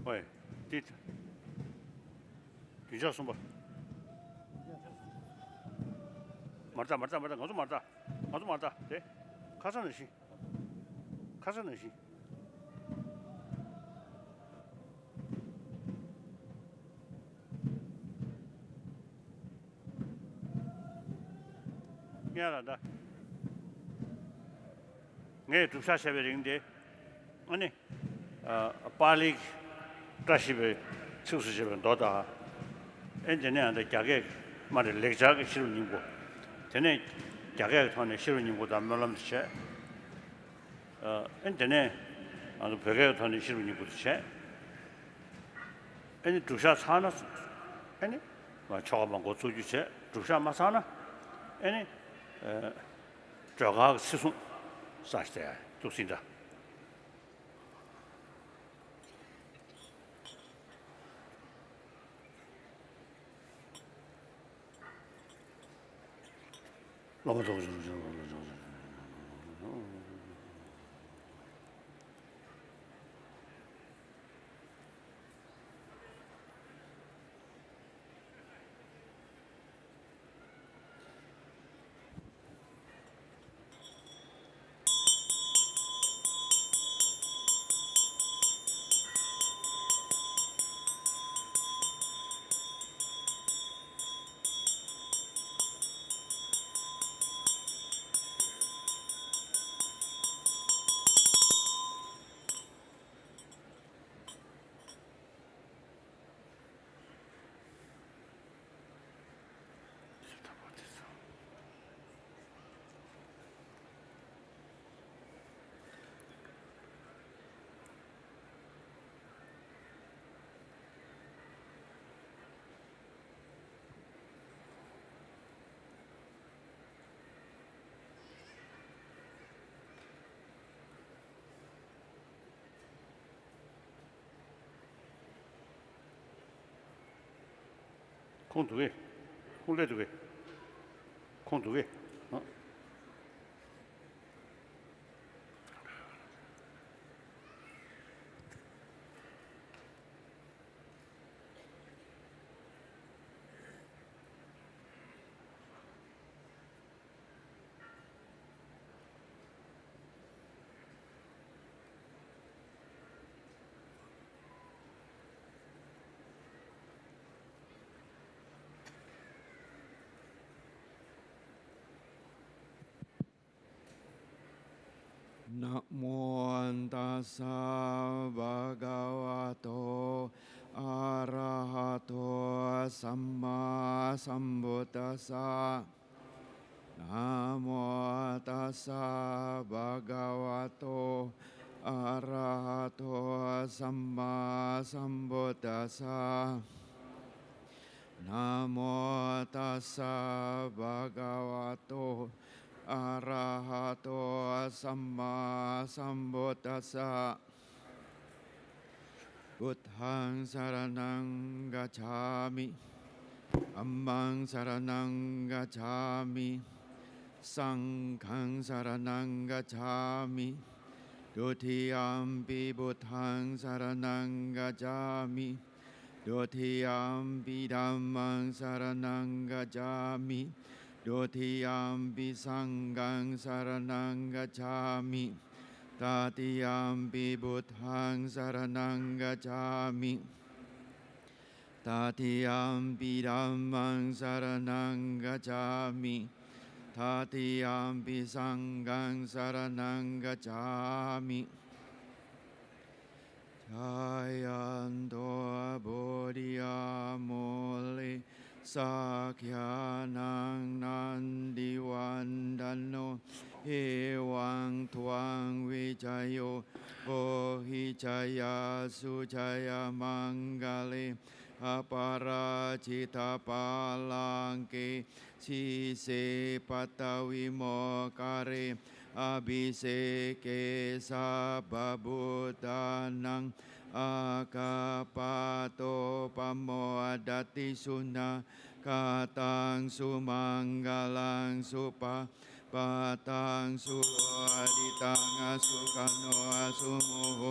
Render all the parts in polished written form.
喂，你叫什么？맞아, 어서 맞아. 네, 가서는 시. 미안하다. 네, 두사 세베링데. 아니, 빨리 다시베 추수집은 너다. 엔진에한테 가게 말을 렉자게 싫은 거. 전에 가게 전에 싫은 거다 말람지. 엔진에 아주 벽에 전에 싫은 거지. 아니 두사 사나 아니 뭐 저거만 고 주주체 두사 마사나 아니 저가 스승 사시대 좋습니다. 너무 공두개 홀레두개 공두개นะโมตัสสะภะคะวะโตอะระหะโตสัมมาสัมพุทธัสสะนะโมตัสสะภะคะวะโตอะระหะโตสัมมาสัมพุทธัสสะนะโมตัสสะภะคะวะโตอะระหะโตสัมมาสัมพุทธัสสะพุทธังสรณังกัจฉามิธัมมังสรณังกัจฉามิสังฆังสรณังกัจฉามิดุติยัมปิพุทธังสรณังกัจฉามิดุติยัมปิธัมมังสรณังกัจฉามิดุติยัมปิสังฆังสรณังกัจฉามิตติยัมปิพุทธังสรณังกัจฉามิตติยัมปิธัมมังสรณังกัจฉามิตติยัมปิสังฆังสรณังกัจฉามิชายันโตบุริยโมลิสักยานังนันดิวันดันโนเอวังทวังวิจโยโอหิจยาสุจยามังกาเลอปาราชิตาปาลังเกชิเสปัตตวิโมกาเรอภิเสเกสัพพบุตตานังอากาปาโตปโมดัตติสุนาคาตังสุมังกาลังสุปะปาตังสุอดิตังอสุขโนอสุโมโห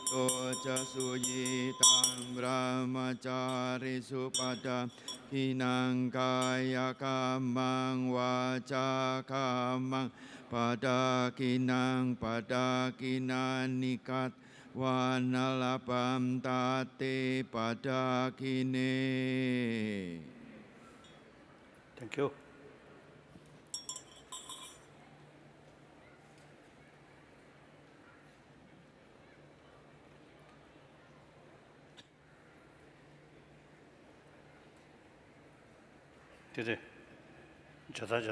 Doca suyitam brahmacari supada kinang kaya kamang waca kamang pada kinang nikat wanalapam tate pada kine. Thank you. Dede. Jada. Okay.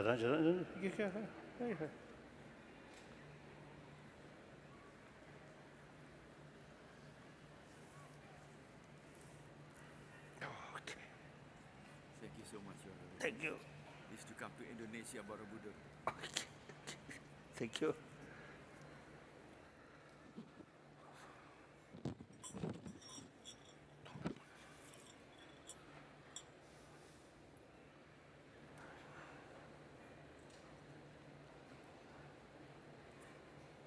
Thank you so much, Your Honor. Thank you. Is to come to Indonesia, Borobudur. Thank you.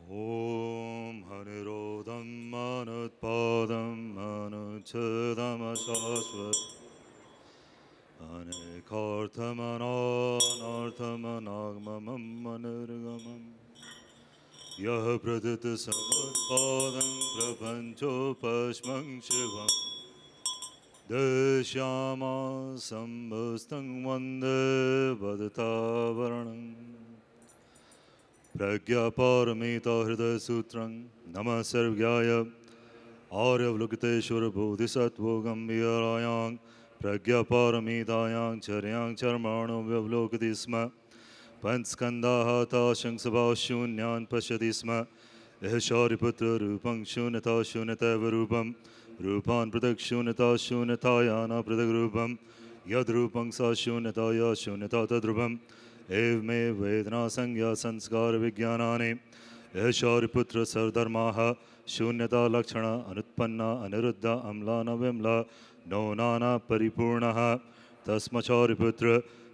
Om Hanirodam Manutpadam Manuchadam Shashvat Anekarthamananarthamanagmamam Manirgamam Yah Pradita Samutpadam Prapanchopashmang Shivam Deshyama Sambhastang Vande Vaditavaranam Pragyaparamita Hridaya Sutrang Nama Sarvgyaya Aryavlukiteshvara Bodhisattva Gambhirayang Pragyaparamidayang Charyang Charmano Vyavlokati Sma Panskandaha Tashang Sabha Shunyan Pashyati Sma Ehshariputra Rupang Shunata Shunatava Rupam Rupan Pratak Shunata Shunatayana Pratak Rupam Yad Rupang Sa Shunataya Shunata Tadrupam एव मे वेदना संज्ञा संस्कार विज्ञानानि यशारिपुत्र सर्वधर्माः शून्यता लक्षण अनुत्पन्ना अनिरुद्ध अम्लान Vimla no नाना परिपूर्णः तस्मचारिपुत्र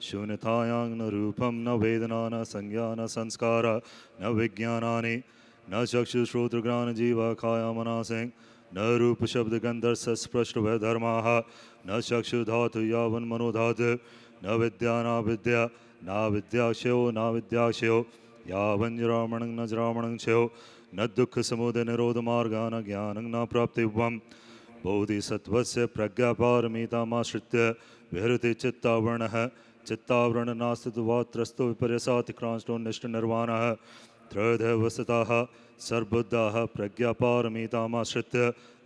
शून्यतायां न रूपं न वेदना न संज्ञा न संस्कार न विज्ञानानि न चक्षुश्रोत्रघ्राण जीवा काया मनासिं न रूप शब्द गंधर्स स्पृष्ट व धर्माः न चक्षुधातु यावन् मनोधातु न विद्या न विद्या ना विद्याक्षयो यावञ्जरामणं न जरामणं च्यो न दुःखसमुदय निरोध मार्गा न ज्ञानं न प्राप्तिवं बोधिसत्त्वस्य प्रज्ञापारमितामाश्रित्य विहरति चित्तावरणः चित्तावरणनास्तित्वात्रस्तो विपर्यसातिक्रांष्टो निष्ठनिर्वाणः त्रयधवस्तः सर्वबुद्धाः प्रज्ञापारमितामाश्रित्य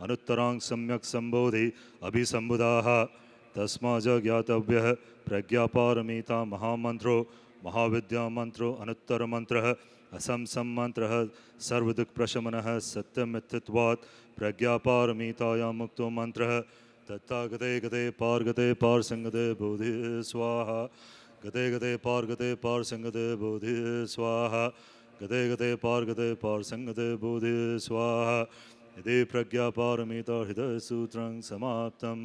अनुत्तरां सम्यक् सम्बोधि अभिसम्बुधाः तस्मात् ज्ञातव्यः प्रज्ञापारमिता महामंत्रो महाविद्या मंत्रो अनुत्तर मंत्रः असंसम मंत्रः सर्वदुख प्रशमनः सत्यमित्थत्वात् प्रज्ञापारमितायां मुक्तो मंत्रः तत्तागते गते पारसंगते बोधि स्वाहा गते पारसंगते बोधि स्वाहा गते पारसंगते बोधि स्वाहा यदि प्रज्ञापारमिता हृदय सूत्रं समाप्तम्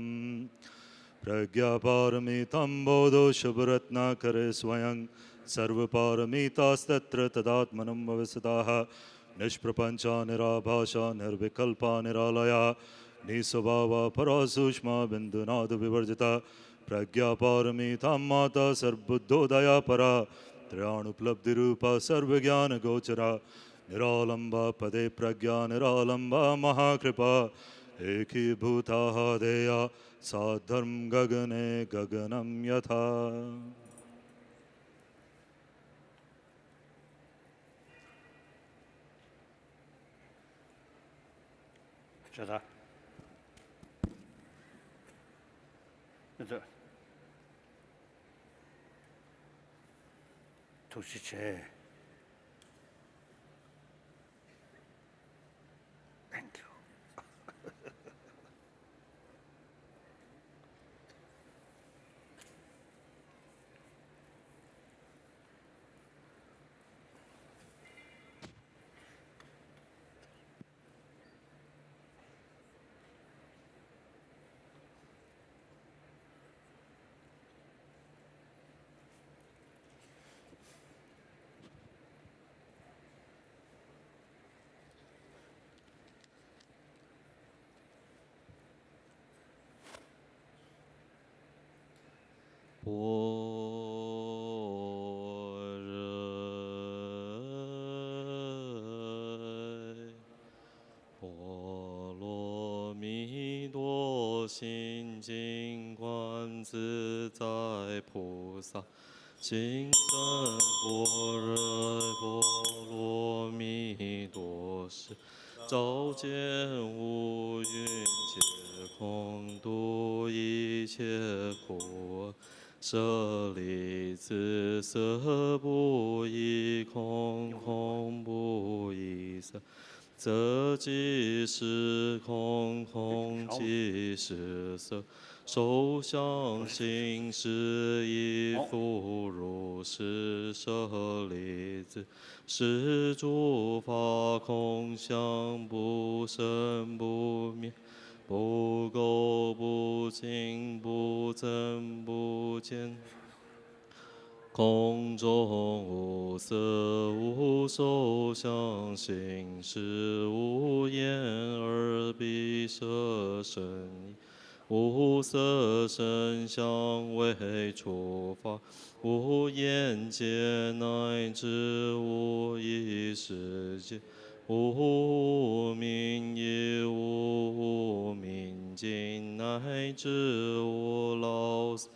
प्रज्ञापारमितं बोधो शुभरत्नाकरे स्वयं सर्वपारमितास्तत्र तदात्मनं भविष्यताः निष्प्रपञ्चा निराभाषा निर्विकल्पा निरालया निस्वभावा परासूक्ष्मा बिन्दुनादविवर्जिता प्रज्ञापारमितां माता सर्वबुद्धोदया परा त्रयाणुपलब्धिरूपा सर्वज्ञानगोचरा निरालम्बा पदे प्रज्ञा निरालम्बा महाकृपा एकीभूताः देया साधर्म गगने गगनम यथा Jada. 도시체. Thank you. 波罗蜜多心经观自在菩萨，行深般若波罗蜜多时，照见五蕴皆空，度一切苦。舍利子，色不异空，空不异色。色即是空，空即是色，受想行识亦复如是。舍利子，是诸法空相，不生不灭，不垢不净，不增不减。空中无色无受想行识，无眼耳鼻舌身意，无色声香味触法，无眼界乃至无意识界，无明亦无明尽，乃至无老死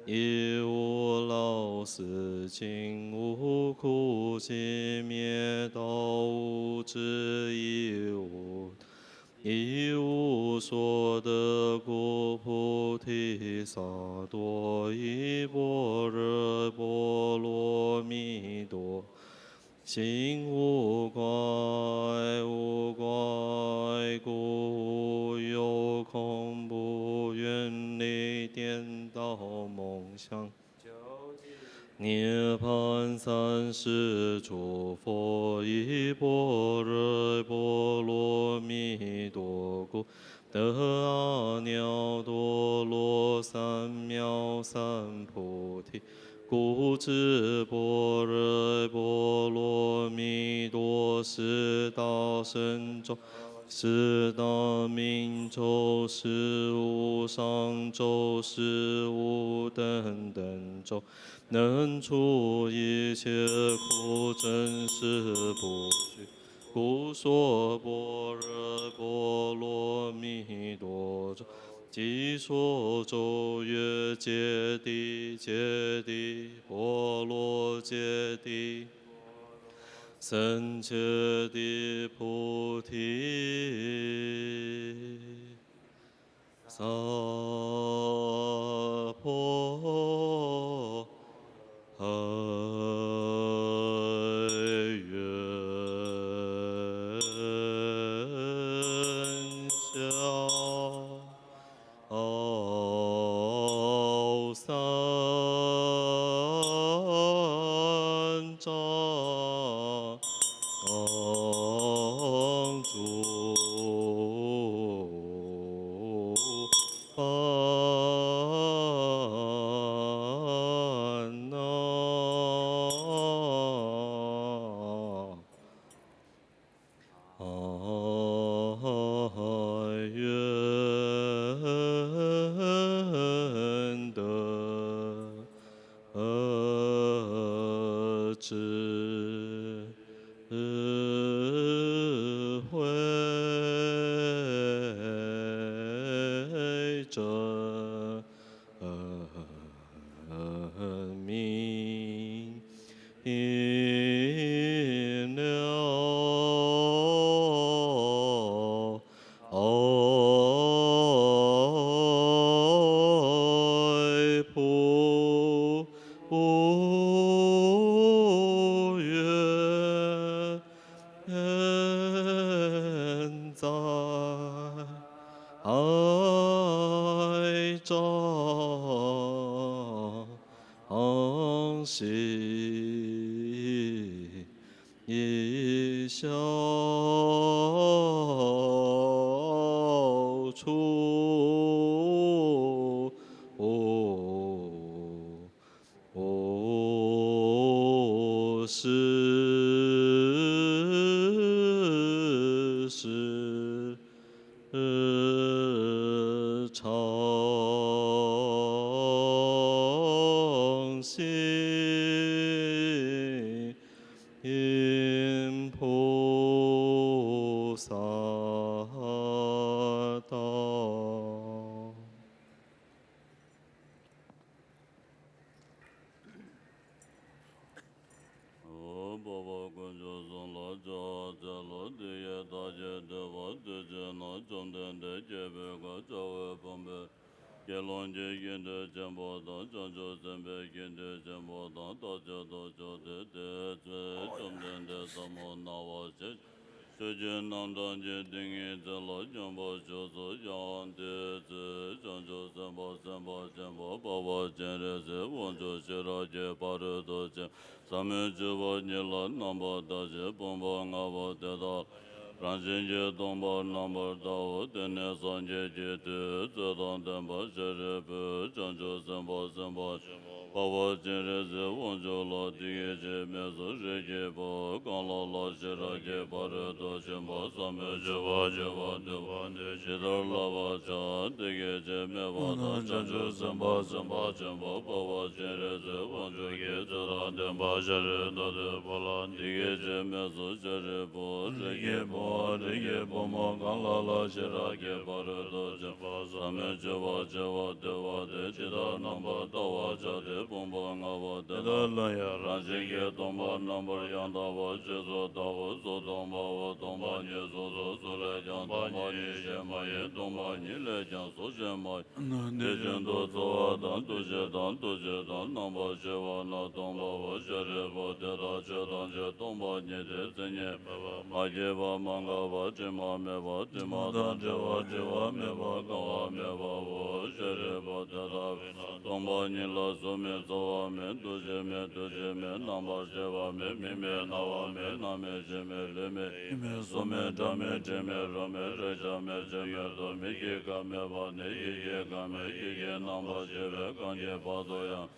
亦无老死尽，无苦集灭道，无智亦无，亦无所得故，菩提萨埵依般若波罗蜜多心无怪，无怪故，无有恐怖，远离颠倒梦想。涅槃三世诸佛依般若波罗蜜多故，得阿耨多罗三藐三菩提。故知般若波罗蜜多是大神咒，是大明咒，是无上咒，是无等等咒，能除一切苦，真实不虚。故说般若波罗蜜多咒，即说咒曰：揭谛揭谛，波罗揭谛，僧揭谛菩提萨婆愿消三障诸烦恼。愿得智慧真明了愿在爱障悉一消除。是常 bo de je no zong den de je be go zhou bong be ye long je yin de zhen bo dong zhong zhou zhen be yin de zhen bo dong do zhou de de zhe zhong den de zhong mo na wo zhe Sui jin nang dang jin ding yi zhe lo jiang bo xiu zu yang de zi zhang zhu zhen bo ba ba jian re zi wang zhu xi ra jie ba re do jian san mi zhi wo ni la nang ba da jie bong ba nga ba de da ran xin jie dong ba nang ba da wo de ne san jie jie de zi dang den ba xi re bu zhang zhu zhen ba ba ba jian re zi wang zhu la di ye jie me zu ri jie ba gang la la xi ra jie ba re do Shen Ba Sa Me Je Wa Je Wa De Wa De Shi Dar La Wa Cha De Ge Je Me Wa Da Chan Chu Sen Ba Sen Ba Chen Ba Ba Wa Chen Re Ze Wan Ju Ge Ze Da Den Ba She Re Da De Ba La Di Ge Je Me Su She Re Bo Re Ge Bo Re Ge Bo Ma Gang La La She Ra Ge Ba Re Do Shen Ba Sa Me Je Wa Je Wa De Wa De Shi Da Nam Ba Da Wa Cha De Bong Ba Nga Wa De Da La Ya Ran Shen Ge Dong Ba Nam Ba Yang Da Wa She So Da Wa So Dong Ba Wa Dong Ba Nye So So So Le Jiang Dong Ba Nye Shen Ma Ye Dong Ba Nye Le Jiang So Shen Ma Ne Shen Do Zo Wa Dan Du She Dan Nam Ba She Wa Na Dong Ba Wa She Re Ba De Da Che Dan Che Dong Ba Nye De Zen Nye Ma Je Ba Ma Ga Ba Che Ma Me Ba Che Ma Dan Che Wa Me Ba Ga Wa Me Ba Wa She Re Ba De Da Dong Ba Nye La So Me So Wa Me Du She Me Nam Ba She Wa Me Mi Me Na Wa Me Na Me She Me Le Me Me So Me Da Me Je Me Ro Me Re Ja Me Je Me Do Me Ye Ga Me Ba Ne Ye Ga Me Ye Nam Ba She Ve Gang Ye Ba Do Yang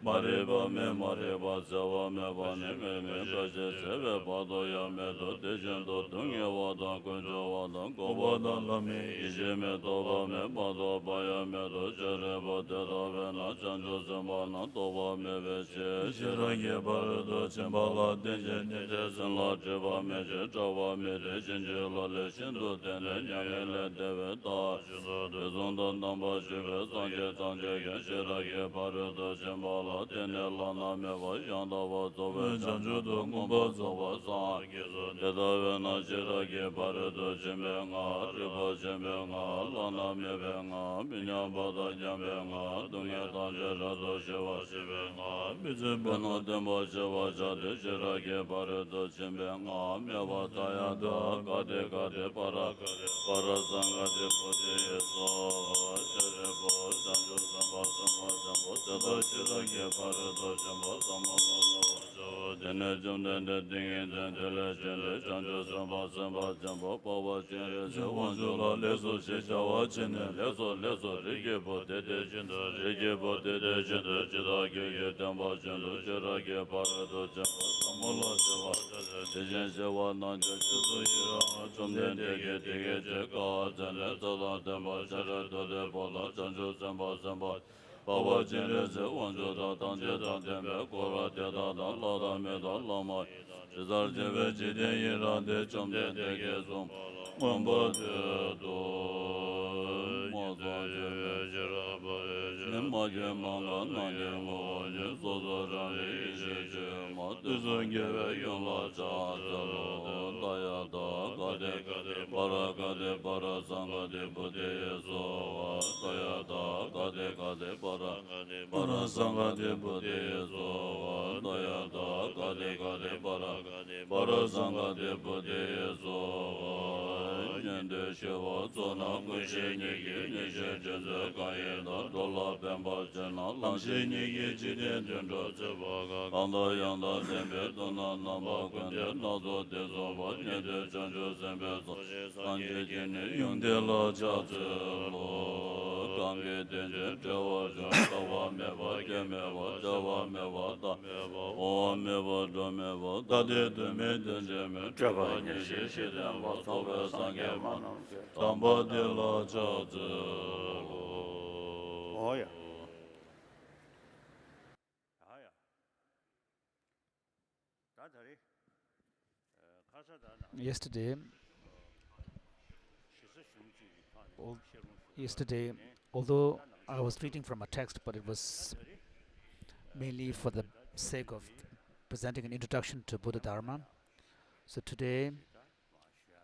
Ma Re Ba Se Wa Me Ba Ne Me Ka She Se Ve Ba Do Ya Me Do De Shen Do Dung Ye Wa Da Kun Jo Wa Da Go Ba Da La Me Yi She Me Do Ba Me Ba Do Ba Ya Me Do She Re Ba De Da Ve Na Chan Jo Sen Ba Na Do Ba Me Ve She She Ra Ye Ba Re Do Chen Ba La De Je Ne Je Sen La Je Ba Me Je Cha Ba Me De Shen Je La Le Shen Do Den Le Nya Me Le De Ve Da De Zong Da Nam Ba She Ve Sang Je Chang Je Gen She Ra Ye Ba Re Do Chen Ba La De Ne La Na Me Ba Yang Da Ba Zo Ve Chan Ju Do Gong Ba Zo Ba Sang De Da Ve Na She Ra Ye Ba Re Do Chen Be Nga Re Ba Chen Be Nga La Na Me Be Nga Mi Nya Ba Da Nya Be Nga Dung Ye Dan Je Ra Do She Wa She Be Nga Mi Zhe Be Na Den Ba She Wa Cha De She Ra Ye Ba Re Do Chen Be Nga Me Ba Ta Ya Da Ka De Para Sang Ga De Po De Ye So She Re Bo Chan Ju San Ba San Ba Chan Bo Che Da She Ra Ye Ba Re Do Chen Ba San Ba La La Wa Cha De Ne Jung Den De Ding Yin Den De Le Chen De Chan Ju San Ba Chan Bo Pa Wa Chen Re Se Wan Ju La Le So She Cha Wa Chen Ne Le So Re Ge Bo De De Chen De Re Ge Bo De De Chen De Che Da Ge Ye Den Ba Chen Do Che Ra Ge Ba Re Do Chen Ba San Mo La Che Wa De Chen Se Wa Nan Che Che Su Yi Ra Chom Den De Ge Che Ka Chen Le So Da Den Ba Che Re Do De Ba La Chan Ju San Ba Pa Wa Chen Re Se Wan Ju Da Tang Je Da Den Be Ko Ra De Da Da La Da Me Da La Ma Che Zar Je Ve Che Den Yi Ra De Chom Den De Ge Sum Wan Ba De Do Ma Zan Je Me Ma Je Ma Ga Na Je Ngo Wa Je So So Ran Re Yi She Che Ma De Zon Ge Ve Yong La Cha Ze Lo Da Ya Da Ga De Sang Ga De Bu De Ye So Wa Da Ya Da Ga De Para Sang Ga De Bu De Ye So Wa Da Ya Da Ga De Para Sang Ga De Bu De Ye So Wa Nyen De She Wa Zo Na Gun She Nye Ge Nye She Chen Ze Ka Ye Da Do La Ben Ba Chen Na Lang She Nye Ge Chi Den Chen Zho Che Ba Ga Gang Da Yang Da Den Be Do Na Na Ba Gun De Na Do De So Ba Nye De Chen Zho Sen Be So San Je Jen Ne Yung De La Cha Tse Lo Gang Ge Den Je Che Wa Zhong Ka Wa Me Ba Ke Me Ba Che Wa Me Ba Da O Me Ba Do Me Ba Da De De Me Den Je Me Che Ba Nye She She Den Ba So Be Sang Ge Ma Nam Ge Tam Ba De La Cha Tse Lo Oh, yeah. Ah, yeah. That's it. Yesterday, al- yesterday, although I was reading from a text, but it was mainly for the sake of presenting an introduction to Buddha Dharma. So today,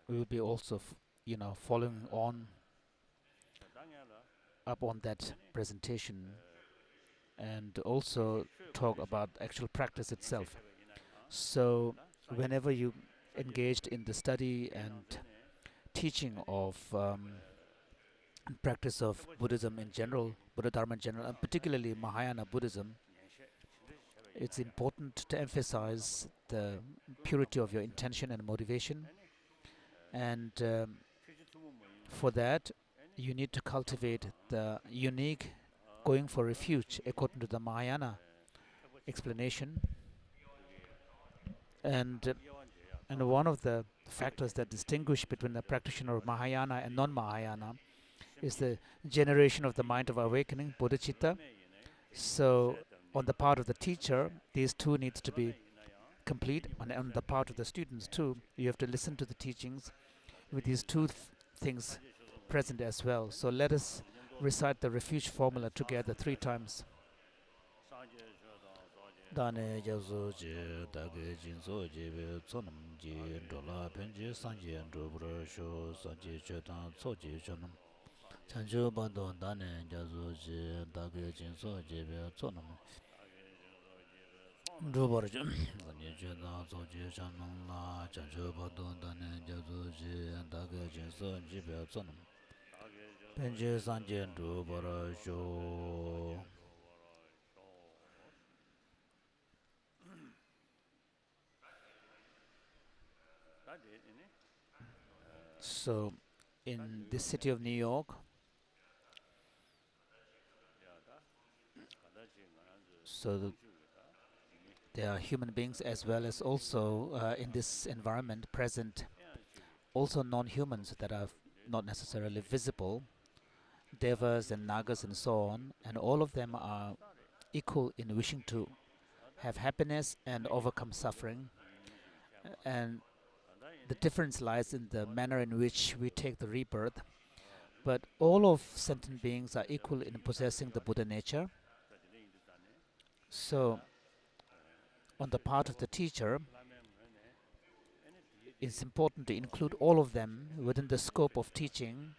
we will be also following on up on that presentation and also talk about actual practice itself. So whenever you engaged in the study and teaching of and practice of Buddhism in general, Buddha Dharma in general, and particularly Mahayana Buddhism, it's important to emphasize the purity of your intention and motivation. And for that, you need to cultivate the unique going for refuge according to the Mahayana explanation. And one of the factors that distinguish between the practitioner of Mahayana and non-Mahayana is the generation of the mind of awakening, bodhicitta. So on the part of the teacher, these two needs to be complete, and on the part of the students too, you have to listen to the teachings with these two things present as well. So let us recite the refuge formula together 3 times. Dane jazo je dage jinzo je be tsonam je dola penje sanje ndobro sho sanje chetan soje chonam chanjo bando dane jazo je dage jinzo je be tsonam ndobro je sanje chetan soje chonam la chanjo bando dane jazo je dage jinzo je be tsonam penje sanje ndobro sho. So, in the city of New York, there are human beings as well as also in this environment present also non-humans that are not necessarily visible, devas and nagas and so on, and all of them are equal in wishing to have happiness and overcome suffering. And the difference lies in the manner in which we take the rebirth. But all of sentient beings are equal in possessing the Buddha nature. So, on the part of the teacher, it's important to include all of them within the scope of teaching,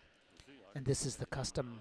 and this is the custom.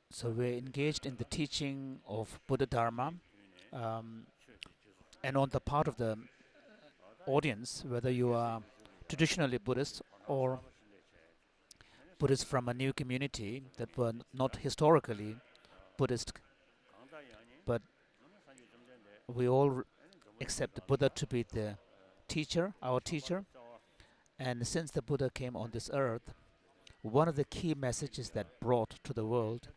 So we're engaged in the teaching of Buddha Dharma, and on the part of the audience, whether you are traditionally Buddhist or Buddhists from a new community that were not historically Buddhist, but we all accept the Buddha to be the teacher, our teacher. And since the Buddha came on this earth, one of the key messages that brought to the world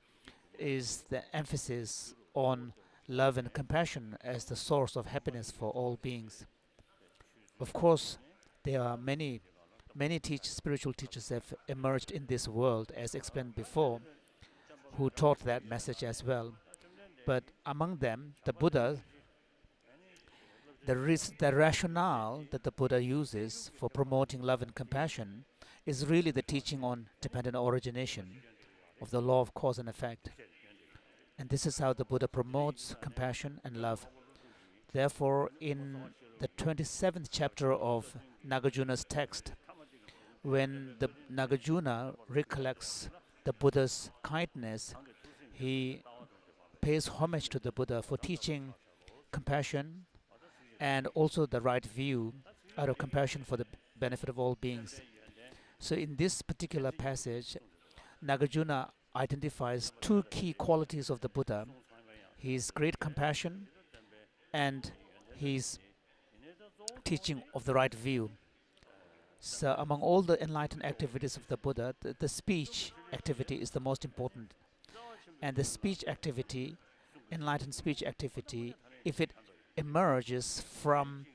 is the emphasis on love and compassion as the source of happiness for all beings. Of course, there are many spiritual teachers have emerged in this world, as explained before, who taught that message as well. But among them, the Buddha, the rationale that the Buddha uses for promoting love and compassion is really the teaching on dependent origination of the law of cause and effect. And this is how the Buddha promotes compassion and love. Therefore, in the 27th chapter of Nagarjuna's text, when the Nagarjuna recollects the Buddha's kindness, he pays homage to the Buddha for teaching compassion and also the right view out of compassion for the benefit of all beings. So in this particular passage, Nagarjuna identifies 2 key qualities of the Buddha his great compassion, and his teaching of the right view. So among all the enlightened activities of the Buddha, the speech activity is the most important. And the speech activity, enlightened speech activity, if it emerges from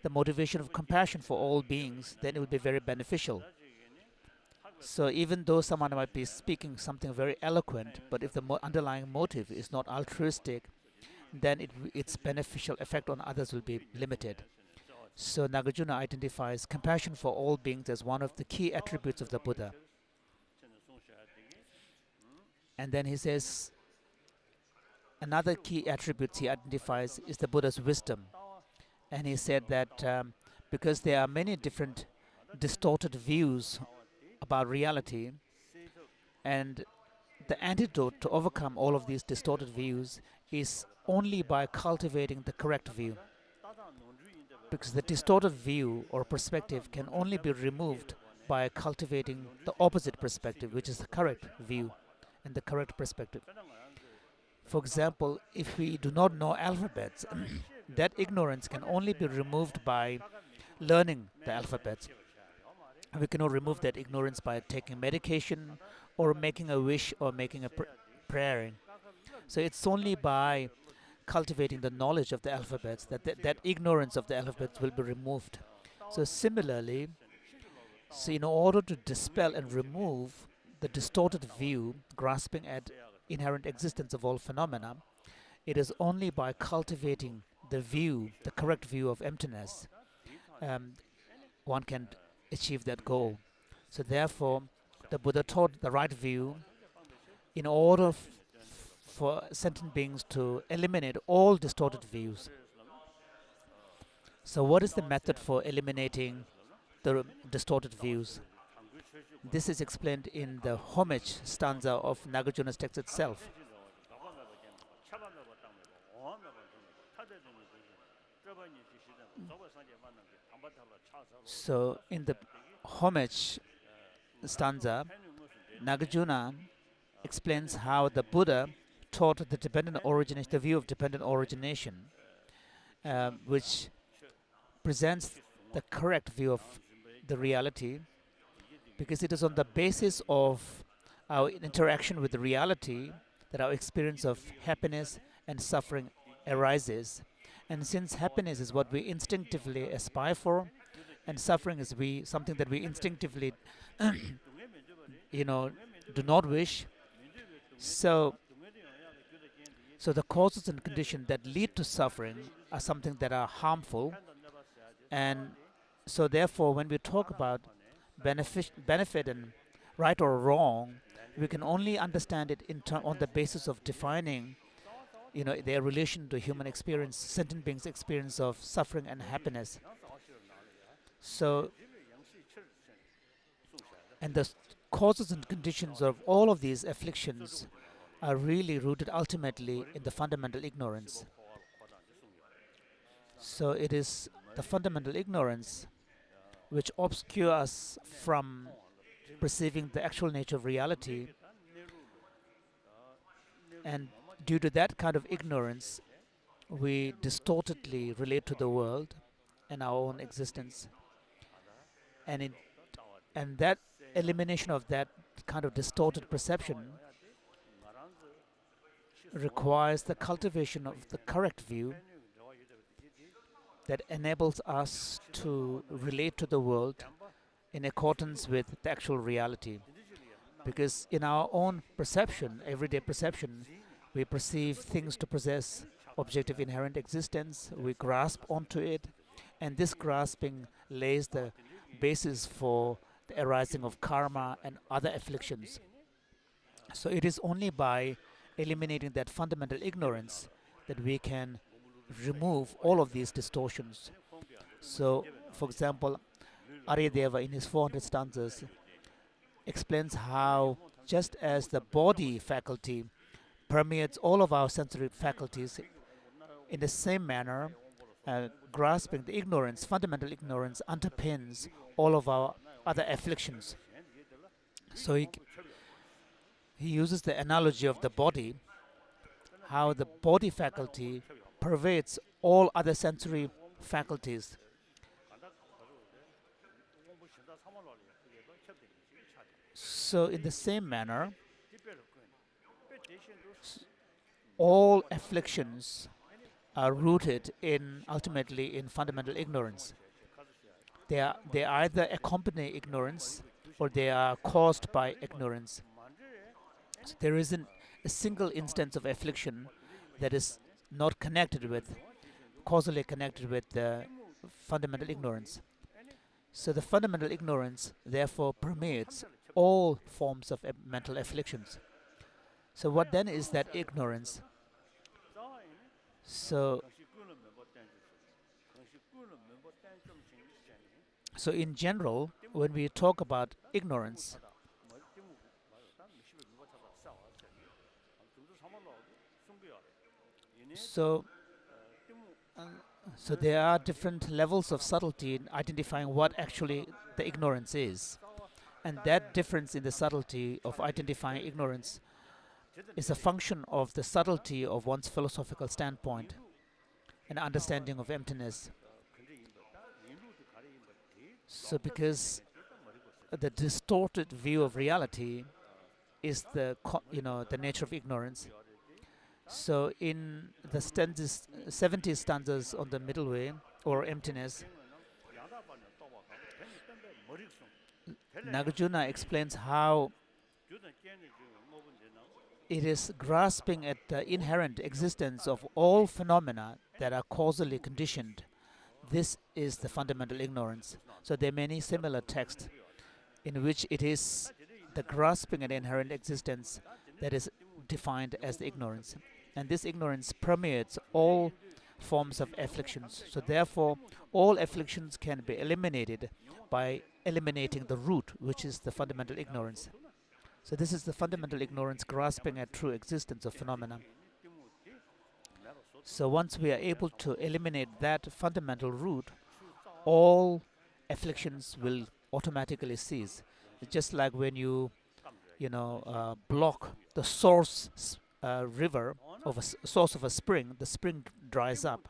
the motivation of compassion for all beings, then it will be very beneficial. So even though someone might be speaking something very eloquent, but if the underlying motive is not altruistic, then its beneficial effect on others will be limited. So Nagarjuna identifies compassion for all beings as one of the key attributes of the Buddha. And then he says another key attribute he identifies is the Buddha's wisdom. And he said that because there are many different distorted views about reality, and the antidote to overcome all of these distorted views is only by cultivating the correct view. Because the distorted view or perspective can only be removed by cultivating the opposite perspective, which is the correct view and the correct perspective. For example, if we do not know alphabets, that ignorance can only be removed by learning the alphabets. We cannot remove that ignorance by taking medication or making a wish or making a prayer. So it's only by cultivating the knowledge of the alphabets that ignorance of the alphabets will be removed. So similarly, in order to dispel and remove the distorted view grasping at inherent existence of all phenomena, it is only by cultivating the view, the correct view of emptiness, one can achieve that goal. So therefore, the Buddha taught the right view in order for sentient beings to eliminate all distorted views. So what is the method for eliminating the distorted views? This is explained in the homage stanza of Nagarjuna's text itself. So in the homage stanza, Nagarjuna explains how the Buddha taught the dependent origination, the view of dependent origination, which presents the correct view of the reality, because it is on the basis of our interaction with the reality that our experience of happiness and suffering arises. And since happiness is what we instinctively aspire for, and suffering is something that we instinctively do not wish, so the causes and conditions that lead to suffering are something that are harmful. And so therefore, when we talk about benefit and right or wrong, we can only understand it on the basis of defining their relation to human experience, sentient beings' experience of suffering and happiness. So, and the causes and conditions of all of these afflictions are really rooted ultimately in the fundamental ignorance. So it is the fundamental ignorance which obscures us from perceiving the actual nature of reality. And due to that kind of ignorance, we distortedly relate to the world and our own existence. And that elimination of that kind of distorted perception requires the cultivation of the correct view that enables us to relate to the world in accordance with the actual reality. Because in our own perception, everyday perception, we perceive things to possess objective inherent existence, we grasp onto it, and this grasping lays the basis for the arising of karma and other afflictions. So it is only by eliminating that fundamental ignorance that we can remove all of these distortions. So, for example, Aryadeva in his 400 stanzas explains how just as the body faculty permeates all of our sensory faculties, in the same manner, grasping the ignorance, fundamental ignorance, underpins all of our other afflictions. So he uses the analogy of the body, how the body faculty pervades all other sensory faculties. So in the same manner, all afflictions are rooted in ultimately in fundamental ignorance. They either accompany ignorance or they are caused by ignorance. So there isn't a single instance of affliction that is not connected with, causally connected with the fundamental ignorance. So the fundamental ignorance therefore permeates all forms of mental afflictions. So what then is that ignorance? So in general, when we talk about ignorance, so there are different levels of subtlety in identifying what actually the ignorance is. And that difference in the subtlety of identifying ignorance is a function of the subtlety of one's philosophical standpoint and understanding of emptiness. So because the distorted view of reality is the nature of ignorance. So in the 70 stanzas on the middle way or emptiness, Nagarjuna explains how it is grasping at the inherent existence of all phenomena that are causally conditioned. This is the fundamental ignorance. So there are many similar texts in which it is the grasping at inherent existence that is defined as the ignorance. And this ignorance permeates all forms of afflictions. So therefore, all afflictions can be eliminated by eliminating the root, which is the fundamental ignorance. So this is the fundamental ignorance grasping at true existence of phenomena. So once we are able to eliminate that fundamental root, all afflictions will automatically cease. It's just like when you block the source river of a source of a spring, the spring dries up.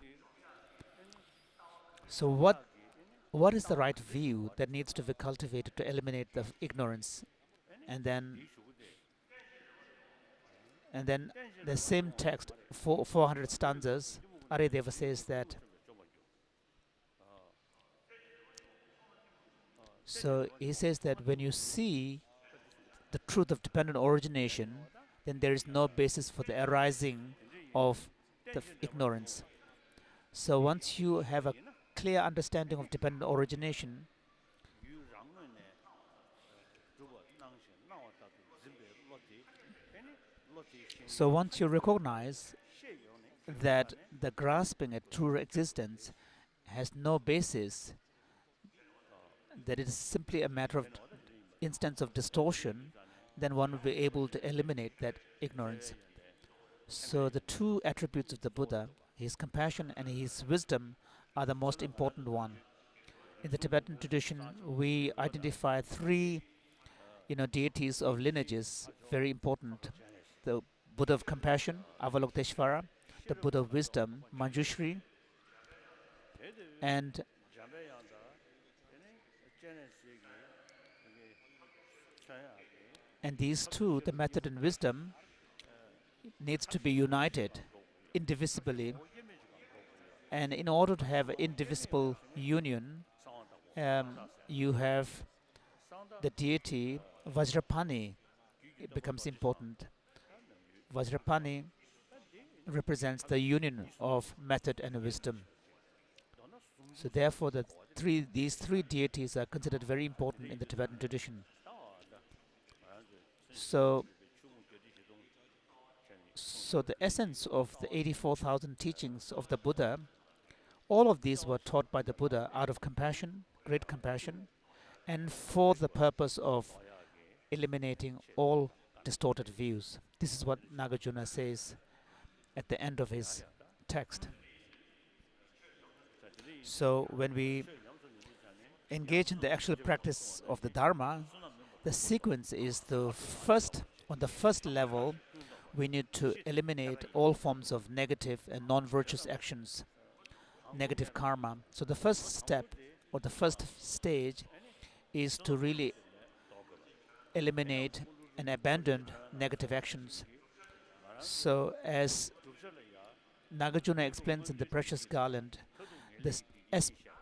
So what is the right view that needs to be cultivated to eliminate the ignorance? And then the same text, 400 stanzas, Aryadeva says that. So he says that when you see the truth of dependent origination, then there is no basis for the arising of the ignorance. So once you have a clear understanding of dependent origination, so once you recognize that the grasping at true existence has no basis, that it is simply a matter of instance of distortion, then one will be able to eliminate that ignorance. So the two attributes of the Buddha, his compassion and his wisdom, are the most important one. In the Tibetan tradition, we identify three deities of lineages, very important. The Buddha of compassion, Avalokiteshvara, the Buddha of wisdom, Manjushri, and these two, the method and wisdom, needs to be united indivisibly. And in order to have an indivisible union, you have the deity Vajrapani. It becomes important. Vajrapani represents the union of method and wisdom. So therefore, these three deities are considered very important in the Tibetan tradition. So the essence of the 84,000 teachings of the Buddha, all of these were taught by the Buddha out of compassion, great compassion, and for the purpose of eliminating all distorted views. This is what Nagarjuna says at the end of his text. So when we engage in the actual practice of the Dharma, the sequence is on the first level, we need to eliminate all forms of negative and non-virtuous actions, negative karma. So the first step or the first stage is to really eliminate and abandon negative actions. So as Nagarjuna explains in the Precious Garland, the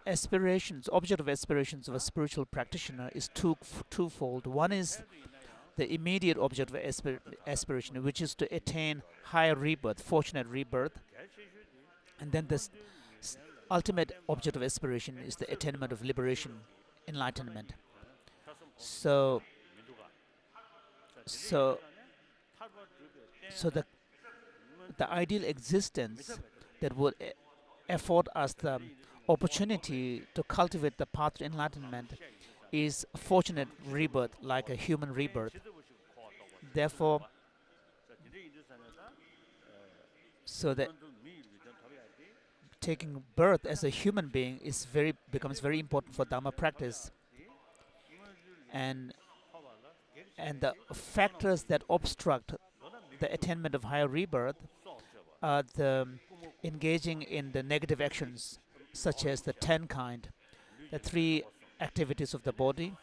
aspirations, object of aspirations of a spiritual practitioner is twofold. One is the immediate object of aspiration, which is to attain higher rebirth, fortunate rebirth. And then the ultimate object of aspiration is the attainment of liberation, enlightenment. So the ideal existence that would afford us the opportunity to cultivate the path to enlightenment is a fortunate rebirth, like a human rebirth. Therefore, so that taking birth as a human being becomes very important for Dharma practice, and the factors that obstruct the attainment of higher rebirth are the engaging in the negative actions, such as the 10 kind, the 3 activities of the body,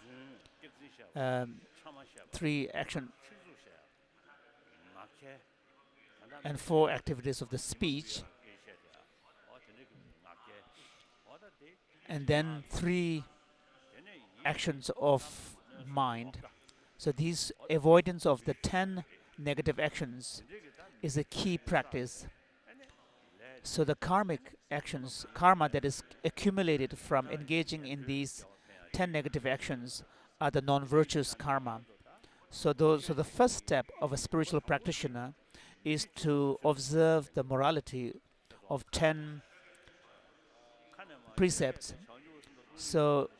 3 action and 4 activities of the speech, and then 3 actions of mind. So these avoidance of the 10 negative actions is a key practice. So the karmic actions, karma that is accumulated from engaging in these 10 negative actions, are the non-virtuous karma. So the first step of a spiritual practitioner is to observe the morality of 10 precepts. So,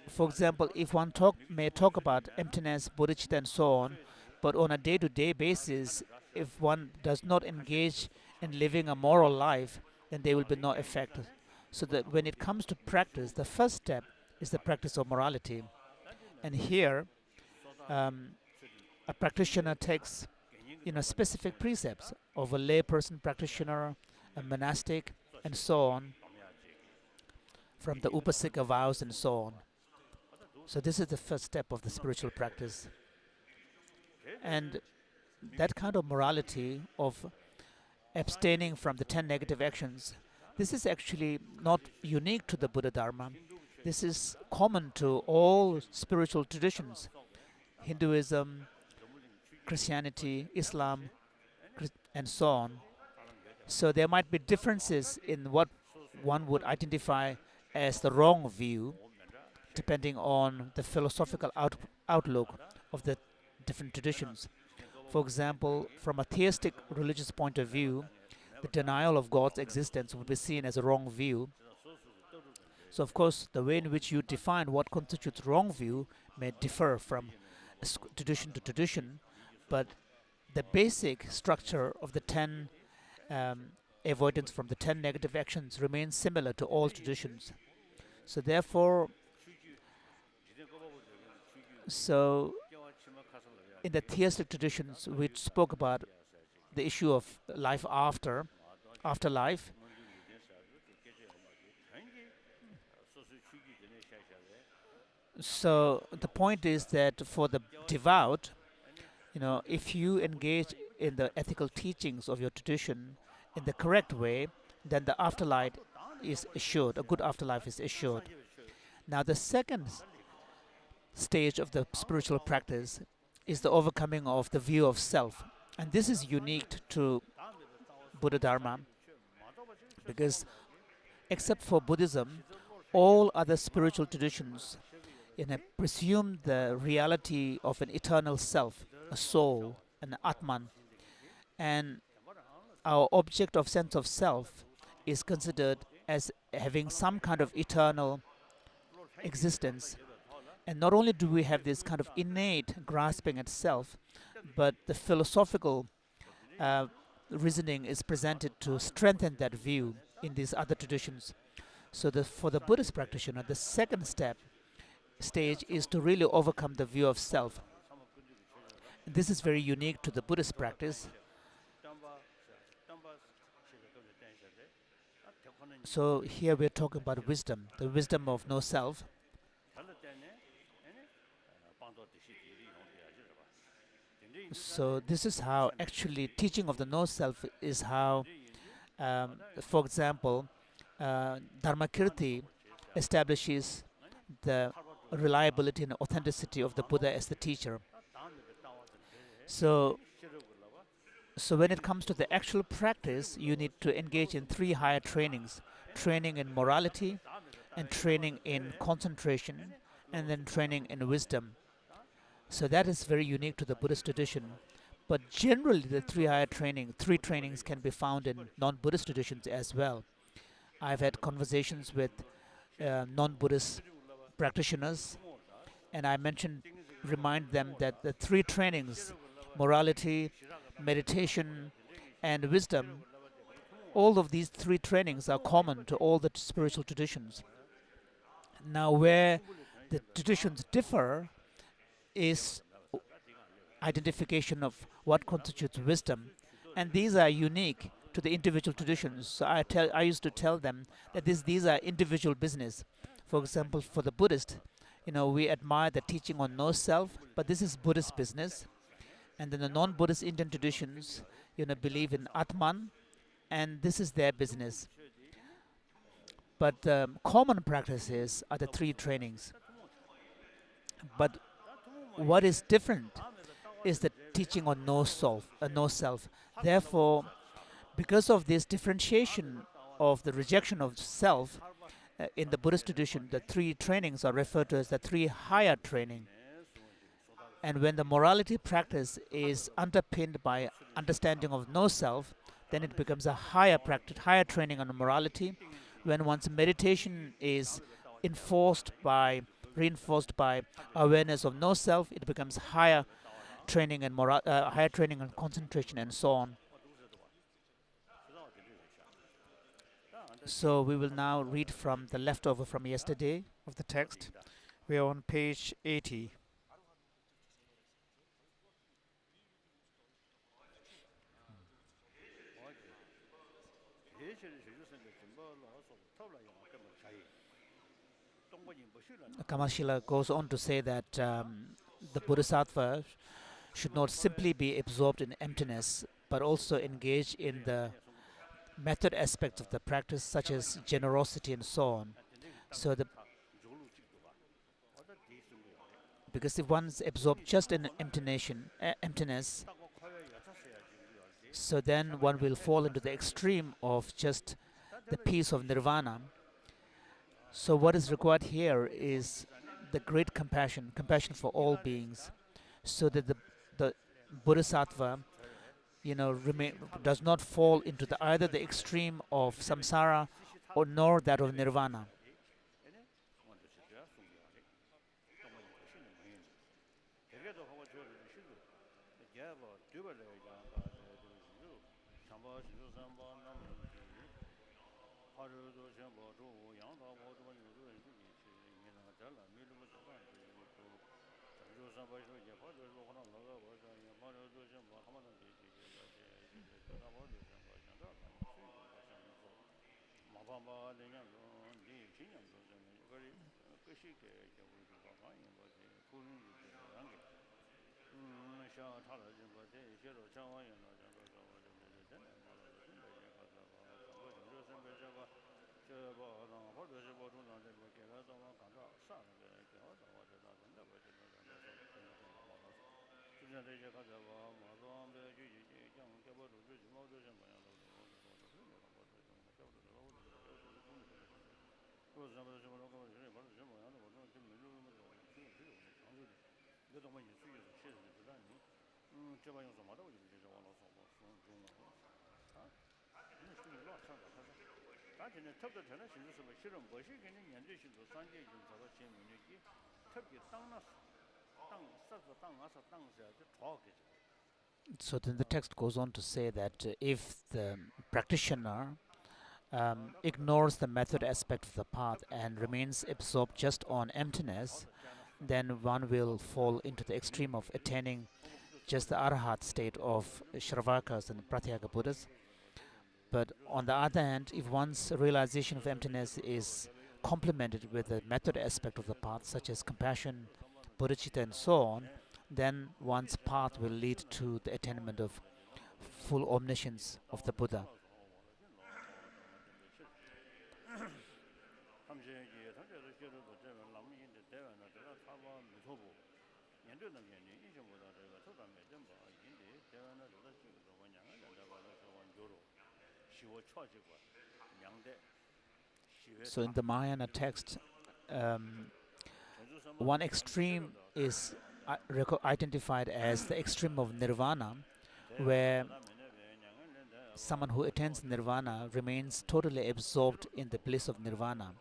for example, if one may talk about emptiness, bodhicitta, and so on, but on a day-to-day basis, if one does not engage in living a moral life, then there will be no effect. So that when it comes to practice, the first step is the practice of morality. And here, a practitioner takes specific precepts of a lay person practitioner, a monastic, and so on, from the Upasika vows and so on. So this is the first step of the spiritual practice. And that kind of morality of abstaining from the 10 negative actions, this is actually not unique to the Buddha Dharma. This is common to all spiritual traditions, Hinduism, Christianity, Islam, and so on. So there might be differences in what one would identify as the wrong view, depending on the philosophical outlook of the different traditions. For example, from a theistic religious point of view, the denial of God's existence would be seen as a wrong view. So, of course, the way in which you define what constitutes wrong view may differ from tradition to tradition, but the basic structure of the 10 avoidance from the 10 negative actions remains similar to all traditions. So therefore, in the theistic traditions, we spoke about the issue of life afterlife. So the point is that for the devout, if you engage in the ethical teachings of your tradition in the correct way, then the afterlife is assured, a good afterlife is assured. Now the second stage of the spiritual practice is the overcoming of the view of self. And this is unique to Buddha Dharma, because except for Buddhism, all other spiritual traditions presume the reality of an eternal self, a soul, an Atman. And our object of sense of self is considered as having some kind of eternal existence. And not only do we have this kind of innate grasping at self, but the philosophical reasoning is presented to strengthen that view in these other traditions. So for the Buddhist practitioner, the second stage is to really overcome the view of self. This is very unique to the Buddhist practice. So here we're talking about wisdom, the wisdom of no self. So this is how actually teaching of the no self is how, for example, Dharmakirti establishes the reliability and authenticity of the Buddha as the teacher. So when it comes to the actual practice, you need to engage in 3 higher trainings: training in morality, and training in concentration, and then training in wisdom. So that is very unique to the Buddhist tradition. But generally, the 3 trainings can be found in non-Buddhist traditions as well. I've had conversations with non-Buddhist practitioners, and remind them that the 3 trainings, morality, meditation, and wisdom, all of these 3 trainings are common to all the spiritual traditions. Now, where the traditions differ is identification of what constitutes wisdom, and these are unique to the individual traditions. So I used to tell them that these are individual business. For example, for the Buddhist, we admire the teaching on no self, but this is Buddhist business. And then the non-Buddhist Indian traditions, believe in Atman, and this is their business. But common practices are the 3 trainings. But what is different is the teaching on no self. Therefore, because of this differentiation of the rejection of self, in the Buddhist tradition, the 3 trainings are referred to as the 3 higher training. And when the morality practice is underpinned by understanding of no self, then it becomes a higher practice, higher training on morality. When one's meditation is reinforced by awareness of no self, it becomes higher training and higher training and concentration, and so on. So we will now read from the leftover from yesterday of the text. We are on page 80. Kamashila goes on to say that the Bodhisattva should not simply be absorbed in emptiness, but also engage in the method aspects of the practice, such as generosity and so on. So because if one's absorbed just in emptiness, so then one will fall into the extreme of just the peace of nirvana. So what is required here is the great compassion for all beings, so that the Bodhisattva, does not fall into either the extreme of samsara or nor that of nirvana. So then the text goes on to say that if the practitioner ignores the method aspect of the path and remains absorbed just on emptiness, then one will fall into the extreme of attaining just the Arhat state of Shravakas and Pratyeka Buddhas. But on the other hand, if one's realization of emptiness is complemented with the method aspect of the path, such as compassion, bodhicitta, and so on, then one's path will lead to the attainment of full omniscience of the Buddha. So in the Mahayana text, one extreme is identified as the extreme of nirvana, where someone who attains nirvana remains totally absorbed in the bliss of nirvana.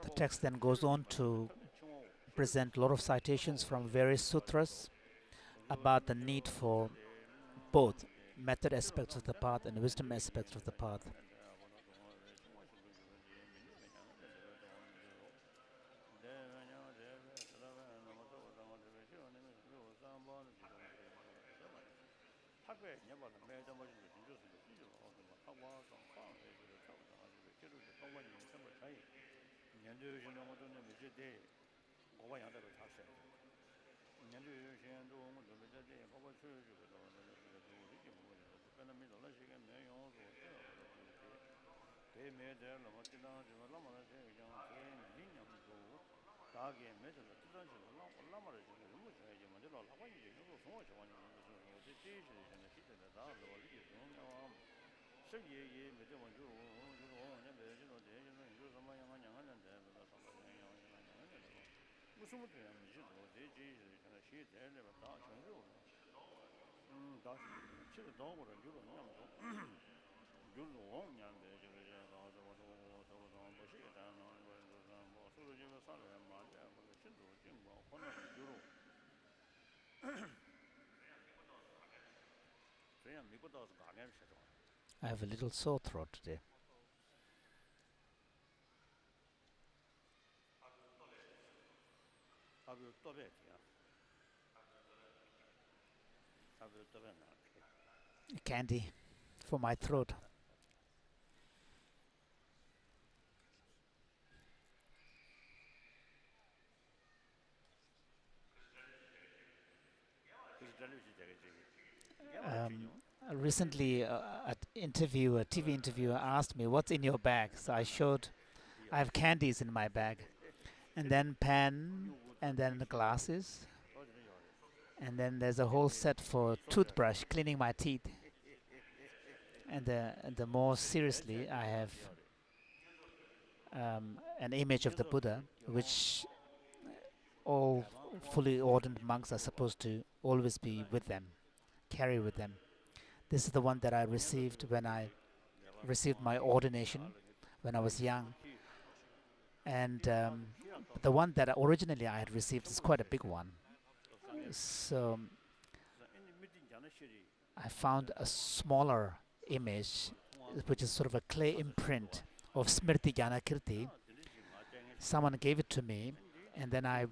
The text then goes on to present a lot of citations from various sutras about the need for both method aspects of the path and wisdom aspects of the path. I have a little sore throat today. Candy for my throat. Recently, a TV interviewer asked me, "What's in your bag?" So I showed, I have candies in my bag, and then pen, and then the glasses, and then there's a whole set for toothbrush, cleaning my teeth. And the more seriously, I have an image of the Buddha, which all fully ordained monks are supposed to always be with them, carry with them. This is the one that I received when I received my ordination when I was young. And the one that originally I had received is quite a big one. So I found a smaller image, which is sort of a clay imprint of Smriti Jnanakirti. Someone gave it to me, and then I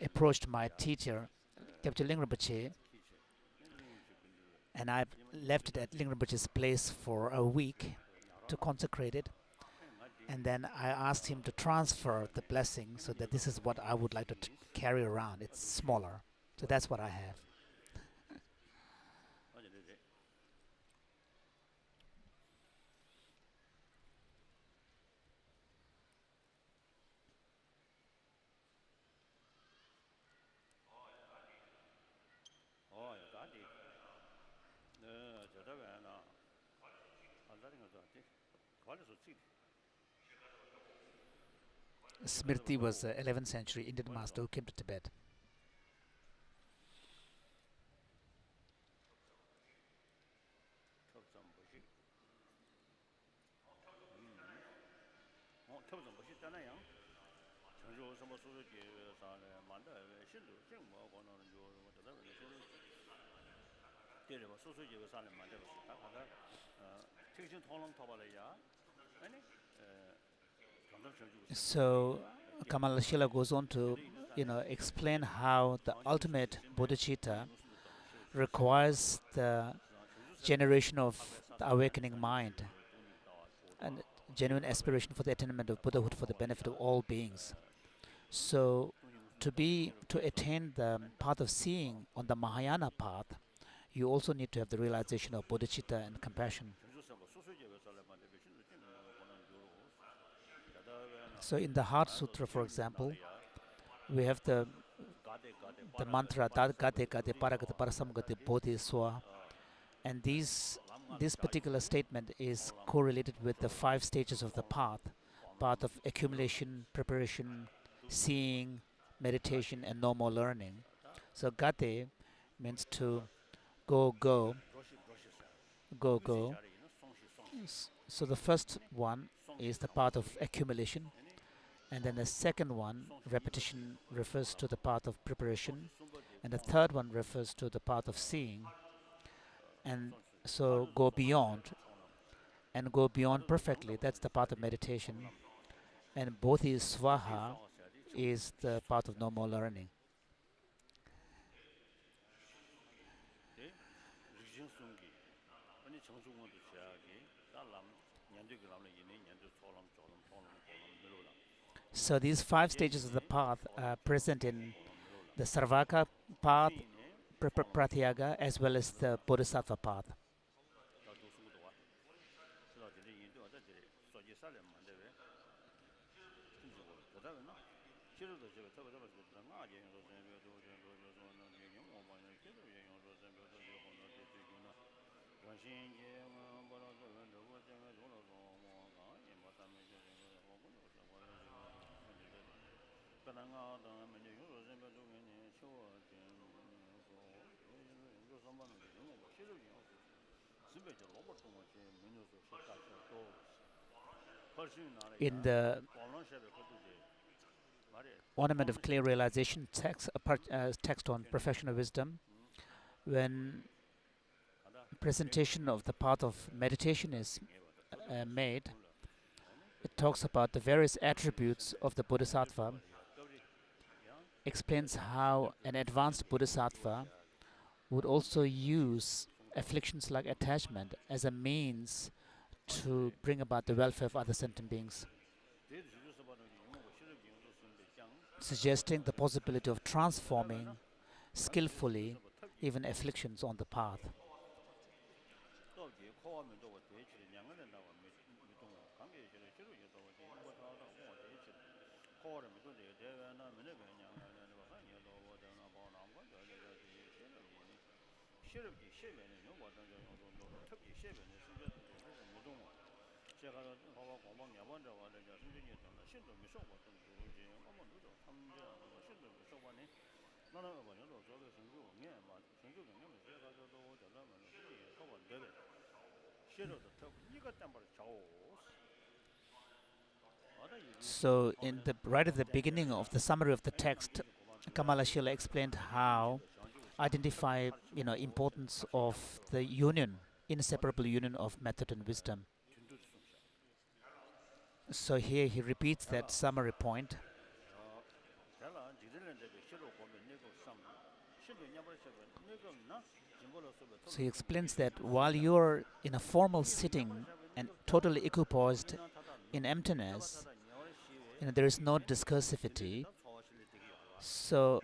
approached my teacher, Kyabche Rinpoche, and I left it at Rinpoche's place for a week to consecrate it. And then I asked him to transfer the blessing so that this is what I would like to carry around. It's smaller. So that's what I have. Smriti was the 11th century Indian master who came to Tibet. So Kamalashila goes on to explain how the ultimate bodhicitta requires the generation of the awakening mind and genuine aspiration for the attainment of Buddhahood for the benefit of all beings. So to attain the path of seeing on the Mahayana path, you also need to have the realization of bodhicitta and compassion. So in the Heart Sutra, for example, we have the mantra Gade Gade Paragata Parasamgati Bodhi Swa, and this particular statement is correlated with the 5 stages of the path of accumulation, preparation, seeing, meditation, and no more learning. So Gate means to go. So the first one is the path of accumulation, and then the second one, repetition, refers to the path of preparation, and the third one refers to the path of seeing. And so go beyond perfectly. That's the path of meditation. And Bodhi Swaha is the path of no more learning. So these 5 stages of the path are present in the Sarvaka path, Pratyaga, as well as the Bodhisattva path. In the Ornament of Clear Realization text on professional wisdom, when presentation of the path of meditation is made, it talks about the various attributes of the Bodhisattva, explains how an advanced Bodhisattva would also use afflictions like attachment as a means to bring about the welfare of other sentient beings, suggesting the possibility of transforming skillfully even afflictions on the path. So, right at the beginning of the summary of the text, Kamalashila explained how identify importance of the union, inseparable union of method and wisdom. So here he repeats that summary point. So he explains that while you're in a formal sitting and totally equipoised in emptiness, there is no discursivity. So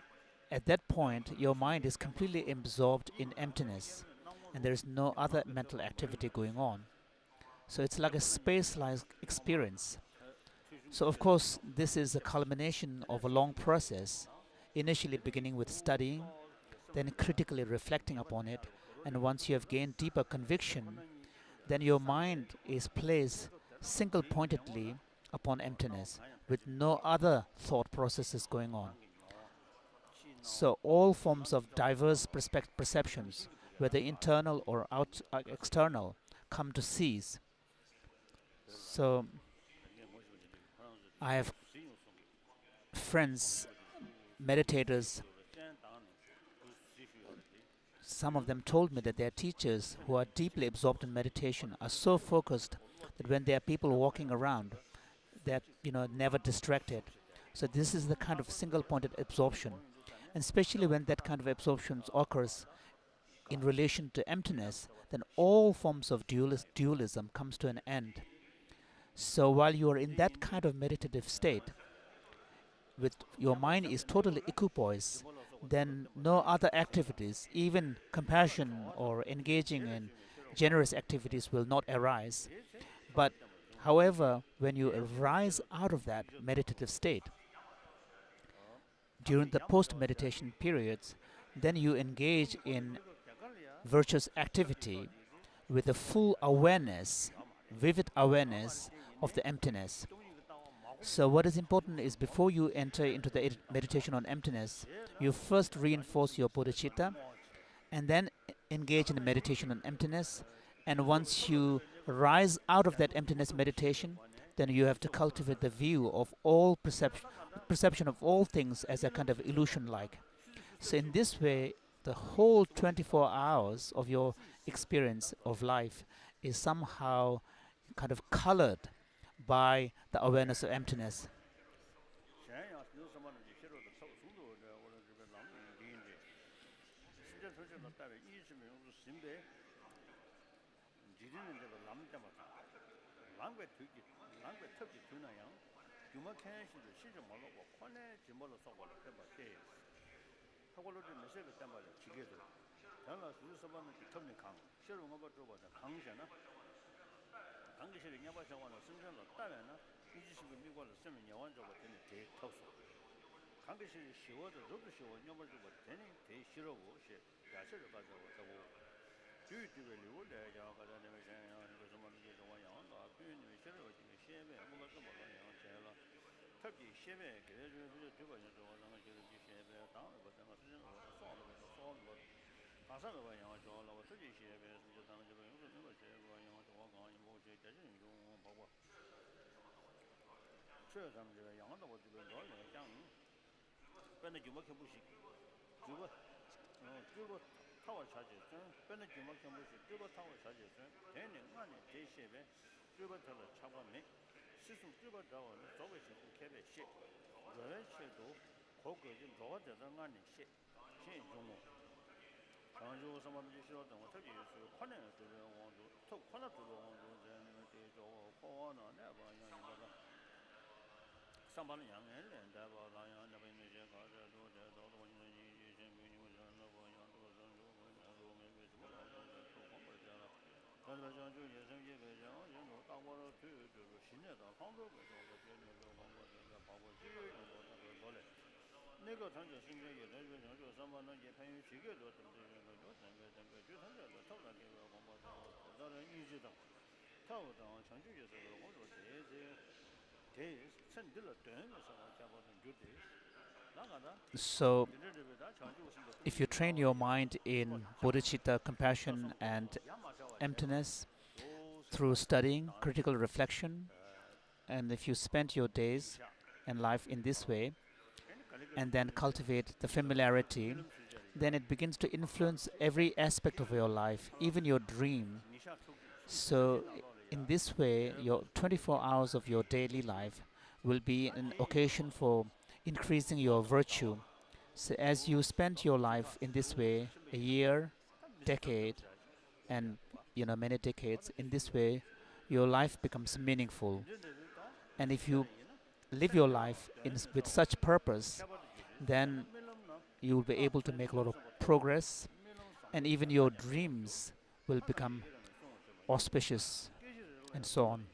at that point, your mind is completely absorbed in emptiness, and there is no other mental activity going on. So it's like a space-like experience. So of course, this is a culmination of a long process, initially beginning with studying, then critically reflecting upon it, and once you have gained deeper conviction, then your mind is placed single pointedly upon emptiness with no other thought processes going on. So all forms of diverse perceptions, whether internal or external, come to cease. So I have friends, meditators. Some of them told me that their teachers who are deeply absorbed in meditation are so focused that when there are people walking around, they're never distracted. So this is the kind of single-pointed absorption, and especially when that kind of absorption occurs in relation to emptiness, then all forms of dualism comes to an end. So while you are in that kind of meditative state, with your mind is totally equipoised, then no other activities, even compassion or engaging in generous activities, will not arise. But however, when you arise out of that meditative state, during the post-meditation periods, then you engage in virtuous activity with a full awareness, vivid awareness of the emptiness. So what is important is before you enter into the meditation on emptiness, you first reinforce your bodhicitta and then engage in the meditation on emptiness. And once you rise out of that emptiness meditation, then you have to cultivate the view of all perception of all things as a kind of illusion-like. So in this way, the whole 24 hours of your experience of life is somehow kind of colored by the awareness of emptiness. So if you train your mind in bodhicitta, compassion, and emptiness through studying, critical reflection, and if you spend your days and life in this way, and then cultivate the familiarity, then it begins to influence every aspect of your life, even your dream. So, in this way, your 24 hours of your daily life will be an occasion for increasing your virtue. So, as you spend your life in this way, a year, decade, and many decades, in this way, your life becomes meaningful. And if you live your life with such purpose, then you will be able to make a lot of progress, and even your dreams will become auspicious, and so on.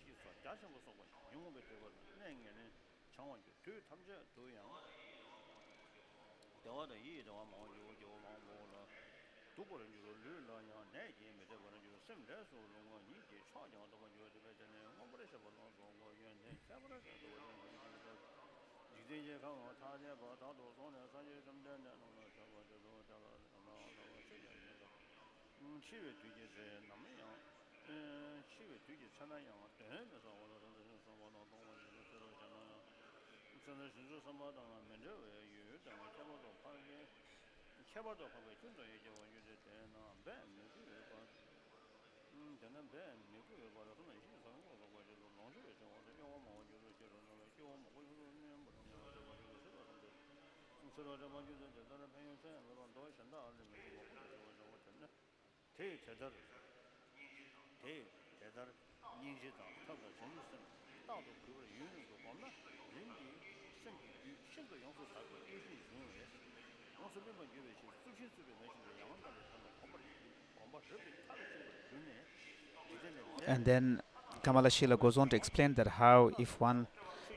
And then Kamala Shila goes on to explain that how if one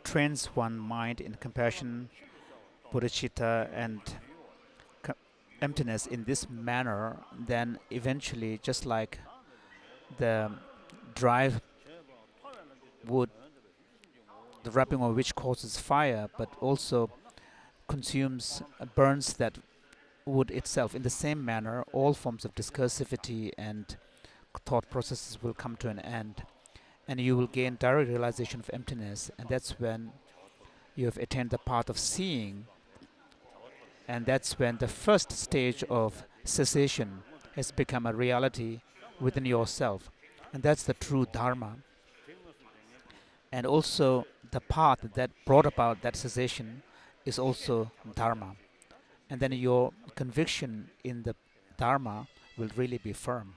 trains one mind in compassion, bodhicitta, and emptiness in this manner, then eventually, just like the drive wood, the wrapping of which causes fire, but also consumes, burns that wood itself, in the same manner, all forms of discursivity and thought processes will come to an end, and you will gain direct realization of emptiness, and that's when you have attained the path of seeing, and that's when the first stage of cessation has become a reality within yourself, and that's the true Dharma. And also, the path that brought about that cessation is also Dharma. And then your conviction in the Dharma will really be firm.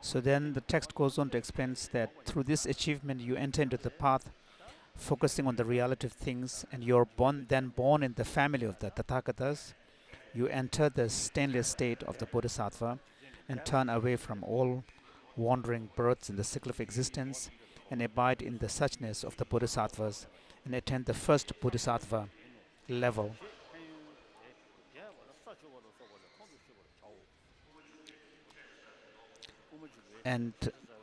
So then the text goes on to explain that through this achievement you enter into the path focusing on the reality of things, and you're then born in the family of the Tathagatas. You enter the stainless state of the Bodhisattva and turn away from all wandering births in the cycle of existence and abide in the suchness of the Bodhisattvas and attain the first Bodhisattva level. And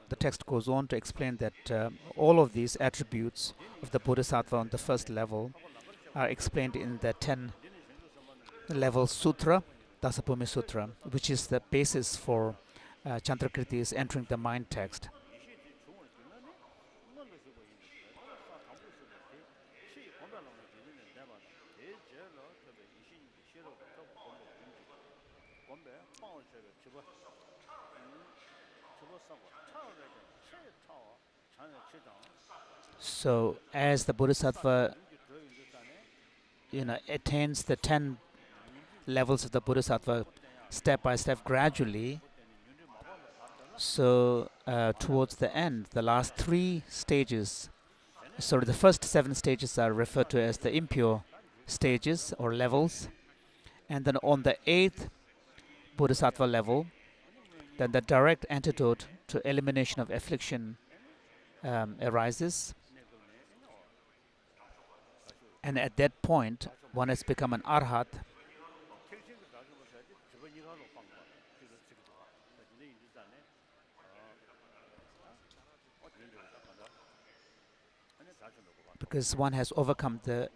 the text goes on to explain that all of these attributes of the Bodhisattva on the first level are explained in the 10 level sutra, Dasabhumi Sutra, which is the basis for Chandrakriti's entering the mind text. So as the Bodhisattva attains the 10 levels of the Bodhisattva step by step gradually, so towards the end, the last 3 stages, the first 7 stages are referred to as the impure stages or levels, and then on the 8th Bodhisattva level, then the direct antidote to elimination of affliction arises, and at that point one has become an arhat. Because one has overcome the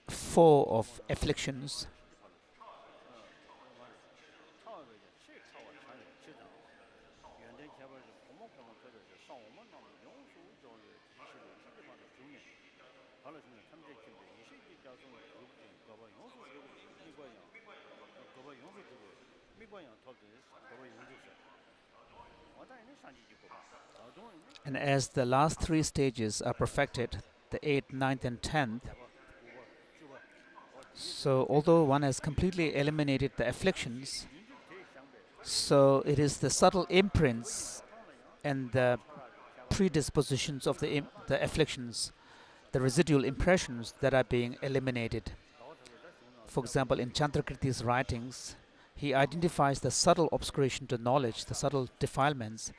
4 of afflictions. And as the last 3 stages are perfected, the 8th, 9th and 10th, so although one has completely eliminated the afflictions, So it is the subtle imprints and the predispositions of the afflictions, the residual impressions that are being eliminated. For example, in Chandrakirti's writings, he identifies the subtle obscuration to knowledge, the subtle defilements,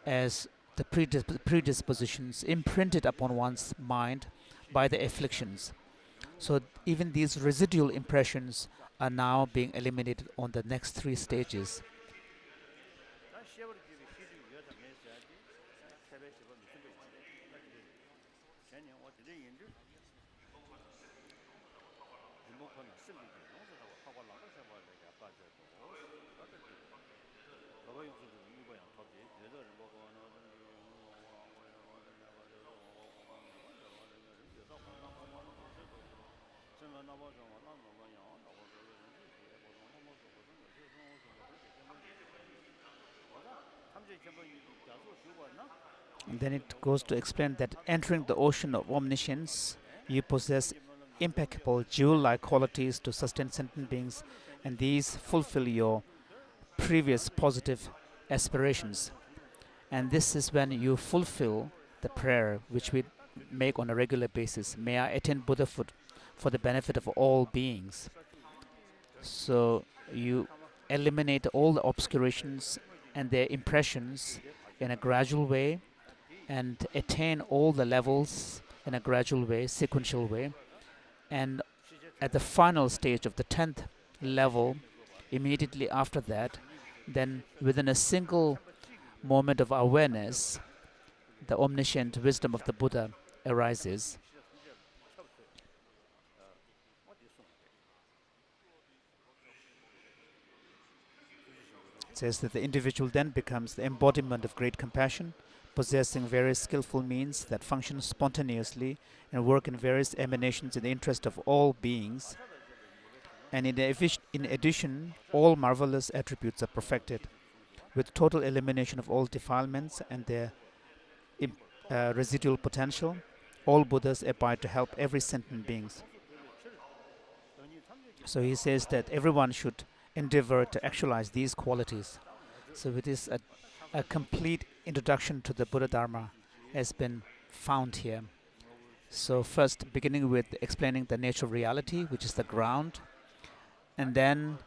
as the predispositions imprinted upon one's mind by the afflictions. So even these residual impressions are now being eliminated on the next three stages. And then it goes to explain that entering the ocean of omniscience, you possess impeccable jewel-like qualities to sustain sentient beings, and these fulfill your previous positive aspirations. And this is when you fulfill the prayer which we make on a regular basis. May I attain Buddhahood for the benefit of all beings. So you eliminate all the obscurations and their impressions in a gradual way and attain all the levels in a gradual way, sequential way. And at the final stage of the 10th level, immediately after that, then within a single moment of awareness, the omniscient wisdom of the Buddha arises. It says that the individual then becomes the embodiment of great compassion, possessing various skillful means that function spontaneously and work in various emanations in the interest of all beings. And in addition, all marvelous attributes are perfected, with total elimination of all defilements and their residual potential. All Buddhas abide to help every sentient beings. So he says that everyone should endeavor to actualize these qualities. So it is a complete introduction to the Buddha Dharma has been found here. So first, beginning with explaining the nature of reality, which is the ground, and then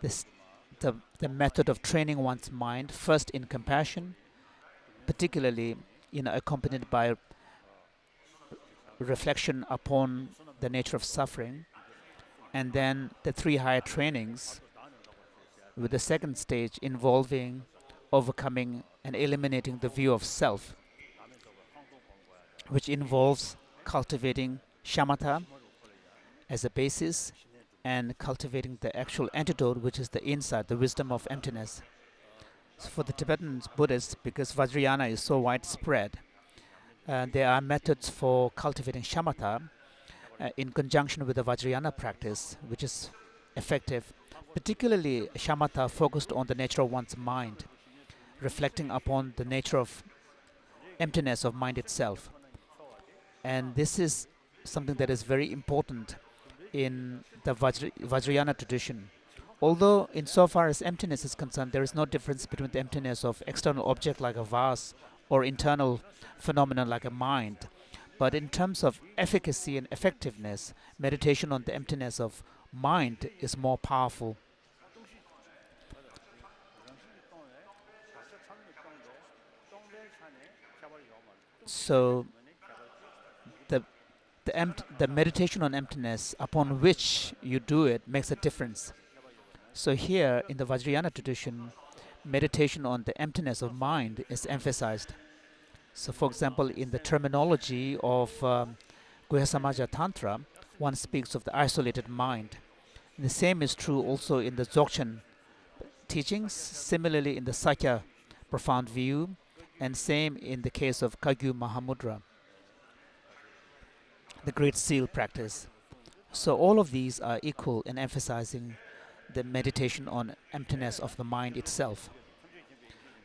the method of training one's mind, first in compassion, particularly accompanied by reflection upon the nature of suffering, and then the three higher trainings, with the second stage involving overcoming and eliminating the view of self, which involves cultivating shamatha as a basis and cultivating the actual antidote, which is the insight, the wisdom of emptiness. So for the Tibetan Buddhists, because Vajrayana is so widespread, there are methods for cultivating shamatha in conjunction with the Vajrayana practice, which is effective. Particularly shamatha focused on the nature of one's mind, reflecting upon the nature of emptiness of mind itself. And this is something that is very important in the Vajrayana tradition. Although insofar as emptiness is concerned, there is no difference between the emptiness of external object like a vase or internal phenomenon like a mind. But in terms of efficacy and effectiveness, meditation on the emptiness of mind is more powerful. So the meditation on emptiness upon which you do it makes a difference. So here in the Vajrayana tradition, meditation on the emptiness of mind is emphasized. So for example, in the terminology of Guhyasamaja Tantra, one speaks of the isolated mind. And the same is true also in the Dzogchen teachings, similarly in the Sakya profound view, and same in the case of Kagyu Mahamudra, the Great Seal practice. So all of these are equal in emphasizing the meditation on emptiness of the mind itself.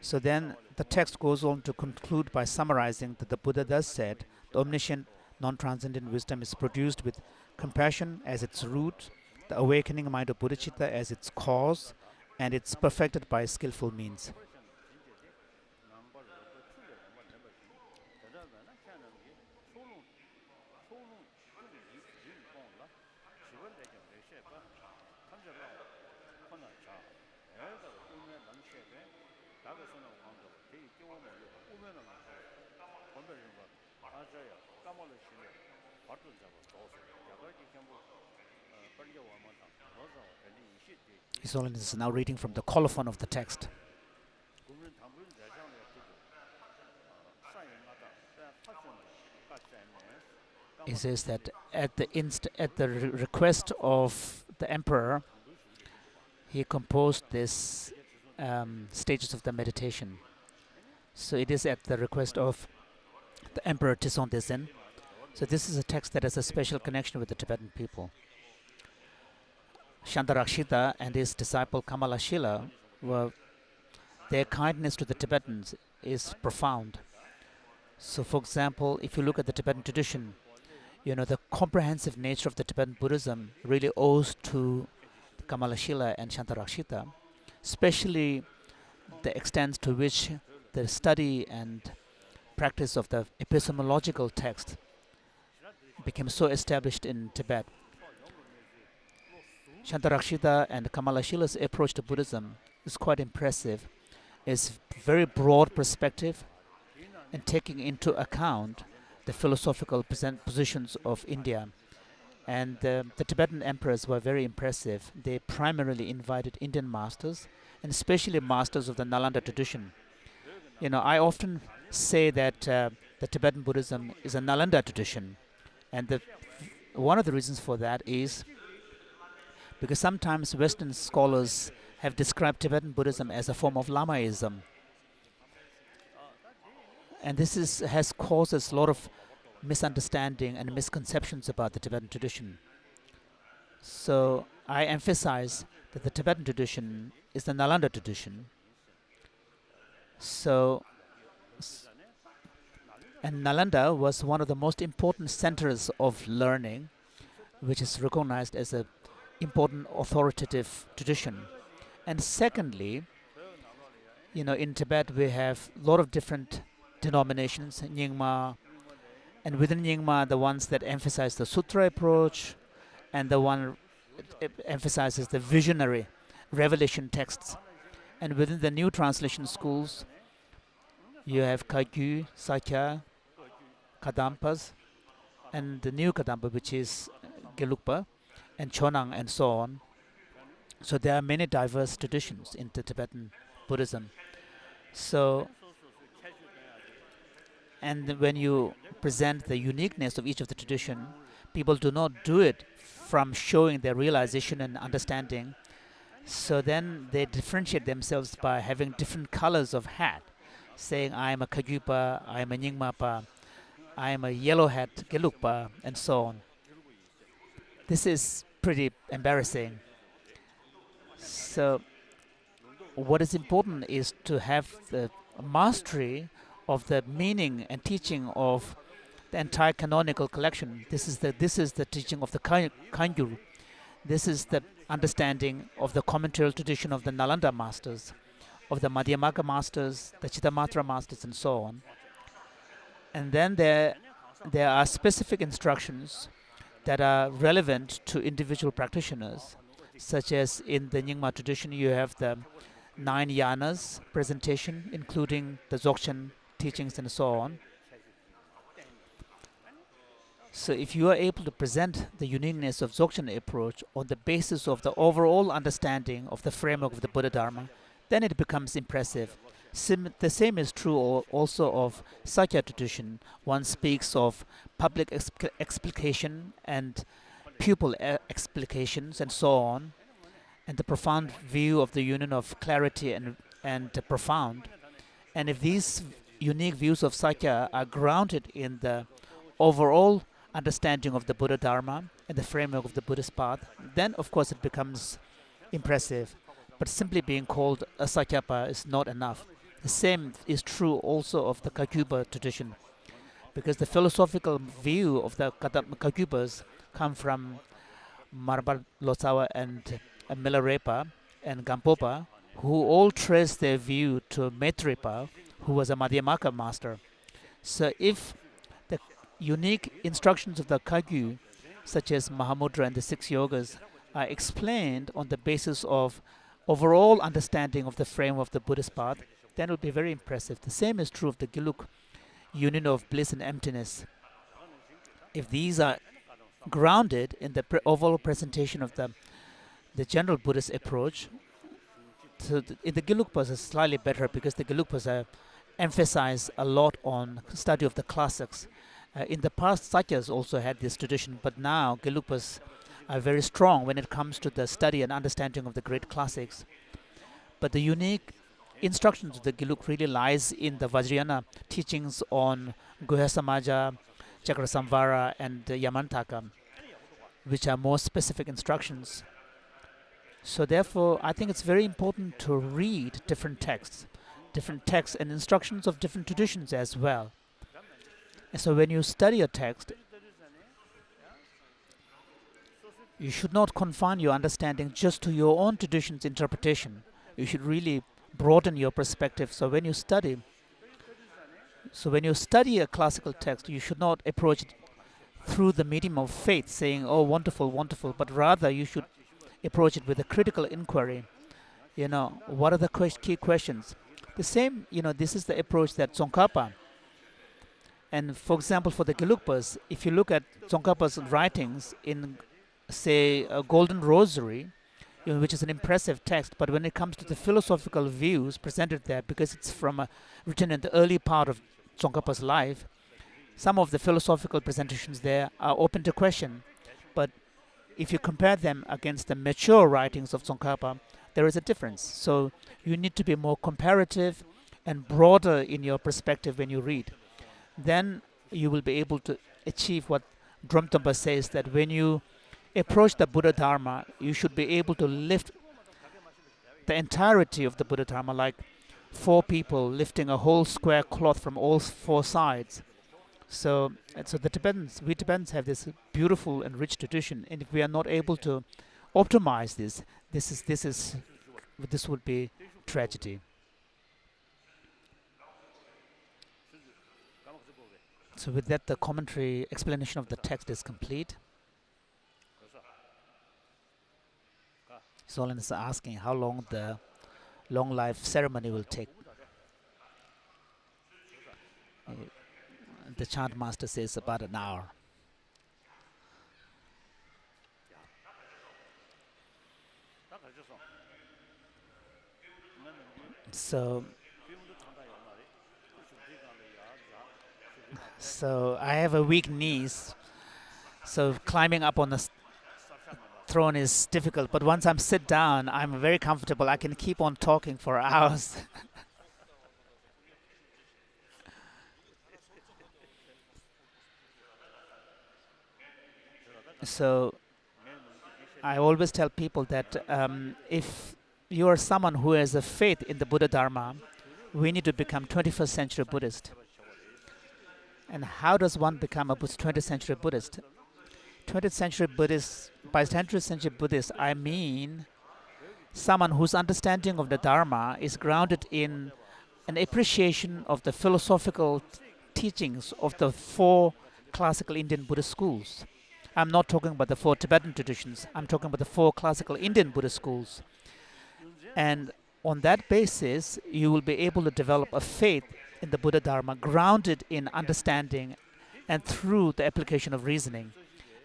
So then the text goes on to conclude by summarizing that the Buddha thus said, the omniscient, non-transcendent wisdom is produced with compassion as its root, the awakening mind of bodhicitta as its cause, and it's perfected by skillful means. His Holiness is now reading from the colophon of the text. He says that at the request of the emperor, he composed this stages of the meditation. So it is at the request of the Emperor Tison Dezen. So this is a text that has a special connection with the Tibetan people. Shantarakshita and his disciple Kamalashila their kindness to the Tibetans is profound. So for example, if you look at the Tibetan tradition, the comprehensive nature of the Tibetan Buddhism really owes to Kamalashila and Shantarakshita, especially the extent to which the study and practice of the epistemological text became so established in Tibet. Shantarakshita and Kamalashila's approach to Buddhism is quite impressive. It's very broad perspective and taking into account the philosophical positions of India. And the Tibetan emperors were very impressive. They primarily invited Indian masters, and especially masters of the Nalanda tradition. I often say that the Tibetan Buddhism is a Nalanda tradition, and one of the reasons for that is because sometimes Western scholars have described Tibetan Buddhism as a form of Lamaism, and this has caused us a lot of misunderstanding and misconceptions about the Tibetan tradition. So I emphasize that the Tibetan tradition is the Nalanda tradition. And Nalanda was one of the most important centers of learning, which is recognized as an important authoritative tradition. And secondly, in Tibet we have a lot of different denominations, Nyingma, and within Nyingma, the ones that emphasize the sutra approach, and the one emphasizes the visionary revelation texts. And within the new translation schools, you have Kagyu, Sakya, Kadampas, and the new Kadampa, which is Gelugpa, and Chonang, and so on. So there are many diverse traditions in the Tibetan Buddhism. And when you present the uniqueness of each of the tradition, people do not do it from showing their realization and understanding. So then they differentiate themselves by having different colors of hat, saying, I am a Kagyupa, I am a Nyingmapa, I am a yellow hat Gelugpa, and so on. This is pretty embarrassing. So what is important is to have the mastery of the meaning and teaching of the entire canonical collection. This is the teaching of the Kangyur. This is the understanding of the commentarial tradition of the Nalanda masters, of the Madhyamaka masters, the Chittamatra masters, and so on. And then there are specific instructions that are relevant to individual practitioners, such as in the Nyingma tradition, you have the 9 yanas presentation, including the Dzogchen teachings and so on. So if you are able to present the uniqueness of Dzogchen approach on the basis of the overall understanding of the framework of the Buddha Dharma, then it becomes impressive. The same is true also of Sakya tradition. One speaks of public explication and pupil explications and so on, and the profound view of the union of clarity and profound. And if these unique views of Sakya are grounded in the overall understanding of the Buddha Dharma and the framework of the Buddhist path, then of course it becomes impressive. But simply being called a Sakyapa is not enough. The same is true also of the Kagyupa tradition, because the philosophical view of the Kagyupas come from Marbar Lotsawa and Milarepa, and Gampopa, who all trace their view to Maitripa, who was a Madhyamaka master. So if the unique instructions of the Kagyu, such as Mahamudra and the 6 yogas, are explained on the basis of overall understanding of the frame of the Buddhist path, then it will be very impressive. The same is true of the Giluk, union of bliss and emptiness. If these are grounded in the overall presentation of the general Buddhist approach, so in the Gelugpas is slightly better because the Gelugpas emphasize a lot on study of the classics. In the past, Sakyas also had this tradition, but now Gelugpas are very strong when it comes to the study and understanding of the great classics. But the unique instructions of the Gelug really lies in the Vajrayana teachings on Guhya Samaja, Chakrasamvara, and Yamantaka, which are more specific instructions. So therefore, I think it's very important to read different texts and instructions of different traditions as well. And so when you study a text, you should not confine your understanding just to your own tradition's interpretation. You should really broaden your perspective. So when you study a classical text, you should not approach it through the medium of faith, saying, "Oh, wonderful, wonderful," but rather you should approach it with a critical inquiry. What are the key questions? The same, this is the approach that Tsongkhapa. And for example, for the Gelugpas, if you look at Tsongkhapa's writings in, say, a Golden Rosary, which is an impressive text, but when it comes to the philosophical views presented there, because it's written in the early part of Tsongkhapa's life, some of the philosophical presentations there are open to question. But if you compare them against the mature writings of Tsongkhapa, there is a difference. So you need to be more comparative and broader in your perspective when you read. Then you will be able to achieve what Dromtonpa says, that when you approach the Buddha Dharma, you should be able to lift the entirety of the Buddha Dharma, like 4 people lifting a whole square cloth from all 4 sides. So we Tibetans have this beautiful and rich tradition, and if we are not able to optimize this would be tragedy. So with that, the commentary explanation of the text is complete. His Holiness is asking how long the long life ceremony will take. The chant master says about an hour. So I have a weak knees, so climbing up on the throne is difficult, but once I'm sit down, I'm very comfortable. I can keep on talking for hours. So I always tell people that if you are someone who has a faith in the Buddha Dharma, we need to become 21st century Buddhist. And how does one become a 20th century Buddhist? 20th century Buddhist, by 20th century Buddhist, I mean someone whose understanding of the Dharma is grounded in an appreciation of the philosophical teachings of the 4 classical Indian Buddhist schools. I'm not talking about the 4 Tibetan traditions. I'm talking about the 4 classical Indian Buddhist schools. And on that basis, you will be able to develop a faith in the Buddha Dharma grounded in understanding and through the application of reasoning.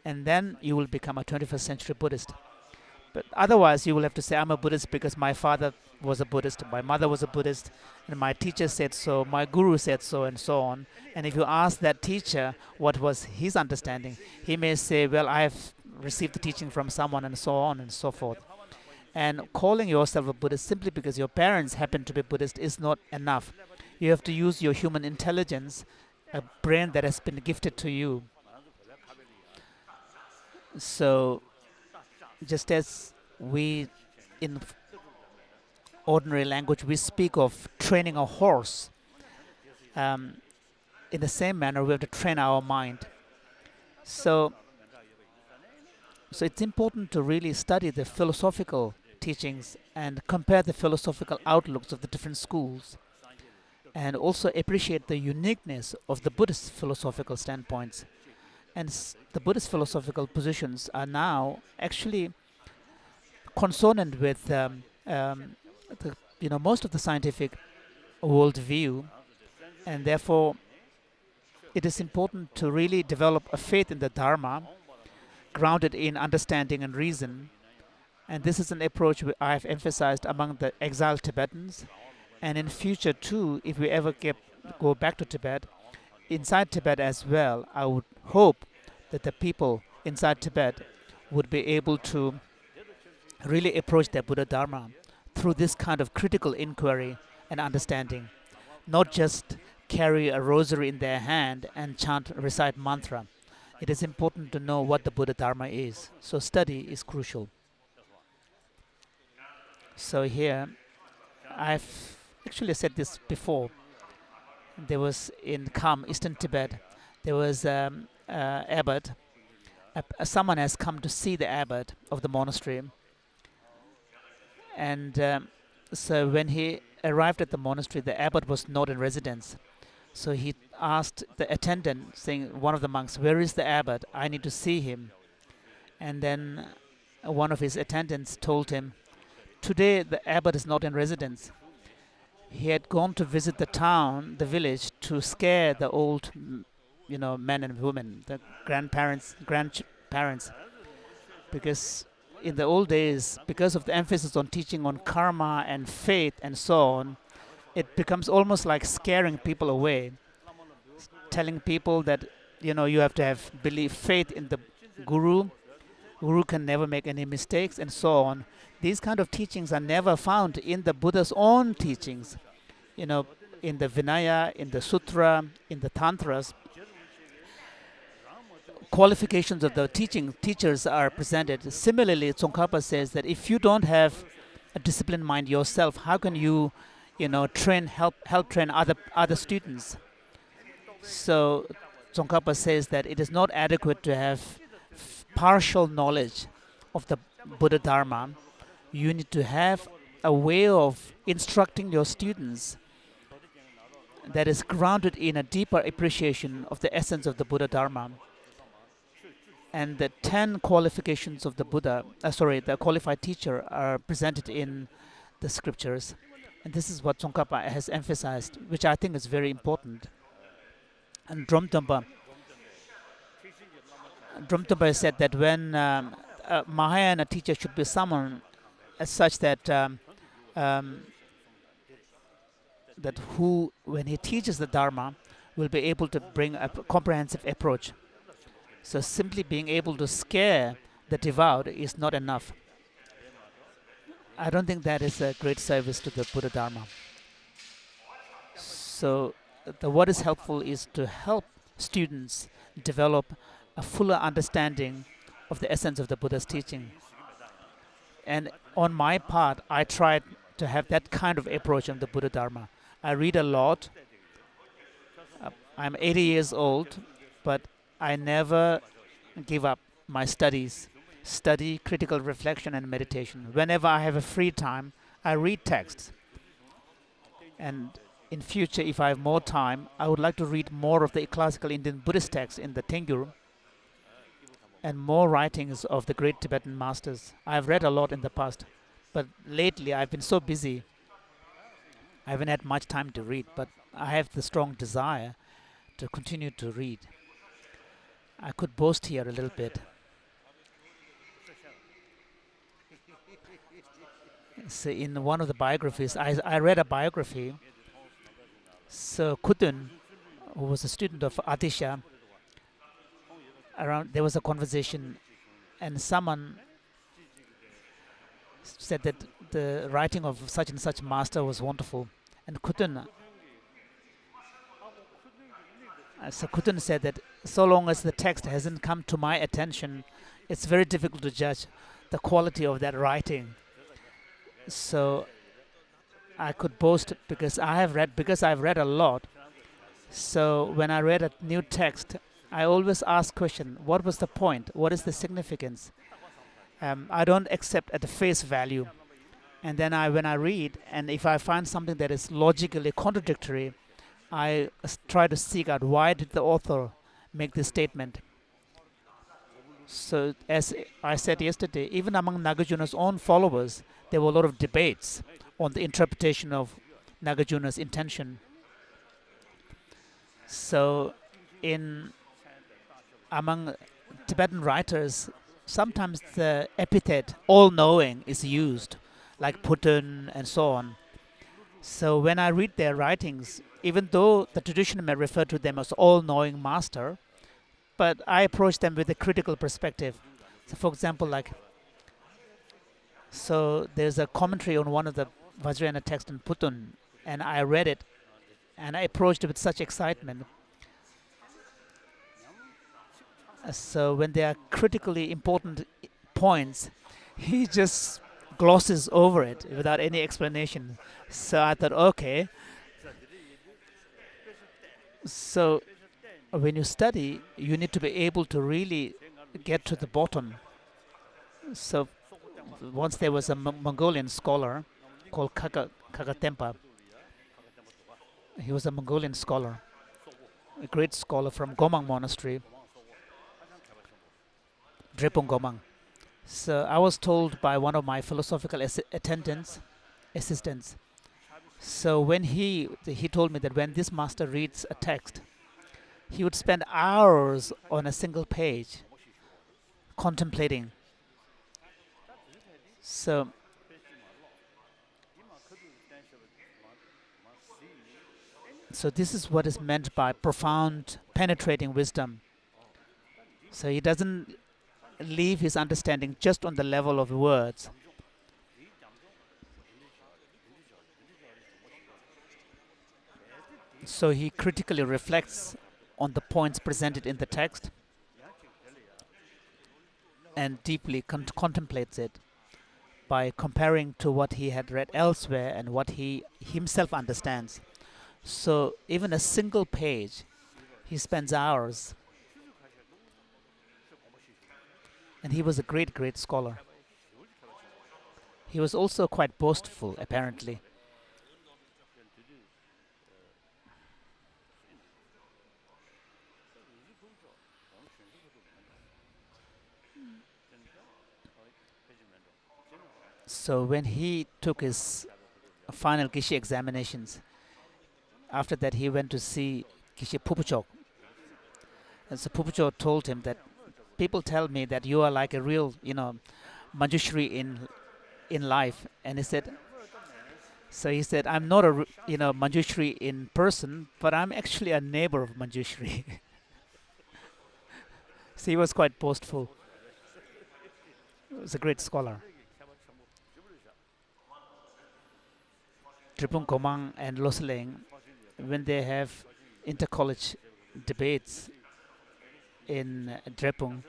And then you will become a 21st century Buddhist. But otherwise, you will have to say, I'm a Buddhist because my father was a Buddhist, my mother was a Buddhist, and my teacher said so, my guru said so, and so on. And if you ask that teacher what was his understanding, he may say, well, I have received the teaching from someone, and so on and so forth. And calling yourself a Buddhist simply because your parents happen to be Buddhist is not enough. You have to use your human intelligence, a brain that has been gifted to you. So, just as we, in ordinary language, we speak of training a horse, in the same manner, we have to train our mind. So it's important to really study the philosophical teachings and compare the philosophical outlooks of the different schools, and also appreciate the uniqueness of the Buddhist philosophical standpoints. And the Buddhist philosophical positions are now actually consonant with most of the scientific worldview, and therefore it is important to really develop a faith in the Dharma grounded in understanding and reason. And this is an approach I've emphasized among the exiled Tibetans. And in future too, if we ever go back to Tibet, inside Tibet as well, I would hope that the people inside Tibet would be able to really approach their Buddha Dharma through this kind of critical inquiry and understanding, not just carry a rosary in their hand and recite mantra. It is important to know what the Buddha Dharma is. So study is crucial. So here, I've actually said this before. There was in Kham, Eastern Tibet, there was abbot. Someone has come to see the abbot of the monastery. And so when he arrived at the monastery, the abbot was not in residence. So he asked the attendant, saying, one of the monks, "Where is the abbot? I need to see him." And then one of his attendants told him, "Today the abbot is not in residence. He had gone to visit the town, the village, to scare the old, men and women, the grandparents, because in the old days, because of the emphasis on teaching on karma and faith and so on, it becomes almost like scaring people away, telling people that, you have to have faith in the guru. Guru can never make any mistakes and so on. These kind of teachings are never found in the Buddha's own teachings, in the Vinaya, in the Sutra, in the Tantras. Qualifications of the teachers are presented. Similarly, Tsongkhapa says that if you don't have a disciplined mind yourself, how can you, help train other students? So Tsongkhapa says that it is not adequate to have partial knowledge of the Buddha Dharma. You need to have a way of instructing your students that is grounded in a deeper appreciation of the essence of the Buddha Dharma. And the 10 qualifications of the the qualified teacher are presented in the scriptures. And this is what Tsongkhapa has emphasized, which I think is very important. And Dromtonpa said that when a Mahayana teacher should be summoned as such that when he teaches the Dharma, will be able to bring a comprehensive approach. So simply being able to scare the devout is not enough. I don't think that is a great service to the Buddha Dharma. So what is helpful is to help students develop a fuller understanding of the essence of the Buddha's teaching. And on my part, I tried to have that kind of approach on the Buddha Dharma. I read a lot. I'm 80 years old, but I never give up my studies. Study, critical reflection, and meditation. Whenever I have a free time, I read texts. And in future, if I have more time, I would like to read more of the classical Indian Buddhist texts in the Tengyur and more writings of the great Tibetan masters. I have read a lot in the past, but lately I've been so busy. I haven't had much time to read, but I have the strong desire to continue to read. I could boast here a little bit. So in one of the biographies, I read a biography. So Kutun, who was a student of Atisha, there was a conversation, and someone said that the writing of such and such master was wonderful. And Kutun said that so long as the text hasn't come to my attention, it's very difficult to judge the quality of that writing. So I could boast because I've read a lot. So when I read a new text, I always ask question, what was the point? What is the significance? I don't accept at the face value. And then when I read, and if I find something that is logically contradictory, I try to seek out why did the author make this statement. So as I said yesterday, even among Nagarjuna's own followers, there were a lot of debates on the interpretation of Nagarjuna's intention. So among Tibetan writers, sometimes the epithet all-knowing is used, like Putun and so on. So when I read their writings, even though the tradition may refer to them as all-knowing master, but I approach them with a critical perspective. So for example, so there's a commentary on one of the Vajrayana texts in Putun, and I read it, and I approached it with such excitement. So when there are critically important points, he just glosses over it without any explanation. So I thought, okay. So when you study, you need to be able to really get to the bottom. So once there was a Mongolian scholar called Kagatempa. He was a Mongolian scholar, a great scholar from Gomang Monastery, Drepung Gomang. So I was told by one of my philosophical assistants. So when he told me that when this master reads a text, he would spend hours on a single page contemplating. So this is what is meant by profound, penetrating wisdom. So he doesn't leave his understanding just on the level of words. So he critically reflects on the points presented in the text and deeply contemplates it by comparing to what he had read elsewhere and what he himself understands. So even a single page, he spends hours. And he was a great, great scholar. He was also quite boastful, apparently. So when he took his final Gishi examinations, after that he went to see Gishi Pupuchok. And so Pupuchok told him that people tell me that you are like a real, Manjushri in life. And he said, I'm not a, Manjushri in person, but I'm actually a neighbor of Manjushri. So he was quite boastful. He was a great scholar. Drepung Komang and Loseleng, when they have inter-college debates in Drepung,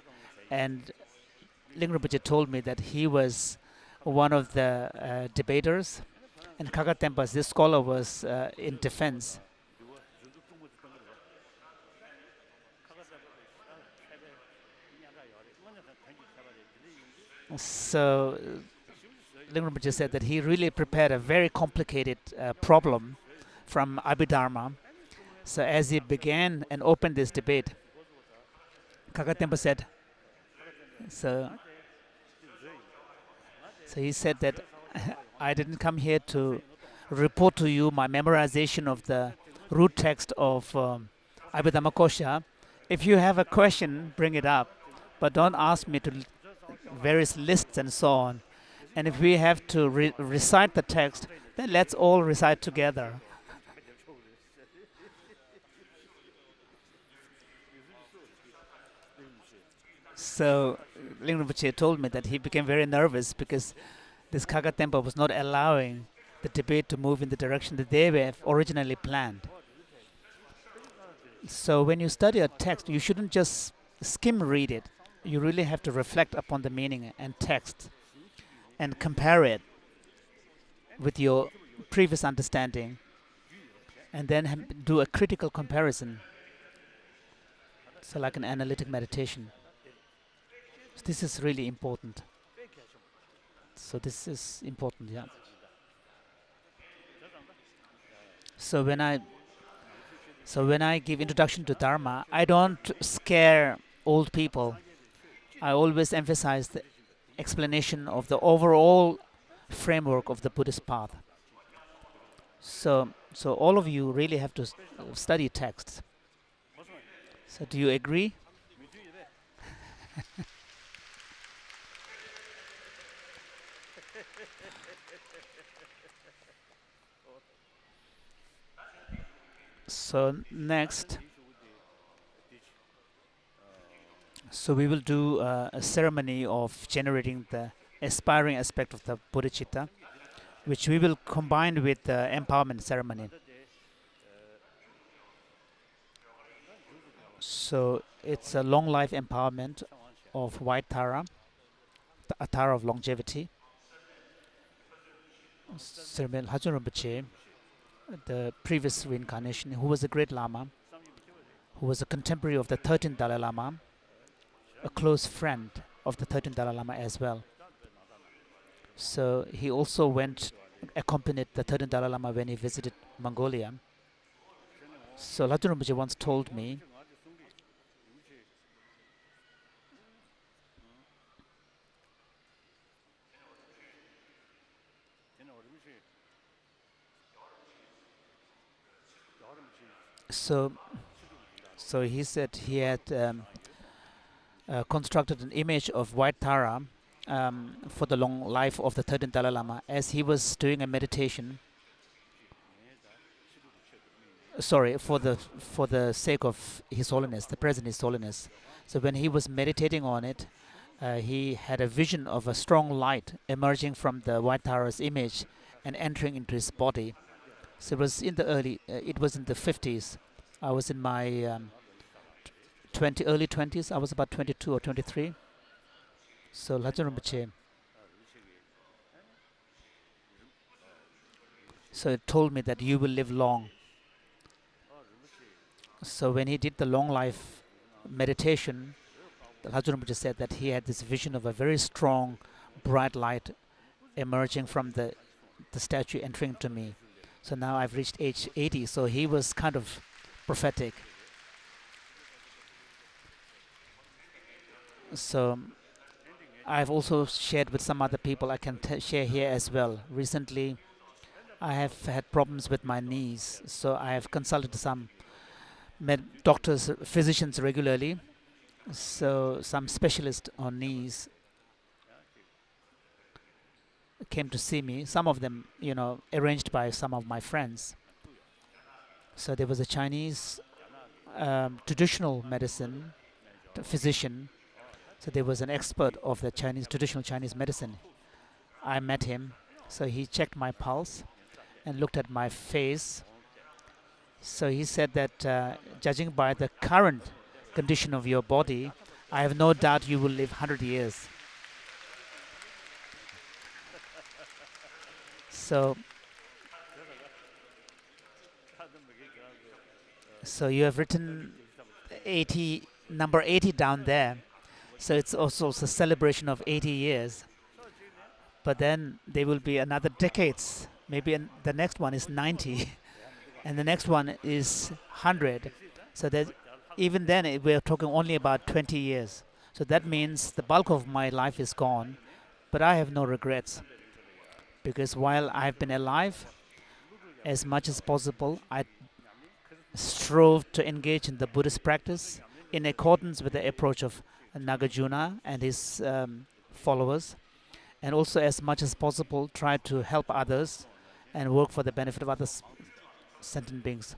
and Ling Rinpoche told me that he was one of the debaters, and Kagatempa, this scholar, was in defense. So Ling Rinpoche said that he really prepared a very complicated problem from Abhidharma. So as he began and opened this debate, Kagatempa said, so he said that I didn't come here to report to you my memorization of the root text of Abhidharma Kosha. If you have a question, bring it up, but don't ask me to various lists and so on. And if we have to recite the text, then let's all recite together. So Ling Rinpoche told me that he became very nervous because this Kagatempa was not allowing the debate to move in the direction that they were originally planned. So when you study a text, you shouldn't just skim read it. You really have to reflect upon the meaning and text and compare it with your previous understanding, and then do a critical comparison. So like an analytic meditation. So this is really important. So this is important, yeah. So when I give introduction to Dharma, I don't scare old people. I always emphasize the explanation of the overall framework of the Buddhist path. So all of you really have to study texts. So do you agree? So next, so we will do a ceremony of generating the aspiring aspect of the bodhicitta, which we will combine with the empowerment ceremony. So it's a long life empowerment of white Tara, a Tara of longevity. Srimel Hajun Rinpoche, the previous reincarnation, who was a great Lama, who was a contemporary of the 13th Dalai Lama, a close friend of the 13th Dalai Lama as well. So he also accompanied the 13th Dalai Lama when he visited Mongolia. So Lajun Rinpoche once told me, so he said he had constructed an image of white Tara for the long life of the 13th Dalai Lama as he was doing a meditation. Sorry, for the sake of His Holiness, the present His Holiness. So when he was meditating on it, he had a vision of a strong light emerging from the white Tara's image and entering into his body. So it was in the it was in the 50s. I was in my early 20s. I was about 22 or 23. So Lajun Rinpoche, so it told me that you will live long. So when he did the long life meditation, Lajun Rinpoche said that he had this vision of a very strong, bright light emerging from the statue entering to me. So now I've reached age 80, so he was kind of prophetic. So I've also shared with some other people. I can share here as well. Recently, I have had problems with my knees, so I have consulted some doctors, physicians regularly. So some specialists on knees came to see me. Some of them, arranged by some of my friends. So there was a Chinese traditional medicine physician. So there was an expert of the traditional Chinese medicine. I met him. So he checked my pulse and looked at my face. So he said that judging by the current condition of your body, I have no doubt you will live 100 years. So you have written number 80 down there. So it's also a celebration of 80 years. But then there will be another decades. Maybe the next one is 90. And the next one is 100. So that even then we're talking only about 20 years. So that means the bulk of my life is gone. But I have no regrets. Because while I've been alive, as much as possible, I strove to engage in the Buddhist practice in accordance with the approach of Nagarjuna and his followers, and also as much as possible try to help others and work for the benefit of other sentient beings.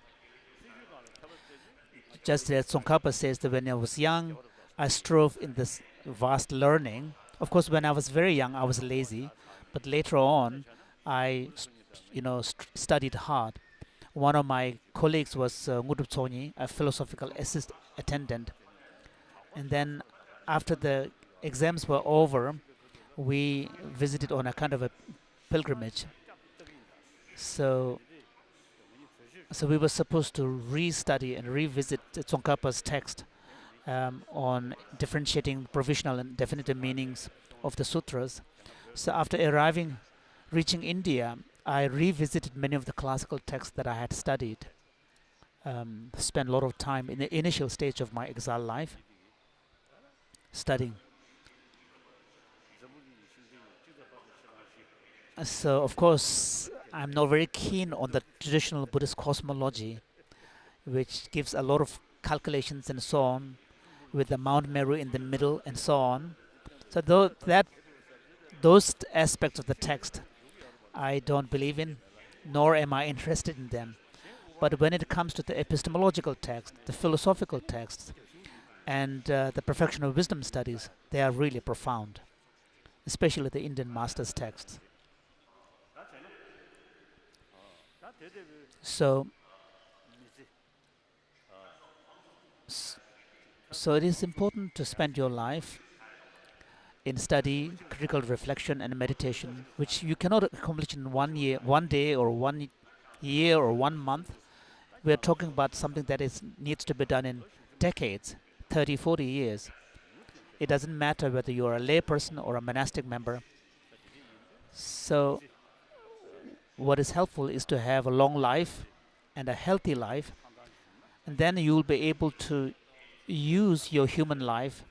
Just as Tsongkhapa says that when I was young, I strove in this vast learning. Of course, when I was very young, I was lazy, but later on, I studied hard. One of my colleagues was Ngudup Tsonyi, a philosophical attendant. And then after the exams were over, we visited on a kind of a pilgrimage. So we were supposed to re-study and revisit Tsongkhapa's text on differentiating provisional and definitive meanings of the sutras. So after reaching India, I revisited many of the classical texts that I had studied. Spent a lot of time in the initial stage of my exile life studying. So of course, I'm not very keen on the traditional Buddhist cosmology, which gives a lot of calculations and so on, with the Mount Meru in the middle and so on. So those aspects of the text I don't believe in, nor am I interested in them. But when it comes to the epistemological text, the philosophical texts, and the perfection of wisdom studies, they are really profound, especially the Indian masters' texts. So, so it is important to spend your life in study, critical reflection, and meditation, which you cannot accomplish in 1 day, or 1 year, or 1 month. We are talking about something that needs to be done in decades, 30, 40 years. It doesn't matter whether you are a layperson or a monastic member. So, what is helpful is to have a long life and a healthy life, and then you will be able to use your human life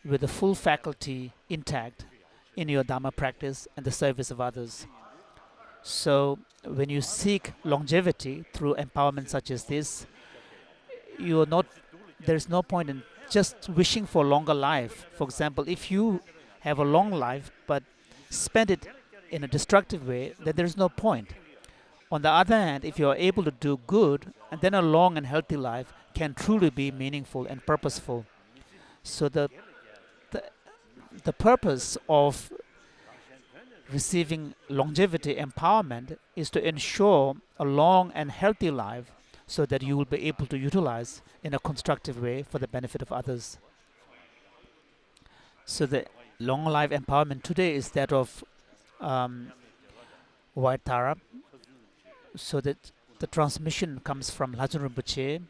with the full faculty intact in your Dharma practice and the service of others. So, when you seek longevity through empowerment such as this, you are not. There's no point in just wishing for a longer life. For example, if you have a long life but spend it in a destructive way, then there's no point. On the other hand, if you are able to do good, and then a long and healthy life can truly be meaningful and purposeful. So the, the purpose of receiving longevity empowerment is to ensure a long and healthy life, so that you will be able to utilize in a constructive way for the benefit of others. So the long life empowerment today is that of White Tara. So that the transmission comes from Lhajun Rinpoche.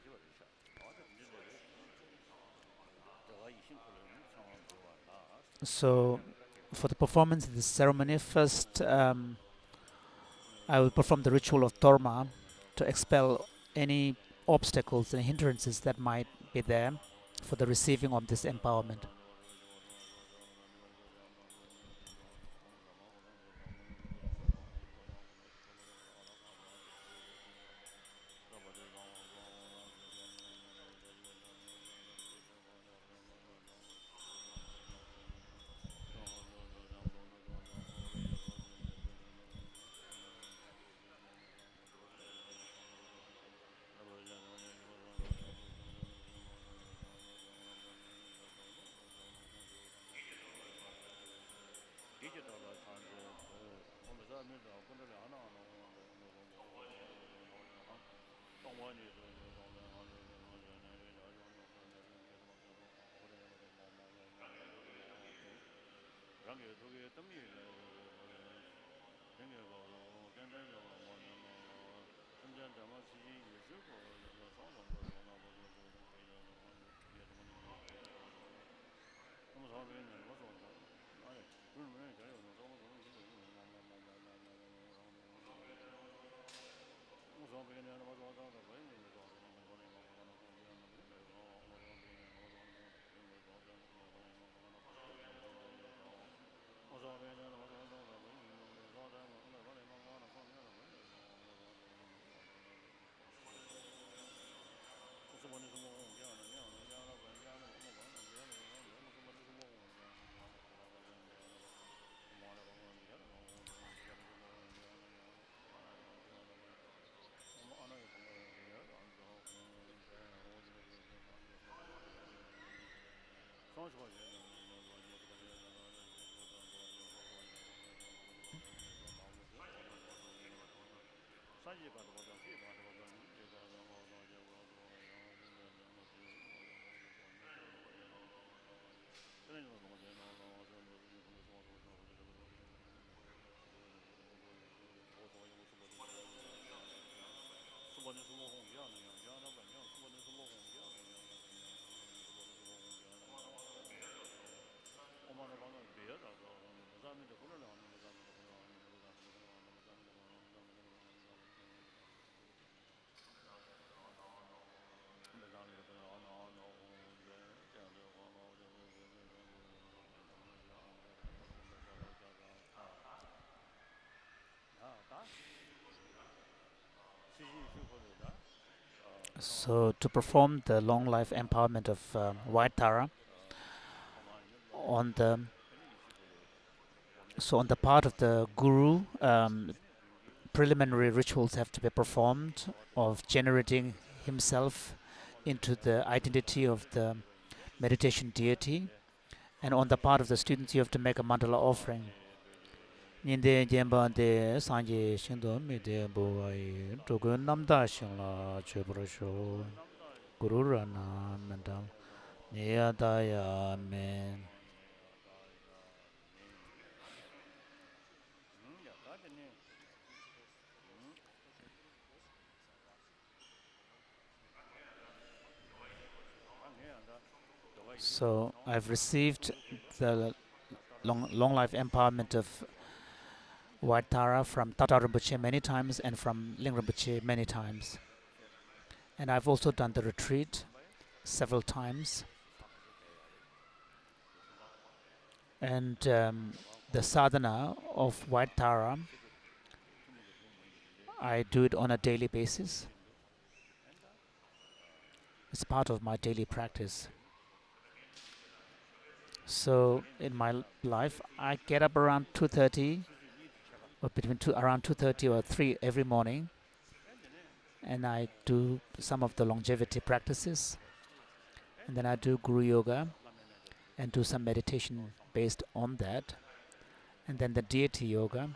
So for the performance of this ceremony, first I will perform the ritual of Torma to expel any obstacles and hindrances that might be there for the receiving of this empowerment. So to perform the long life empowerment of White Tara, on the on the part of the guru, preliminary rituals have to be performed of generating himself into the identity of the meditation deity, and on the part of the students you have to make a mandala offering. Ninde jemba de sanje shindo me de boai togun namda shingla chebrasho guru rana mental niyadaya amen. So I've received the long life empowerment of Wat Tara from Tata Rinpoche many times and from Ling Rinpoche many times. And I've also done the retreat several times. And the sadhana of Wat Tara, I do it on a daily basis. It's part of my daily practice. So in my life, I get up around 2:30, or around 2:30 or 3 every morning, and I do some of the longevity practices, and then I do Guru Yoga and do some meditation based on that, and then the deity yoga.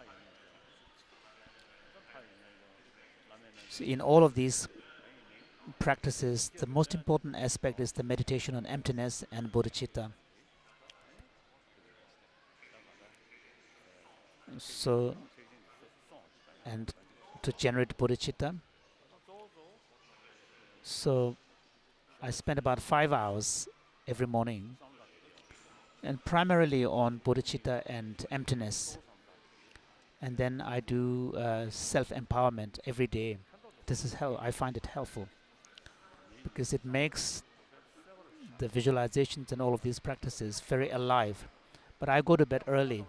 So in all of these practices, the most important aspect is the meditation on emptiness and bodhicitta. So, and to generate bodhicitta, so I spend about 5 hours every morning, and primarily on bodhicitta and emptiness. And then I do self-empowerment every day. This is how I find it helpful, because it makes the visualizations and all of these practices very alive. But I go to bed early.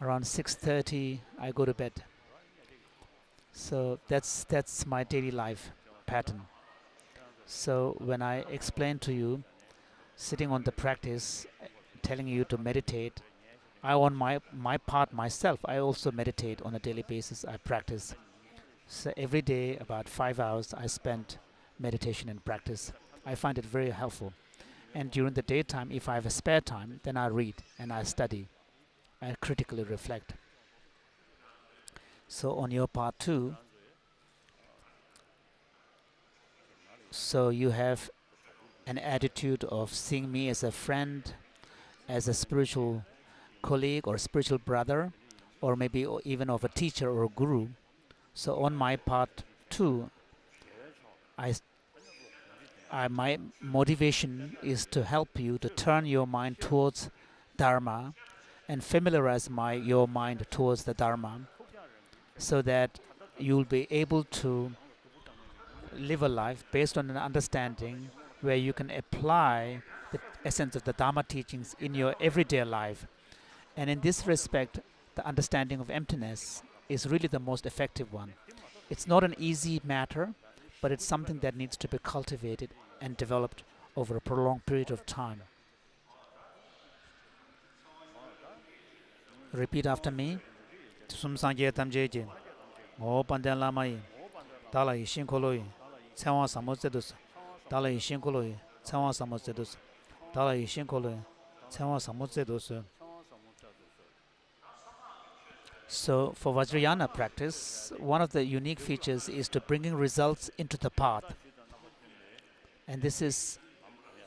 Around 6:30 I go to bed. So that's my daily life pattern. So when I explain to you, sitting on the practice, telling you to meditate, I on my part myself, I also meditate on a daily basis. I practice. So every day about 5 hours I spend meditation and practice. I find it very helpful. And during the daytime, if I have a spare time, then I read and I study. I critically reflect. So on your part too, so you have an attitude of seeing me as a friend, as a spiritual colleague or spiritual brother, or maybe even of a teacher or a guru. So on my part too, my motivation is to help you to turn your mind towards Dharma and familiarize your mind towards the Dharma, so that you'll be able to live a life based on an understanding where you can apply the essence of the Dharma teachings in your everyday life. And in this respect, the understanding of emptiness is really the most effective one. It's not an easy matter, but it's something that needs to be cultivated and developed over a prolonged period of time. Repeat after me. Sumsangye tamjeje. Ngo Pandyan Lama yi. Dala yi shinkolo yi. Tsewa samo zedus. Dala yi shinkolo yi. Tsewa samo zedus. Dala yi shinkolo yi. Tsewa samo zedus. So for Vajrayana practice, one of the unique features is to bringing results into the path. And this is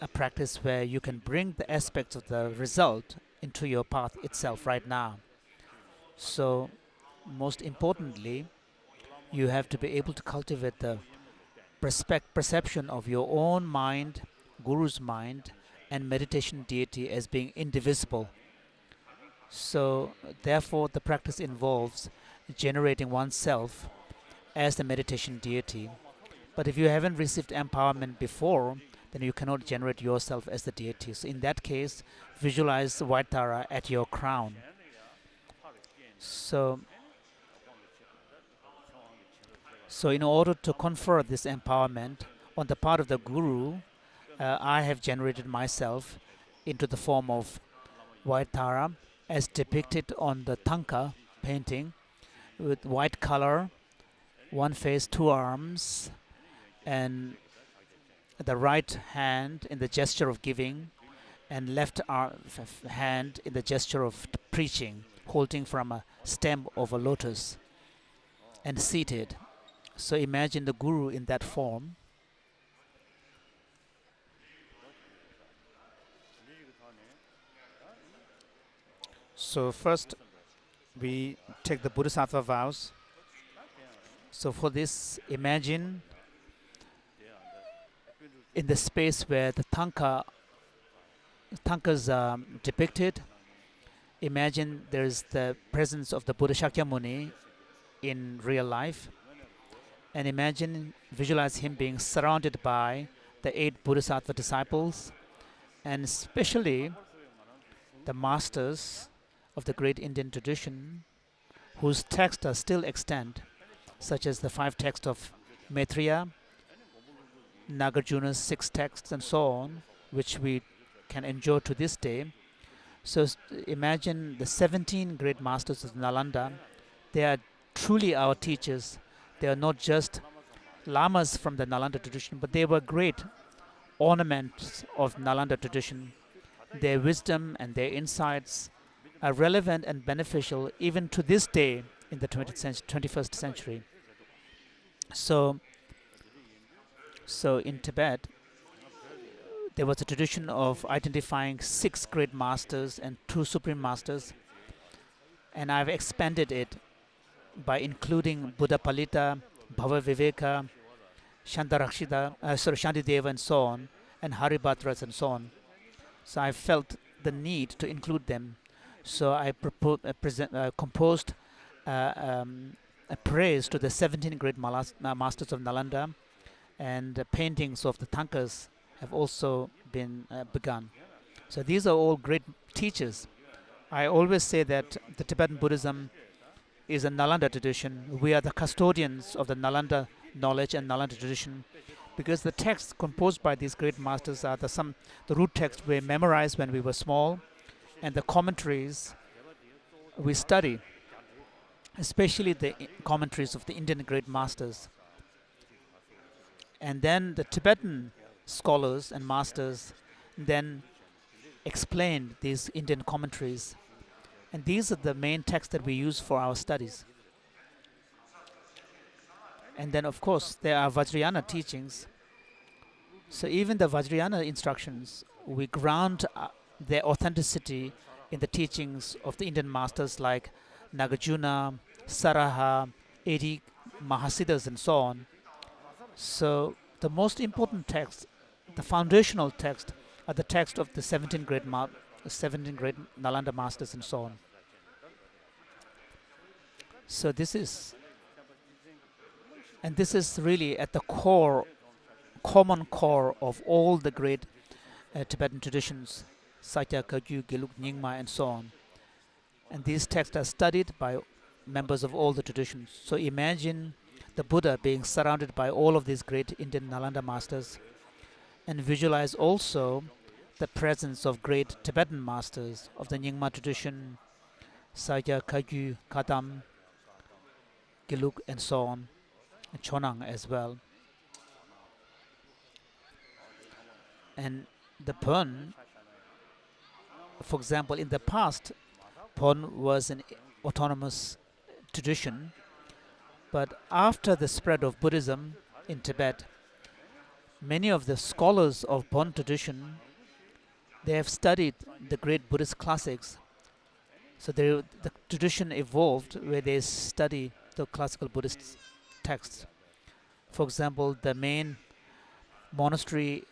a practice where you can bring the aspects of the result into your path itself right now. So most importantly, you have to be able to cultivate the perception of your own mind, Guru's mind, and meditation deity as being indivisible. So therefore the practice involves generating oneself as the meditation deity. But if you haven't received empowerment before, then you cannot generate yourself as the deity. So in that case, visualize White Tara at your crown. So So in order to confer this empowerment on the part of the Guru, I have generated myself into the form of white Tara as depicted on the Tanka painting with white color, one face, two arms, and the right hand in the gesture of giving, and left hand in the gesture of preaching, holding from a stem of a lotus, and seated. So imagine the Guru in that form. So first we take the Bodhisattva vows. So for this, imagine in the space where the Tankas are depicted, imagine there is the presence of the Buddha Shakyamuni in real life, and visualize him being surrounded by the 8 Bodhisattva disciples, and especially the masters of the great Indian tradition whose texts are still extant, such as the 5 texts of Maitreya, Nagarjuna's 6 texts, and so on, which we can enjoy to this day. So imagine the 17 great masters of Nalanda. They are truly our teachers. They are not just lamas from the Nalanda tradition, but they were great ornaments of Nalanda tradition. Their wisdom and their insights are relevant and beneficial even to this day in the 21st century. So in Tibet, there was a tradition of identifying 6 great masters and 2 supreme masters, and I've expanded it by including Buddha Palita, Bhava Viveka, Shantideva, and so on, and Haribhatras and so on. So I felt the need to include them. So I composed a praise to the 17 great masters of Nalanda, and paintings of the Tankas have also been begun. So these are all great teachers. I always say that the Tibetan Buddhism is a Nalanda tradition. We are the custodians of the Nalanda knowledge and Nalanda tradition, because the texts composed by these great masters are the root texts we memorized when we were small, and the commentaries we study, especially the commentaries of the Indian great masters. And then the Tibetan scholars and masters then explained these Indian commentaries. And these are the main texts that we use for our studies. And then, of course, there are Vajrayana teachings. So even the Vajrayana instructions, we ground their authenticity in the teachings of the Indian masters like Nagarjuna, Saraha, 80 Mahasiddhas, and so on. So the most important text, the foundational text, are the text of the 17 great Nalanda masters and so on. So this is really at the common core of all the great Tibetan traditions, Satya, Kagyu, Gelug, Nyingma, and so on. And these texts are studied by members of all the traditions. So imagine the Buddha being surrounded by all of these great Indian Nalanda masters, and visualize also the presence of great Tibetan masters of the Nyingma tradition, Satya, Kagyu, Kadam, Gelug, and so on, and Chonang as well. And the Bon, for example, in the past, Bon was an autonomous tradition, but after the spread of Buddhism in Tibet, many of the scholars of Bon tradition, they have studied the great Buddhist classics. So the tradition evolved where they study the classical Buddhist texts. For example, the main monastery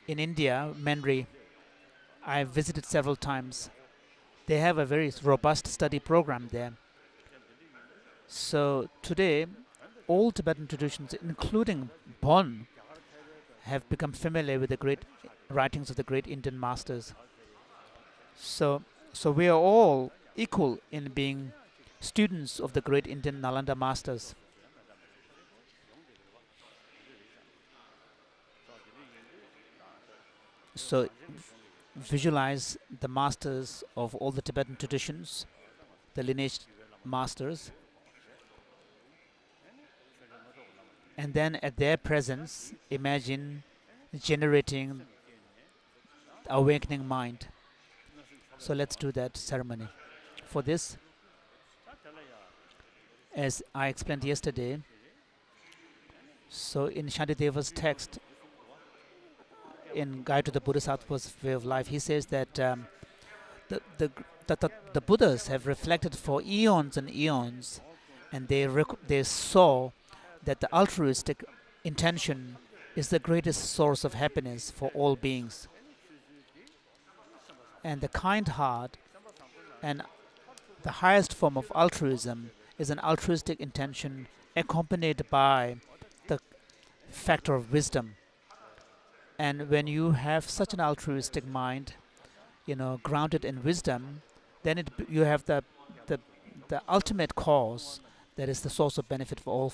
in India, Menri, I visited several times. They have a very robust study program there. So today, all Tibetan traditions, including Bon, have become familiar with the great writings of the great Indian masters. So we are all equal in being students of the great Indian Nalanda masters. So visualize the masters of all the Tibetan traditions, the lineage masters, and then at their presence, imagine generating the awakening mind. So let's do that ceremony. For this, as I explained yesterday, so in Shantideva's text, in Guide to the Bodhisattva's Way of Life, he says that the, the, the Buddhas have reflected for eons and eons, and they saw that the altruistic intention is the greatest source of happiness for all beings. And the kind heart and the highest form of altruism is an altruistic intention accompanied by the factor of wisdom. And when you have such an altruistic mind, grounded in wisdom, then you have the ultimate cause that is the source of benefit for all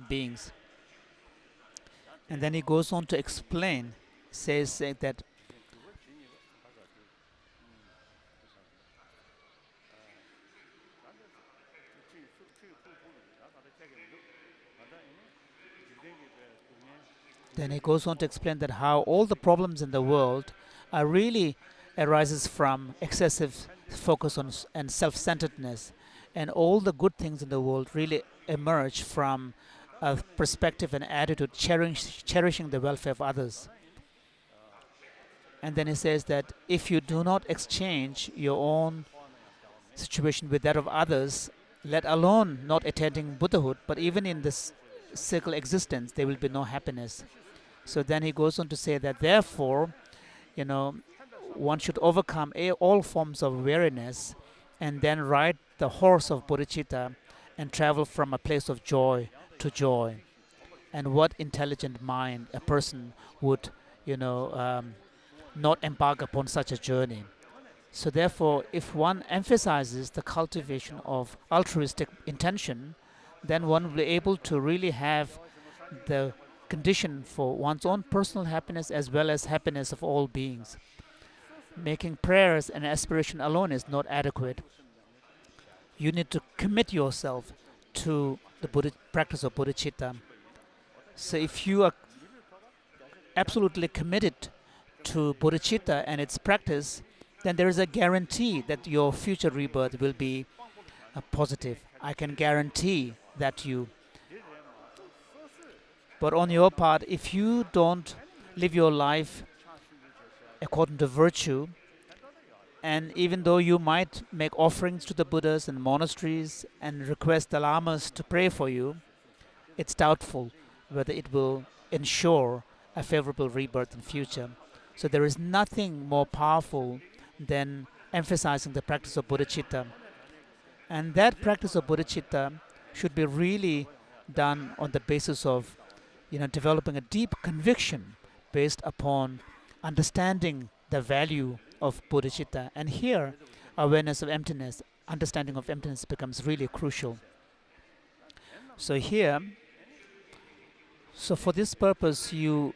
beings. And then he goes on to explain, says that how all the problems in the world are really arises from excessive focus on and self-centeredness, and all the good things in the world really emerge from a perspective and attitude cherishing the welfare of others. And then he says that if you do not exchange your own situation with that of others, let alone not attaining Buddhahood, but even in this circle existence, there will be no happiness. So then he goes on to say that therefore, one should overcome all forms of weariness and then ride the horse of bodhicitta and travel from a place of joy to joy. And what intelligent mind a person would, not embark upon such a journey. So therefore, if one emphasizes the cultivation of altruistic intention, then one will be able to really have the condition for one's own personal happiness as well as happiness of all beings. Making prayers and aspiration alone is not adequate. You need to commit yourself to the practice of bodhicitta. So if you are absolutely committed to bodhicitta and its practice, then there is a guarantee that your future rebirth will be positive. I can guarantee that you. But on your part, if you don't live your life according to virtue, and even though you might make offerings to the Buddhas and monasteries and request the Lamas to pray for you, it's doubtful whether it will ensure a favorable rebirth in future. So there is nothing more powerful than emphasizing the practice of bodhicitta. And that practice of bodhicitta should be really done on the basis of developing a deep conviction based upon understanding the value of bodhicitta. And here, awareness of emptiness, understanding of emptiness becomes really crucial. So for this purpose, you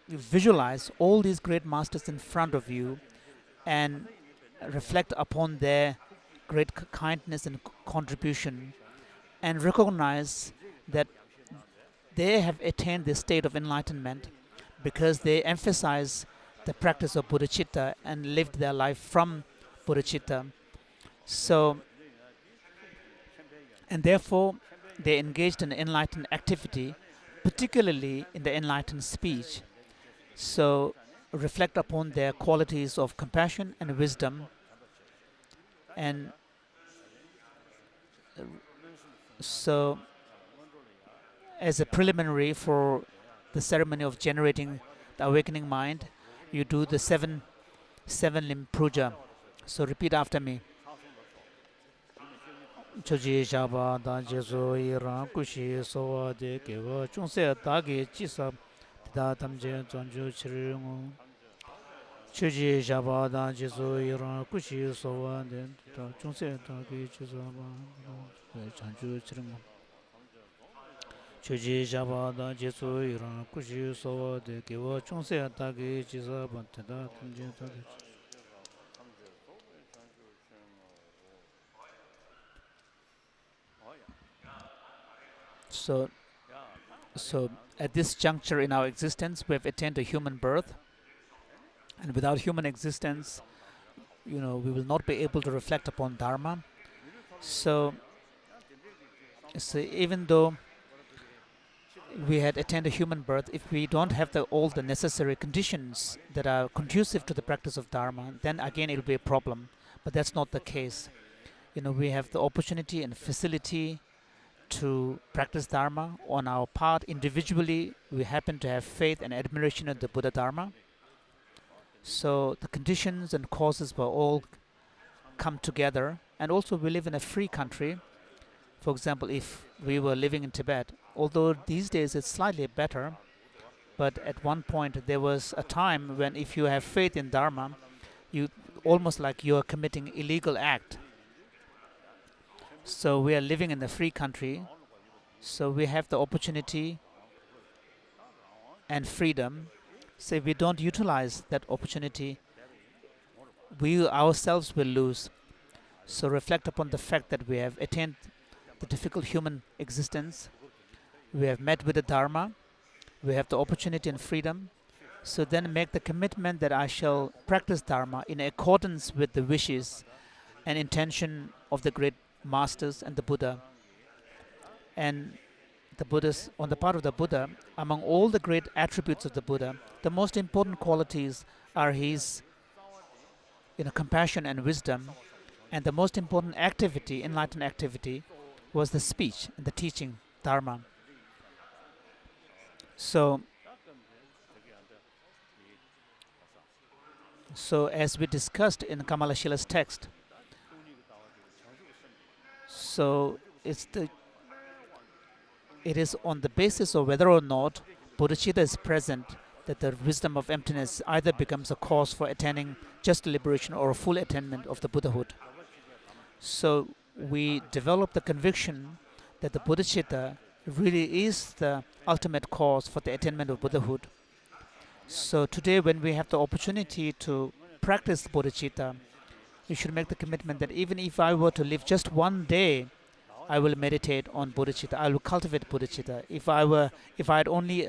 visualize all these great masters in front of you and reflect upon their great kindness and contribution, and recognize that they have attained this state of enlightenment because they emphasize the practice of bodhicitta and lived their life from bodhicitta. So, and therefore, they engaged in enlightened activity, particularly in the enlightened speech. So, reflect upon their qualities of compassion and wisdom, and so as a preliminary for the ceremony of generating the awakening mind, you do the seven limb puja. So repeat after me. Choji Shaba Da Jesu Ira Kushi Sowa De Kewa Chungse Dagi Chisa Da Tamje Zonju Chiringu. Choji Shaba Da Jesu Ira Kushi Sowa De Chungse Dagi Chisa Zonju Chiringu. Choji Java da Jesu Iran Kushi Sowa de Kiwa Chungse Atagi Jisa Banteda Tunji Tagi. So at this juncture in our existence, we have attained a human birth, and without human existence, we will not be able to reflect upon Dharma. So even though we had attained a human birth, if we don't have all the necessary conditions that are conducive to the practice of Dharma, then again it will be a problem. But that's not the case. We have the opportunity and facility to practice Dharma on our part. Individually, we happen to have faith and admiration of the Buddha Dharma. So the conditions and causes were all come together. And also we live in a free country. For example, if we were living in Tibet, although these days it's slightly better, but at one point there was a time when if you have faith in Dharma, you almost like you are committing illegal act. So we are living in a free country, so we have the opportunity and freedom. So if we don't utilize that opportunity, we ourselves will lose. So reflect upon the fact that we have attained the difficult human existence. We have met with the Dharma. We have the opportunity and freedom. So then make the commitment that I shall practice Dharma in accordance with the wishes and intention of the great masters and the Buddha. And the Buddhas, on the part of the Buddha, among all the great attributes of the Buddha, the most important qualities are his compassion and wisdom, and the most important activity, enlightened activity, was the speech and the teaching, Dharma. So as we discussed in Kamalashila's text, so it is on the basis of whether or not bodhicitta is present that the wisdom of emptiness either becomes a cause for attaining just liberation or a full attainment of the Buddhahood. So we develop the conviction that the bodhicitta really is the ultimate cause for the attainment of Buddhahood. So today when we have the opportunity to practice bodhicitta, you should make the commitment that even if I were to live just one day, I will meditate on bodhicitta. I will cultivate bodhicitta. If I had only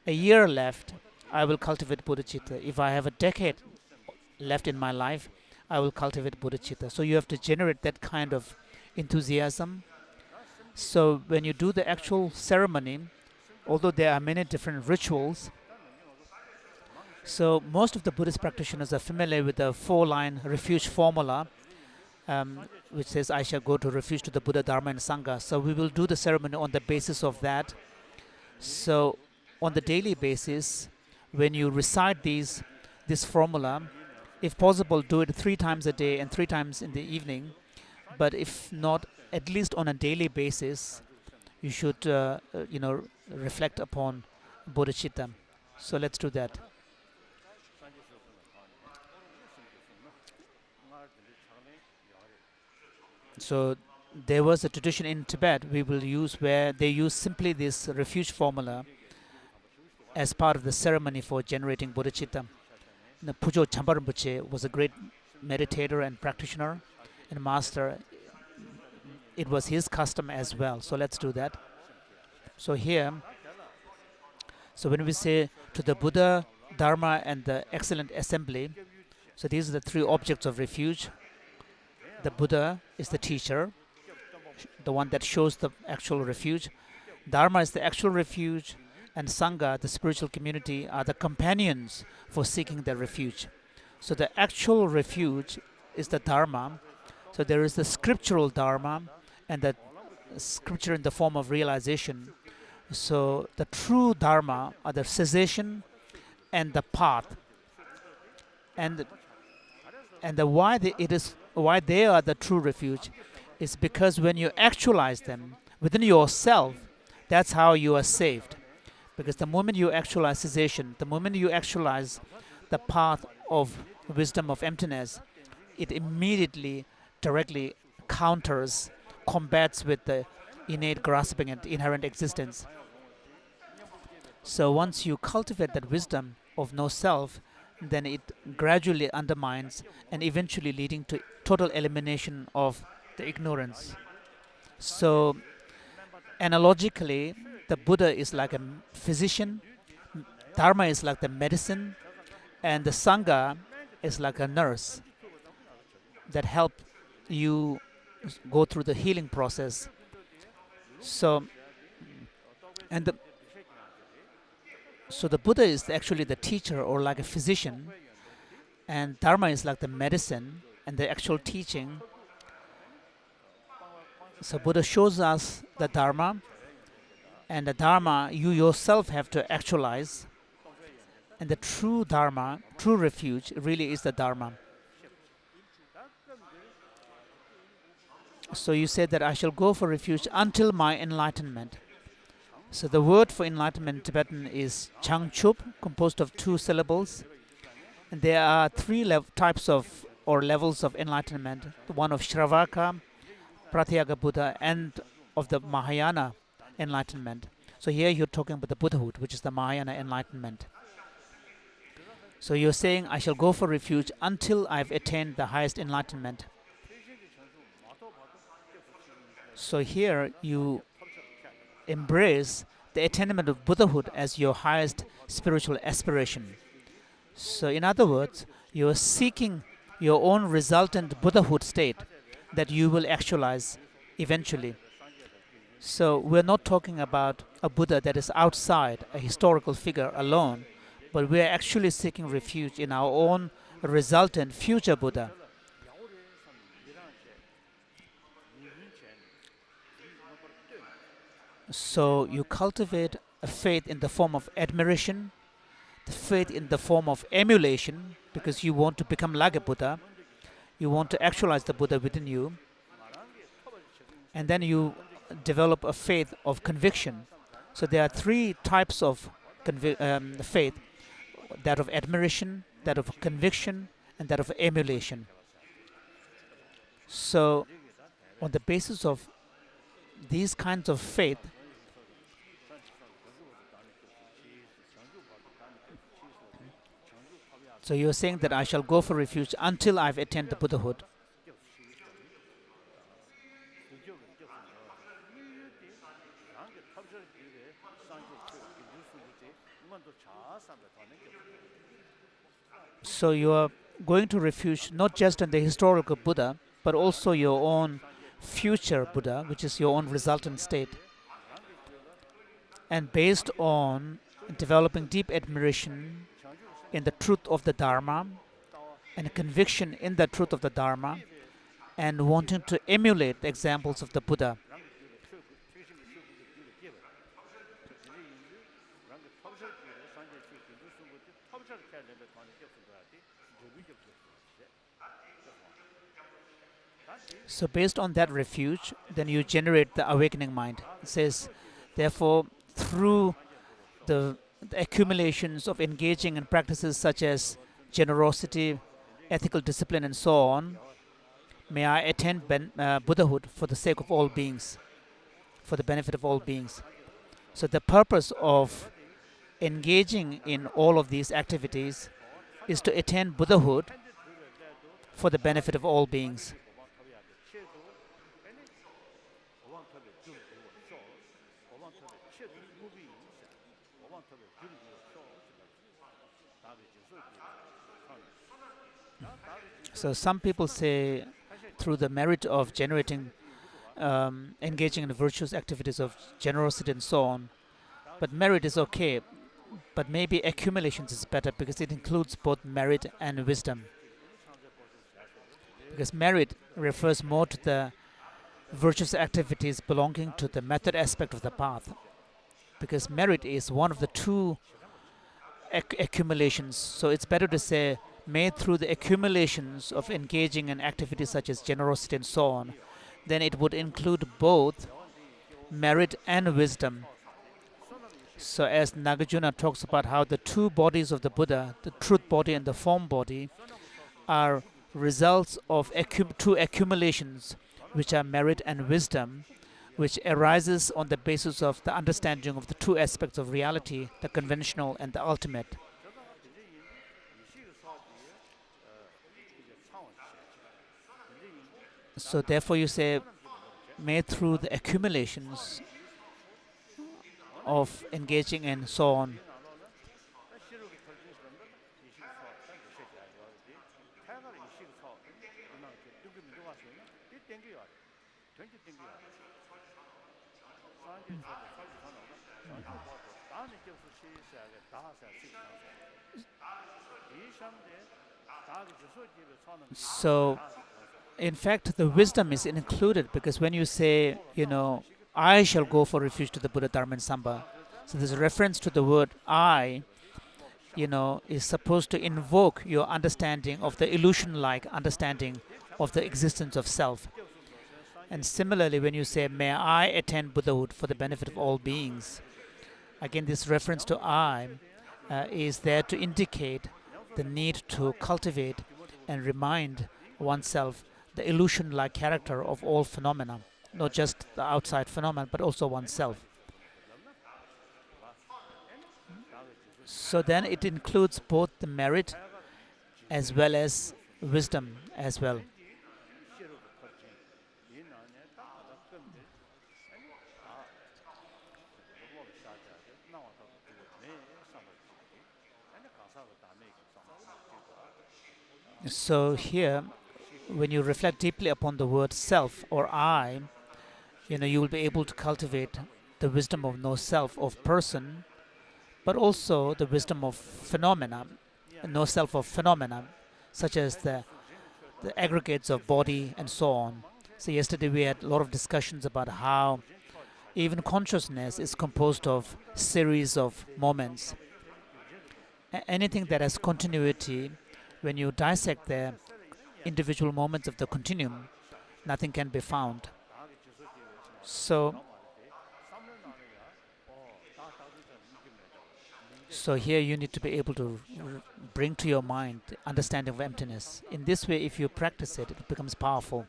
a year left, I will cultivate bodhicitta. If I have a decade left in my life, I will cultivate bodhicitta. So you have to generate that kind of enthusiasm. So when you do the actual ceremony, although there are many different rituals, so most of the Buddhist practitioners are familiar with the 4-line refuge formula, which says, I shall go to refuge to the Buddha, Dharma and Sangha. So we will do the ceremony on the basis of that. So on the daily basis, when you recite this formula, if possible, do it 3 times a day and 3 times in the evening. But if not, at least on a daily basis, you should, reflect upon bodhicitta. So let's do that. So there was a tradition in Tibet where they use simply this refuge formula as part of the ceremony for generating bodhicitta. Pujo Champa Rinpoche was a great meditator and practitioner and master. It was his custom as well. So let's do that. So here, so when we say to the Buddha, Dharma and the excellent assembly, so these are the 3 objects of refuge. The Buddha is the teacher, the one that shows the actual refuge. Dharma is the actual refuge, and Sangha, the spiritual community, are the companions for seeking the refuge. So the actual refuge is the Dharma. So there is the scriptural Dharma and the scripture in the form of realization. So the true Dharma are the cessation and the path. And why they are the true refuge is because when you actualize them within yourself, that's how you are saved. Because the moment you actualize cessation, the moment you actualize the path of wisdom of emptiness, it immediately, directly combats with the innate grasping and inherent existence. So once you cultivate that wisdom of no self, then it gradually undermines and eventually leading to total elimination of the ignorance. So analogically, the Buddha is like a physician, Dharma is like the medicine, and the Sangha is like a nurse that help you go through the healing process. So, and the Buddha is actually the teacher or like a physician, and Dharma is like the medicine and the actual teaching. So Buddha shows us the Dharma, and the Dharma you yourself have to actualize. And the true Dharma, true refuge, really is the Dharma. So you said that I shall go for refuge until my enlightenment. So the word for enlightenment in Tibetan is Changchup, composed of 2 syllables. And there are 3 types of or levels of enlightenment: the one of Shravaka, Pratyaga Buddha, and of the Mahayana enlightenment. So here you're talking about the Buddhahood, which is the Mahayana enlightenment. So you're saying, I shall go for refuge until I've attained the highest enlightenment. So here you embrace the attainment of Buddhahood as your highest spiritual aspiration. So in other words, you're seeking your own resultant Buddhahood state that you will actualize eventually. So we're not talking about a Buddha that is outside a historical figure alone, but we're actually seeking refuge in our own resultant future Buddha. So you cultivate a faith in the form of admiration, the faith in the form of emulation, because you want to become like a Buddha, you want to actualize the Buddha within you, and then you develop a faith of conviction. So there are 3 types of faith: that of admiration, that of conviction, and that of emulation. So on the basis of these kinds of faith, so you're saying that I shall go for refuge until I've attained the Buddhahood. So you are going to refuge not just in the historical Buddha, but also your own future Buddha, which is your own resultant state. And based on developing deep admiration in the truth of the Dharma, and conviction in the truth of the Dharma, and wanting to emulate the examples of the Buddha. So based on that refuge, then you generate the awakening mind. It says, therefore, through the accumulations of engaging in practices such as generosity, ethical discipline, and so on, may I attain Buddhahood for the sake of all beings, for the benefit of all beings. So the purpose of engaging in all of these activities is to attain Buddhahood for the benefit of all beings. So some people say through the merit of generating, engaging in the virtuous activities of generosity and so on. But merit is okay, but maybe accumulations is better because it includes both merit and wisdom. Because merit refers more to the virtuous activities belonging to the method aspect of the path. Because merit is one of the 2 accumulations. So it's better to say made through the accumulations of engaging in activities such as generosity and so on, then it would include both merit and wisdom. So as Nagarjuna talks about how the 2 bodies of the Buddha, the truth body and the form body, are results of 2 accumulations, which are merit and wisdom, which arises on the basis of the understanding of the two aspects of reality, the conventional and the ultimate. So therefore you say, made through the accumulations of engaging and so on. So in fact the wisdom is included, because when you say, I shall go for refuge to the Buddha, Dharma and Sangha, so there's a reference to the word I, is supposed to invoke your understanding of the illusion-like understanding of the existence of self. And similarly, when you say, may I attain Buddhahood for the benefit of all beings, again this reference to I is there to indicate the need to cultivate and remind oneself the illusion-like character of all phenomena, not just the outside phenomena, but also oneself. So then it includes both the merit as well as wisdom as well. So here, when you reflect deeply upon the word self or I, you will be able to cultivate the wisdom of no self of person, but also the wisdom of phenomena, no self of phenomena, such as the aggregates of body and so on. So yesterday we had a lot of discussions about how even consciousness is composed of series of moments. Anything that has continuity, when you dissect the individual moments of the continuum, nothing can be found. So here you need to be able to bring to your mind the understanding of emptiness. In this way, if you practice it, it becomes powerful.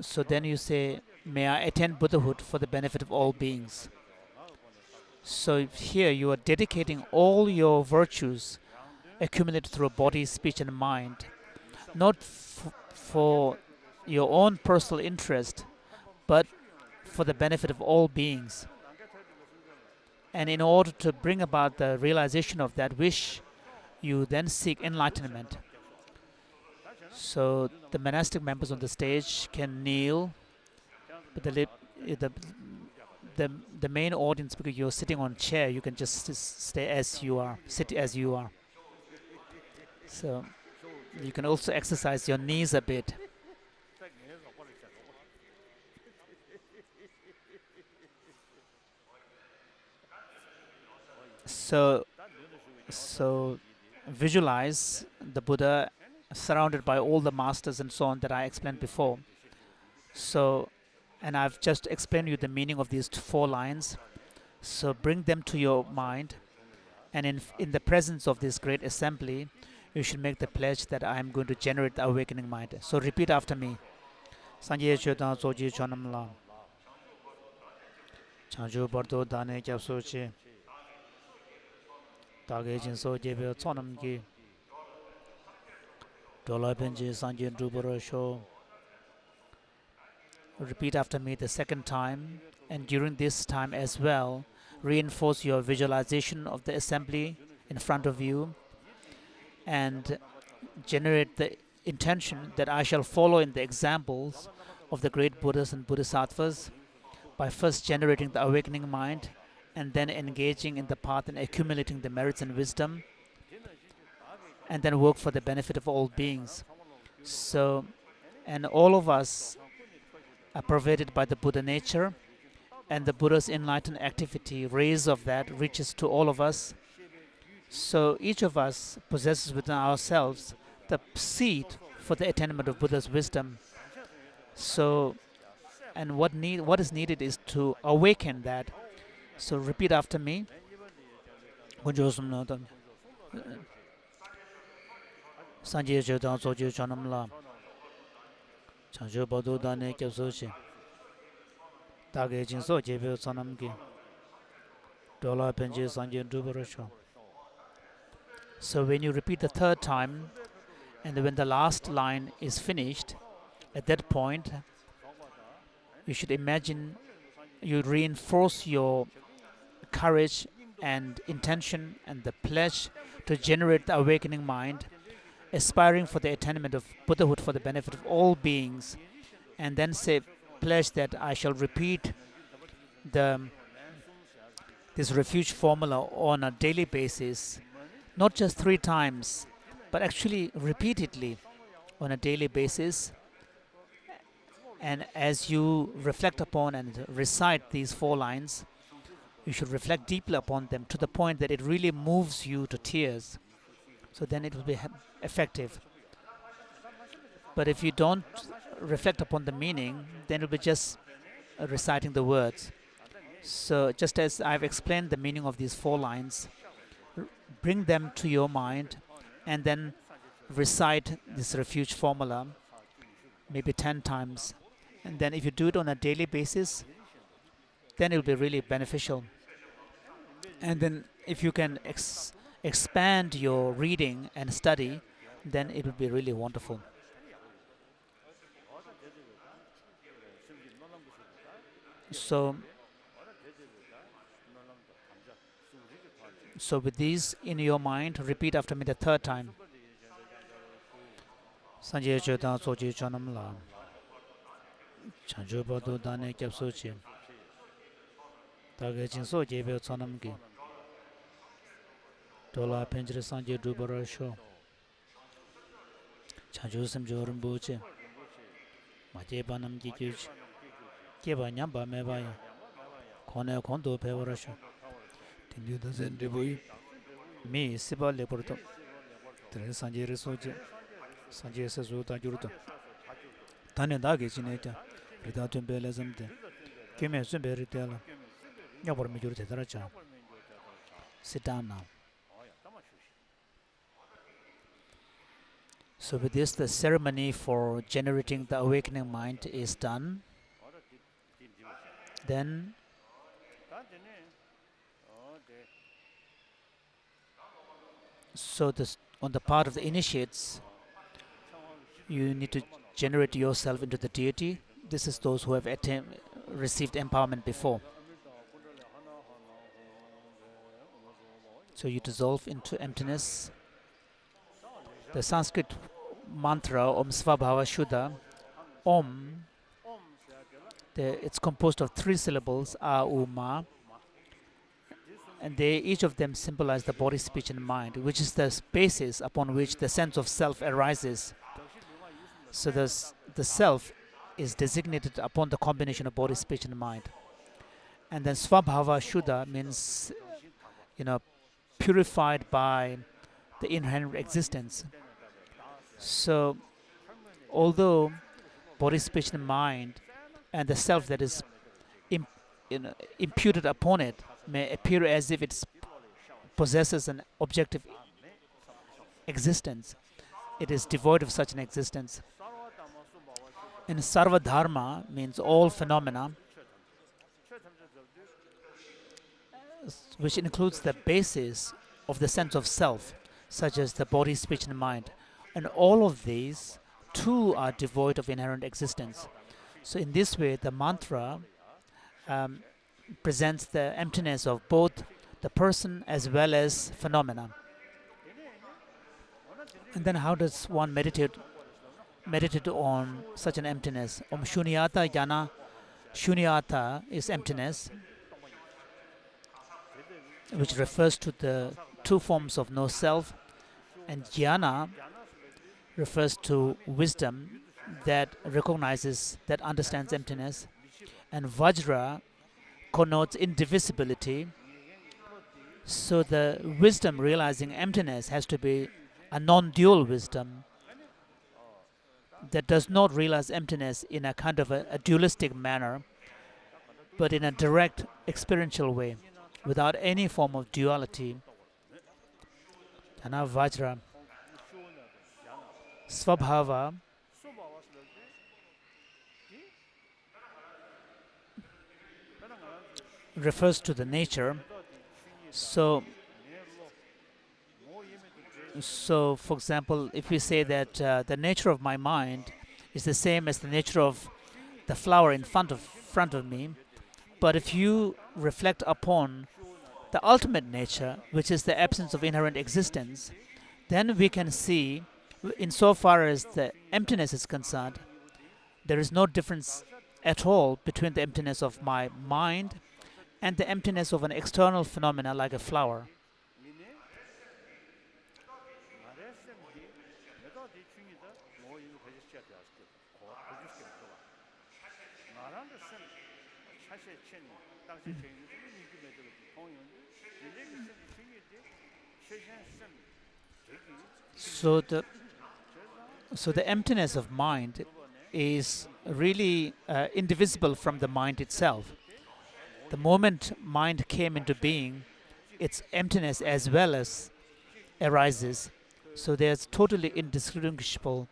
So then you say, may I attain Buddhahood for the benefit of all beings. So here you are dedicating all your virtues accumulated through body, speech and mind, not for your own personal interest, but for the benefit of all beings. And in order to bring about the realization of that wish, you then seek enlightenment. So the monastic members on the stage can kneel, but the main audience, because you're sitting on a chair, you can just stay as you are, sit as you are. So you can also exercise your knees a bit. So visualize the Buddha surrounded by all the masters and so on that I explained before. So, and I've just explained you the meaning of these 4 lines. So bring them to your mind, and in the presence of this great assembly, you should make the pledge that I am going to generate the awakening mind. So repeat after me. Sanje Chodan Soji Chonam La Chanju Bardo Dane Kyapso Che Tage Jin So Jebe Chonam Ki Dola Benji Sanje Dubara Show. Repeat after me the second time, and during this time as well, reinforce your visualization of the assembly in front of you and generate the intention that I shall follow in the examples of the great Buddhas and Bodhisattvas by first generating the awakening mind and then engaging in the path and accumulating the merits and wisdom, and then work for the benefit of all beings. So, and all of us are pervaded by the Buddha nature, and the Buddha's enlightened activity, rays of that, reaches to all of us. So each of us possesses within ourselves the seed for the attainment of Buddha's wisdom. So, and what is needed is to awaken that. So repeat after me. Sanje Chodan Soji Chonam La Chanjo Badu Dane Kyapsochi. Tage Jinso Jebe Sanamgi. Dola Penji Sanje Dubarasho. So when you repeat the third time, and when the last line is finished, at that point, you should imagine you reinforce your courage and intention and the pledge to generate the awakening mind, aspiring for the attainment of Buddhahood for the benefit of all beings, and then say, pledge that I shall repeat this refuge formula on a daily basis, not just 3 times, but actually repeatedly on a daily basis. And as you reflect upon and recite these 4 lines, you should reflect deeply upon them to the point that it really moves you to tears. So then it will be effective. But if you don't reflect upon the meaning, then it will be just reciting the words. So just as I've explained the meaning of these 4 lines, bring them to your mind and then recite this refuge formula maybe 10 times. And then if you do it on a daily basis, then it will be really beneficial. And then if you can expand your reading and study, then it will be really wonderful. So with these in your mind, repeat after me the 3rd time. Sanje Chodan Soji Chonam La. Chanjo Badu Dane Kyapsochi. Tage Jinso Jebe Sonamgi. Dola Penjre Sanje Dubarasho. Chanjo Simjo Rumbuche. Majeba Nam Jikuch. Keba Nyamba Mebaya. Kone Kondo Pevarasho. Tindu the Zendibui. Me Siba Leporto. Tre Sanje Resoje. Sanje Sezuta Jurto. Tane Dagi Chineta. Ridatum Belezamte. Kime Zumberitella. Yabor Major Taracha. Sit down now. So with this, the ceremony for generating the awakening mind is done. Then on the part of the initiates, you need to generate yourself into the deity. This is those who have received empowerment before. So you dissolve into emptiness. The Sanskrit mantra Om Svabhava Shuddha, Om, it's composed of 3 syllables, A, U, Ma, and each of them symbolize the body, speech, and mind, which is the basis upon which the sense of self arises. So the self is designated upon the combination of body, speech, and mind. And then Svabhava Shuddha means, purified by the inherent existence. So, although body, speech, and mind, and the self that is imputed upon it may appear as if it possesses an objective existence, it is devoid of such an existence. And Sarva Dharma means all phenomena, which includes the basis of the sense of self, such as the body, speech, and mind. And all of these, too, are devoid of inherent existence. So in this way, the mantra presents the emptiness of both the person as well as phenomena. And then how does one meditate on such an emptiness? Om Shunyata Jnana. Shunyata is emptiness, which refers to the 2 forms of no self, and jnana refers to wisdom that recognizes, that understands emptiness, and vajra connotes indivisibility. So the wisdom realizing emptiness has to be a non-dual wisdom that does not realize emptiness in a kind of a dualistic manner, but in a direct experiential way, without any form of duality. Jnana Vajra. Svabhava refers to the nature. So, for example, if we say that the nature of my mind is the same as the nature of the flower in front of me, but if you reflect upon the ultimate nature, which is the absence of inherent existence, then we can see, insofar as the emptiness is concerned, there is no difference at all between the emptiness of my mind and the emptiness of an external phenomena like a flower. So the emptiness of mind is really indivisible from the mind itself. The moment mind came into being, its emptiness as well as arises. So there's totally indistinguishable.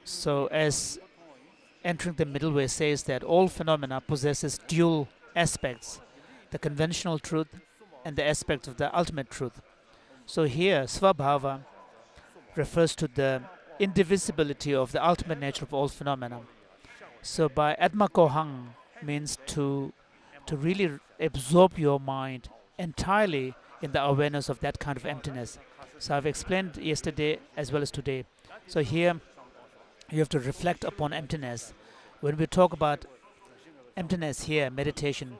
So as entering the middle way says that all phenomena possesses dual aspects, the conventional truth and the aspect of the ultimate truth. So here, Svabhava refers to the indivisibility of the ultimate nature of all phenomena. So by Atmakohang means to really absorb your mind entirely in the awareness of that kind of emptiness. So I've explained yesterday as well as today. So here you have to reflect upon emptiness. When we talk about emptiness here, meditation,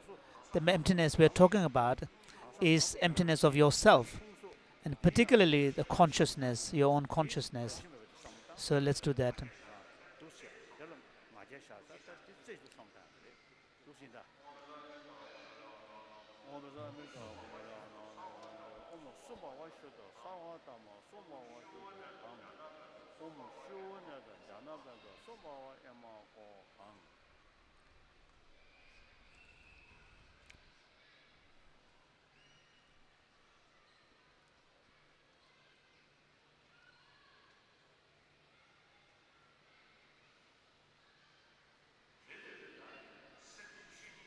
the emptiness we're talking about is emptiness of yourself, and particularly the consciousness, your own consciousness. So let's do that.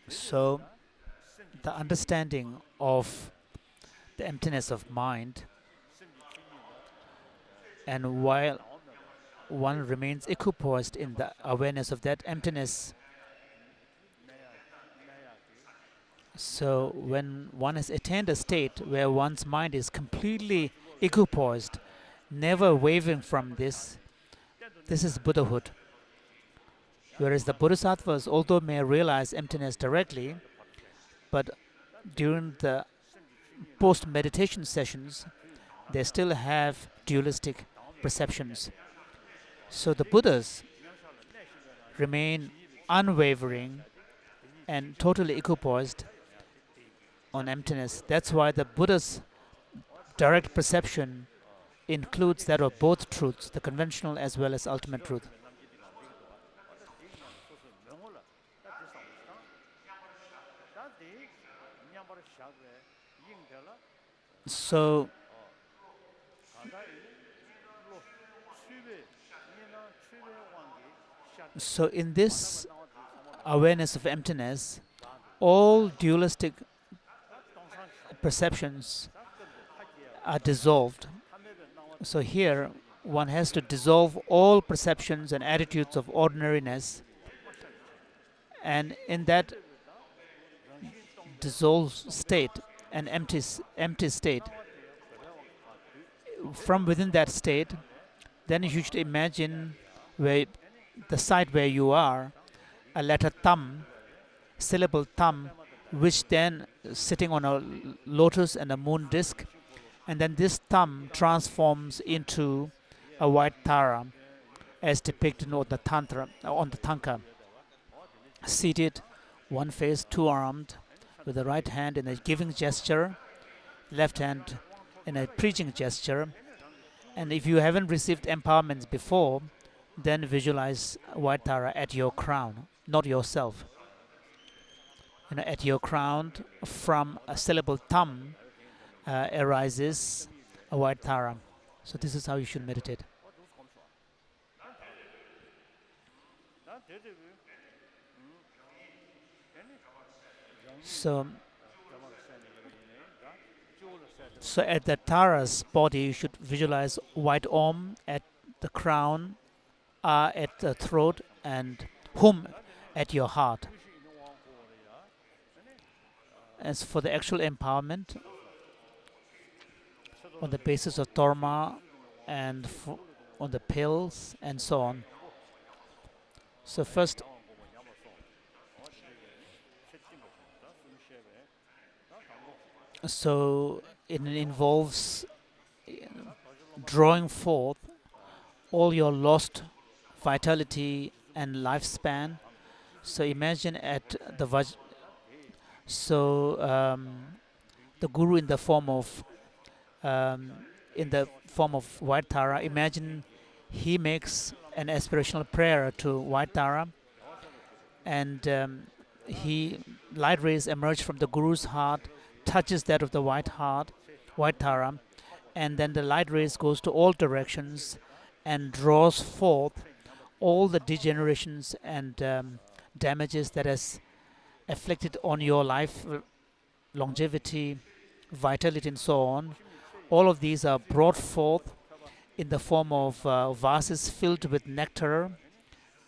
So the understanding of the emptiness of mind, and while one remains equipoised in the awareness of that emptiness, so when one has attained a state where one's mind is completely equipoised, never wavering from this is Buddhahood. Whereas the Bodhisattvas, although may realize emptiness directly, but during the post-meditation sessions, they still have dualistic perceptions. So the Buddhas remain unwavering and totally equipoised on emptiness. That's why the Buddha's direct perception includes that of both truths, the conventional as well as ultimate truth. So in this awareness of emptiness, all dualistic perceptions are dissolved. So here, one has to dissolve all perceptions and attitudes of ordinariness, and in that dissolved state, an empty state, from within that state, then you should imagine where the site where you are, a letter thumb, syllable thumb, which then sitting on a lotus and a moon disk, and then this thumb transforms into a white Tara, as depicted on the Tanka, seated, one face, two-armed, with the right hand in a giving gesture, left hand in a preaching gesture. And if you haven't received empowerments before, then visualize white Tara at your crown, not yourself. At your crown, from a syllable thumb, arises a white Tara. So this is how you should meditate. So, so at the Tara's body, you should visualize white Om at the crown, at the throat, and Hum at your heart. As for the actual empowerment, on the basis of Dharma and on the pills and so on. So first, so it involves drawing forth all your lost vitality and lifespan. So imagine at the the guru in the form of White Tara. Imagine he makes an aspirational prayer to White Tara, and light rays emerge from the guru's heart, touches that of the White Tara, and then the light rays goes to all directions and draws forth all the degenerations and damages that has afflicted on your life, longevity, vitality, and so on. All of these are brought forth in the form of vases filled with nectar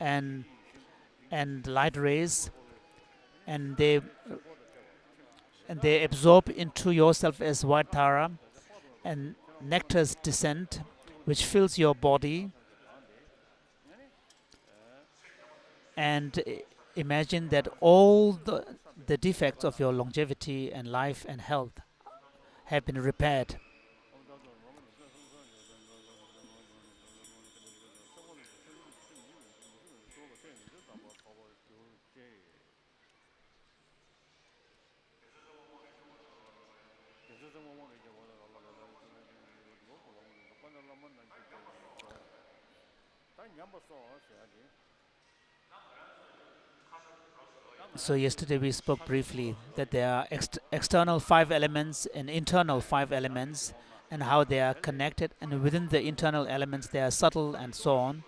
and light rays, and they absorb into yourself as White Tara, and nectar's descent, which fills your body. And imagine that all the defects of your longevity and life and health have been repaired. So yesterday we spoke briefly that there are external 5 elements and internal 5 elements, and how they are connected, and within the internal elements they are subtle and so on.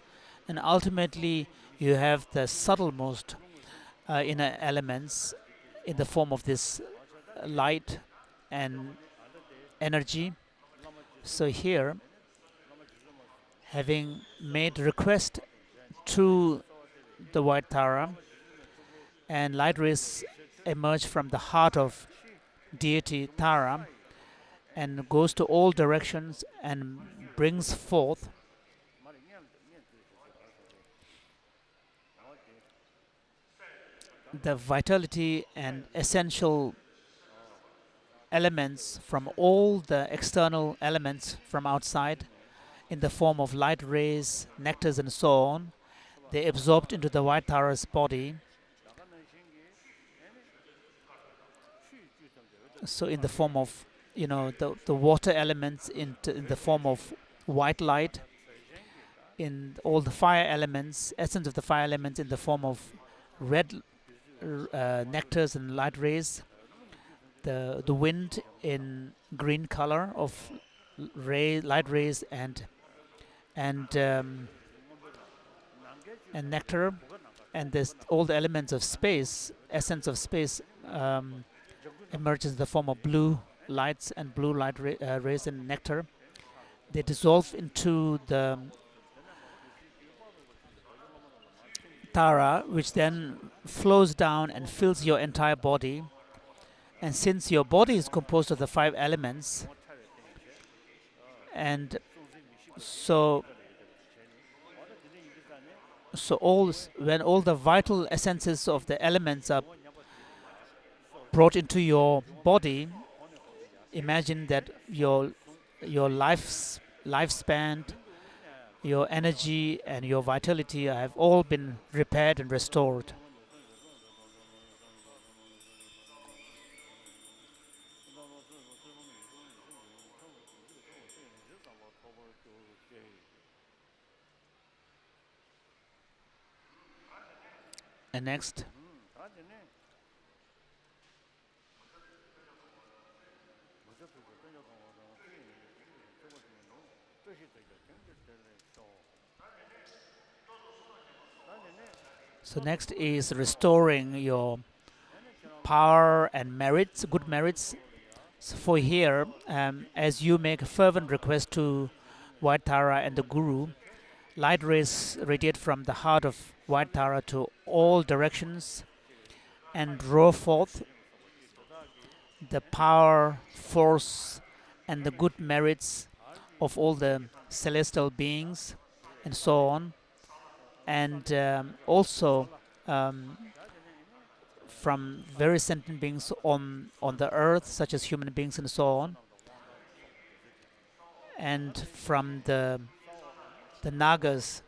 And ultimately you have the subtlemost inner elements in the form of this light and energy. So here, having made request to the White Tara, and light rays emerge from the heart of deity Tara and goes to all directions and brings forth the vitality and essential elements from all the external elements from outside in the form of light rays, nectars, and so on. They absorbed into the White Tara's body. So in the form of, the water elements in the form of white light, in all the fire elements, essence of the fire elements in the form of red nectars and light rays, the wind in green color of light rays and nectar, and there's all the elements of space, essence of space, emerges in the form of blue lights and blue light rays and nectar. They dissolve into the Tara, which then flows down and fills your entire body. And since your body is composed of the 5 elements, and so when all the vital essences of the elements are brought into your body, imagine that your lifespan, your energy, and your vitality have all been repaired and restored. And next, so next is restoring your power and merits, good merits. So for here, as you make a fervent request to White Tara and the Guru, light rays radiate from the heart of White Tara to all directions and draw forth the power, force, and the good merits of all the celestial beings, and so on. And also from various sentient beings on the earth, such as human beings and so on, and from the Nagas,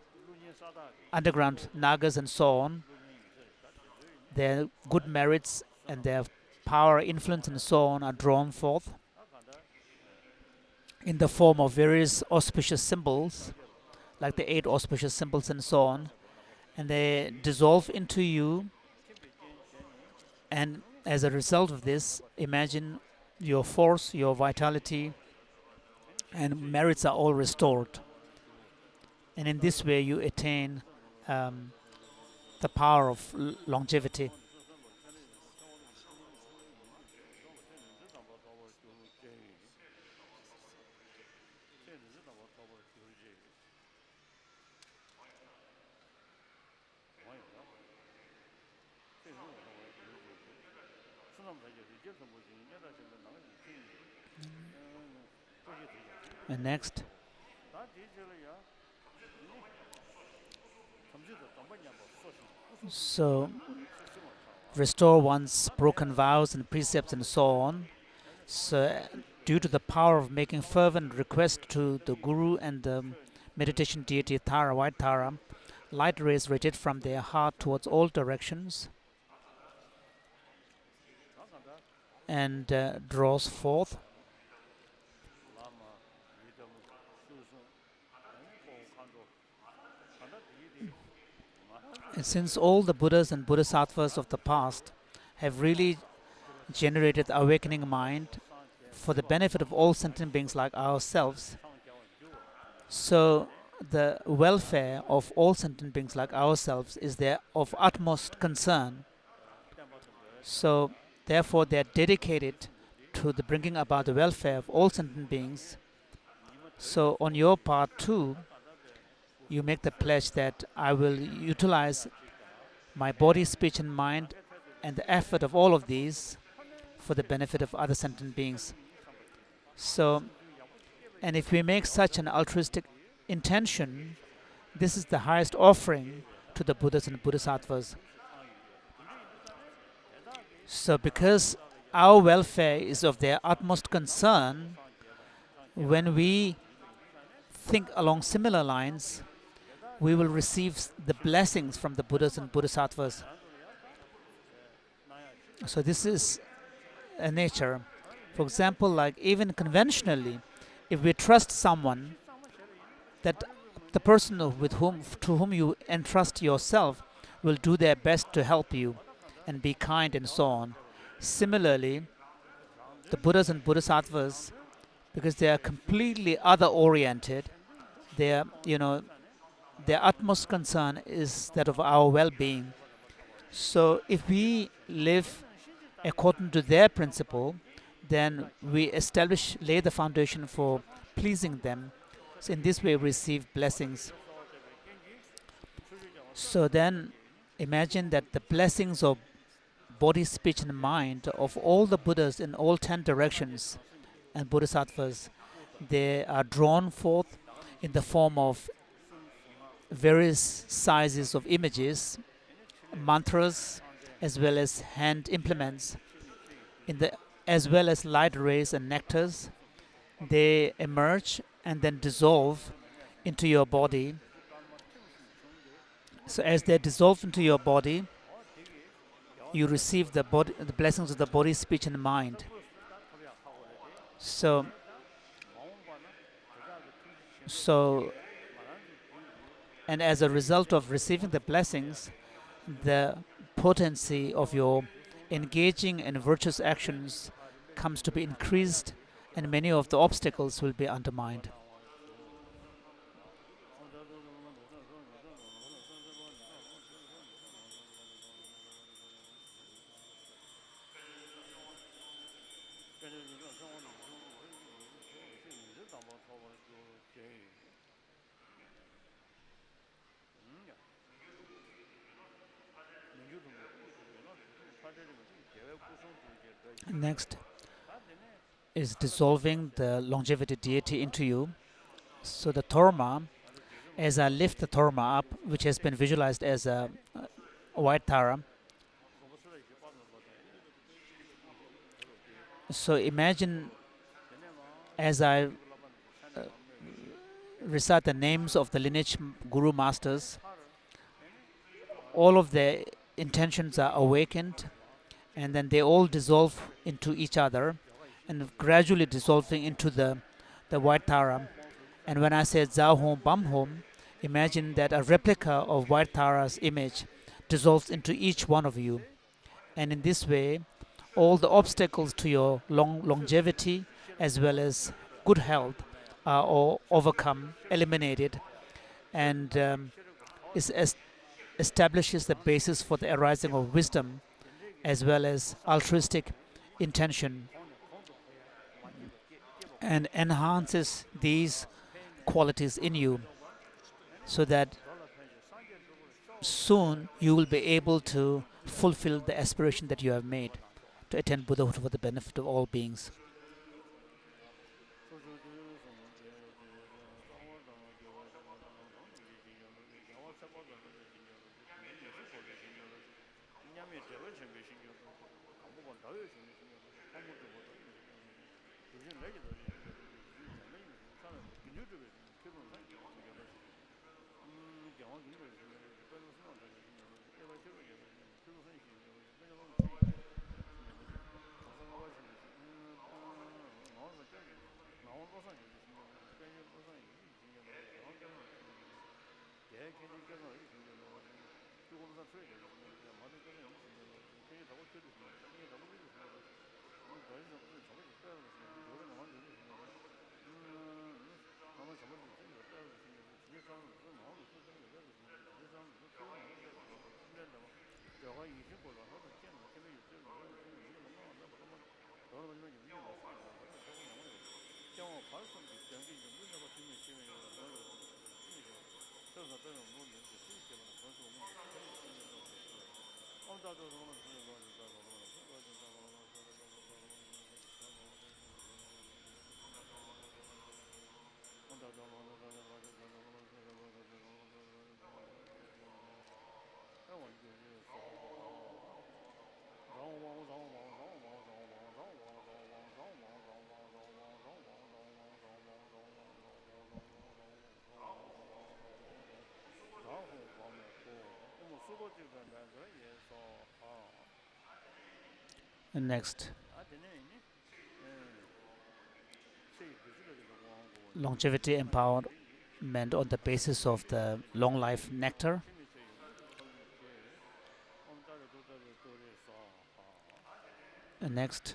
underground Nagas and so on, their good merits and their power, influence, and so on are drawn forth in the form of various auspicious symbols, like the 8 auspicious symbols and so on, and they dissolve into you. And as a result of this, imagine your force, your vitality, and merits are all restored. And in this way, you attain the power of longevity. And next, so restore one's broken vows and precepts and so on. So due to the power of making fervent request to the Guru and the meditation deity Tara, White Tara, light rays radiate from their heart towards all directions and draws forth. And since all the Buddhas and Bodhisattvas of the past have really generated the awakening mind for the benefit of all sentient beings like ourselves, so the welfare of all sentient beings like ourselves is their of utmost concern. So therefore they are dedicated to the bringing about the welfare of all sentient beings. So on your part too, you make the pledge that I will utilize my body, speech, and mind and the effort of all of these for the benefit of other sentient beings. So, and if we make such an altruistic intention, this is the highest offering to the Buddhas and Bodhisattvas. So, because our welfare is of their utmost concern, when we think along similar lines, we will receive the blessings from the Buddhas and Bodhisattvas. So this is a nature. For example, like even conventionally, if we trust someone, that the person to whom you entrust yourself will do their best to help you and be kind and so on. Similarly, the Buddhas and Bodhisattvas, because they are completely other-oriented, they are, their utmost concern is that of our well-being. So if we live according to their principle, then we lay the foundation for pleasing them. So in this way, we receive blessings. So then, imagine that the blessings of body, speech, and mind of all the Buddhas in all 10 directions and Bodhisattvas, they are drawn forth in the form of various sizes of images, mantras, as well as hand implements, as well as light rays and nectars. They emerge and then dissolve into your body. So as they dissolve into your body, you receive the blessings of the body, speech, and mind. So and as a result of receiving the blessings, the potency of your engaging in virtuous actions comes to be increased, and many of the obstacles will be undermined. Next is dissolving the longevity deity into you. So the Torma, as I lift the Torma up, which has been visualized as a white Tara. So imagine as I recite the names of the lineage Guru Masters, all of their intentions are awakened, and then they all dissolve into each other and gradually dissolving into the white Tara. And when I say Zao Hom Bam Hom, imagine that a replica of white Tara's image dissolves into each one of you. And in this way, all the obstacles to your longevity as well as good health are all overcome, eliminated, and establishes the basis for the arising of wisdom as well as altruistic intention, and enhances these qualities in you so that soon you will be able to fulfill the aspiration that you have made to attain Buddhahood for the benefit of all beings. And next, longevity empowerment on the basis of the long life nectar. And next,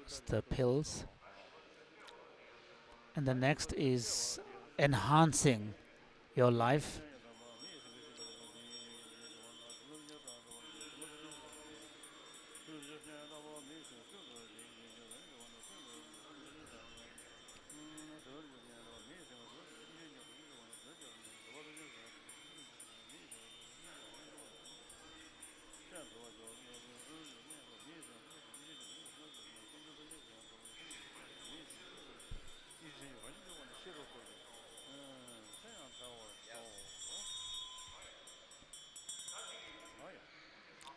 it's the pills. And the next is enhancing your life.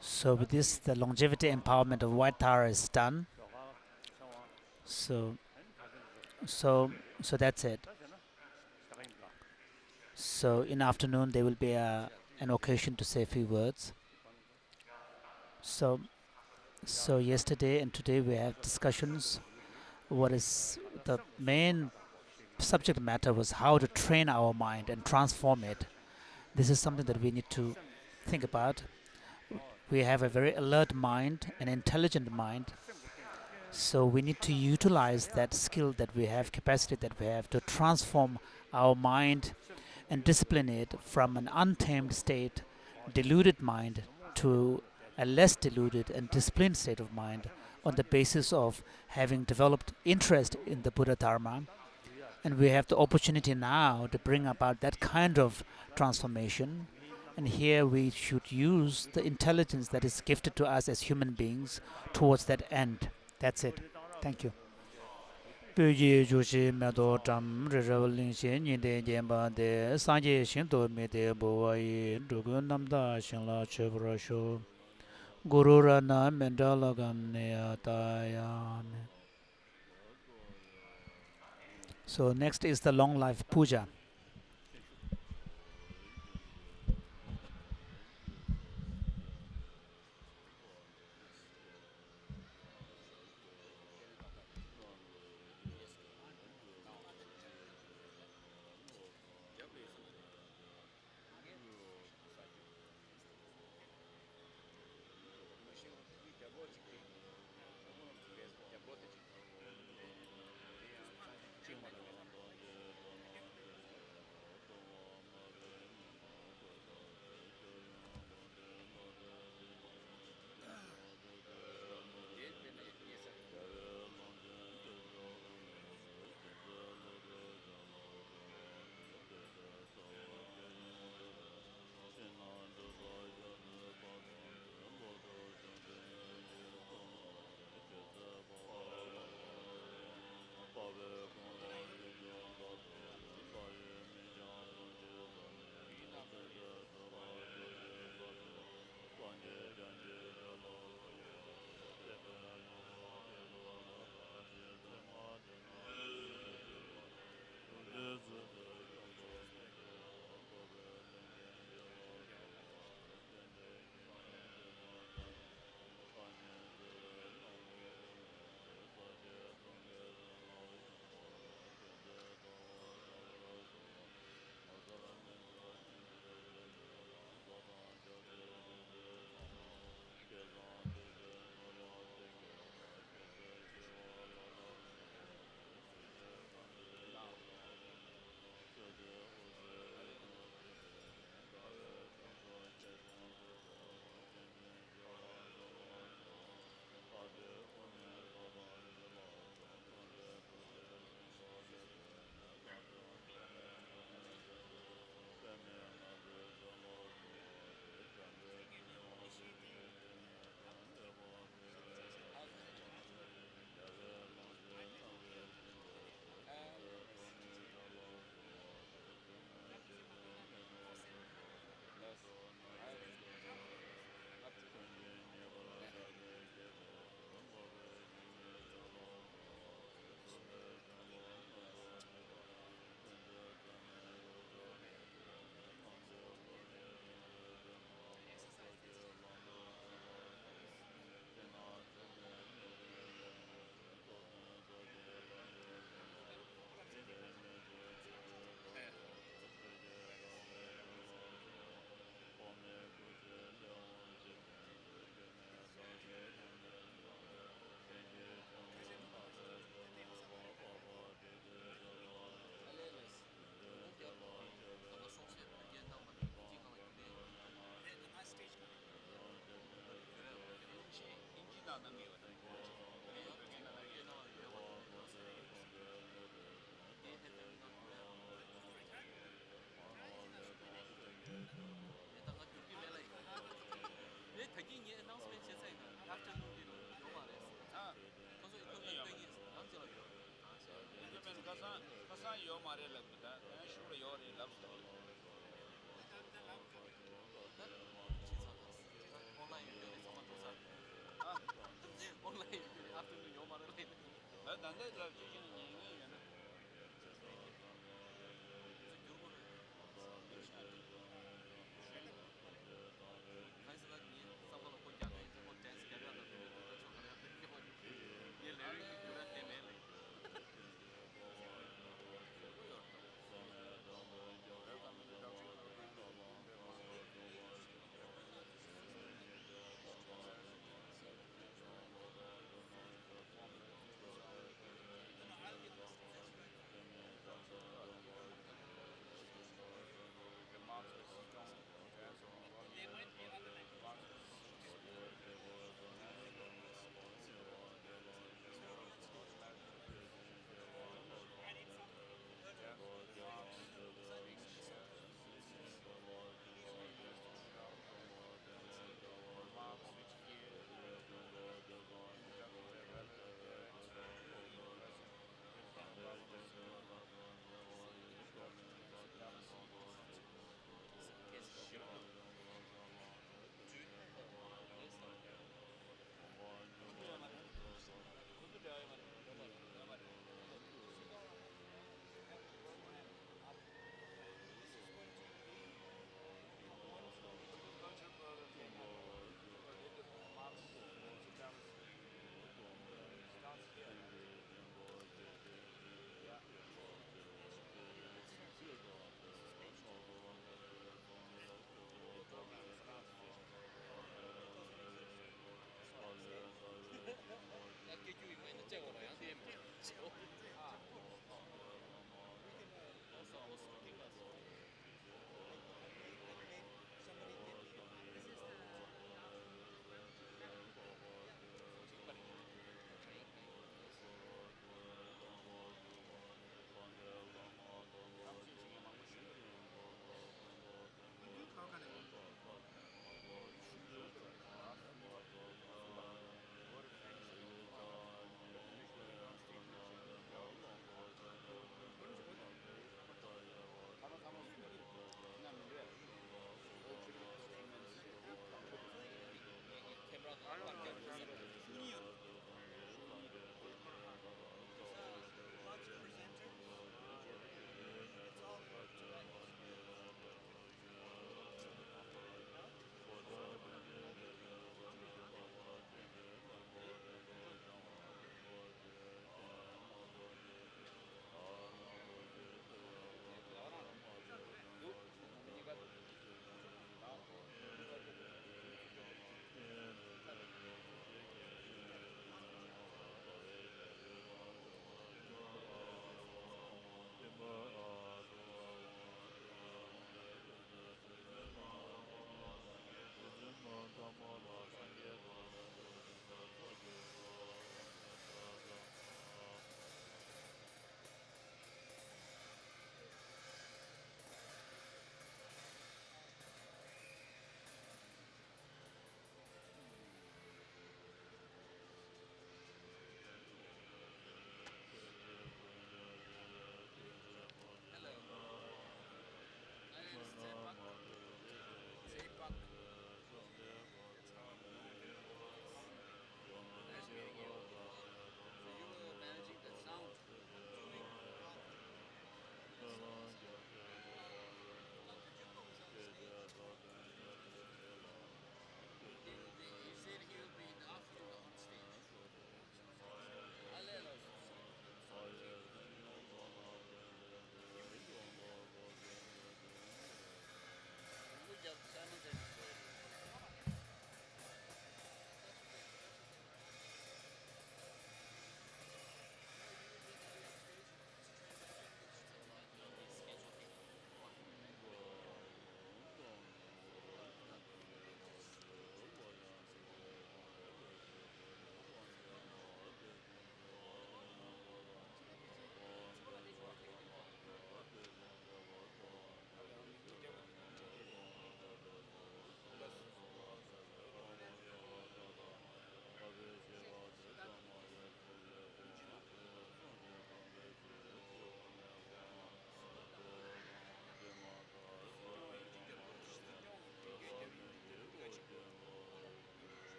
So with this, the longevity empowerment of White Tara is done. So that's it. So in afternoon there will be an occasion to say a few words. So yesterday and today we have discussions. What is the main subject matter was how to train our mind and transform it. This is something that we need to think about. We have a very alert mind, an intelligent mind. So we need to utilize that skill that we have, capacity that we have to transform our mind and discipline it from an untamed state, deluded mind, to a less deluded and disciplined state of mind on the basis of having developed interest in the Buddha Dharma And we have the opportunity now to bring about that kind of transformation. And here we should use the intelligence that is gifted to us as human beings towards that end. That's it. Thank you. Pöji Joshi Medo Tam Reveling Shin de Jemba de Sanje Shinto Mede Boai Dugun Namda Shinla Chevrasho Gururana Mendalagam Neatayam. So next is the long life puja.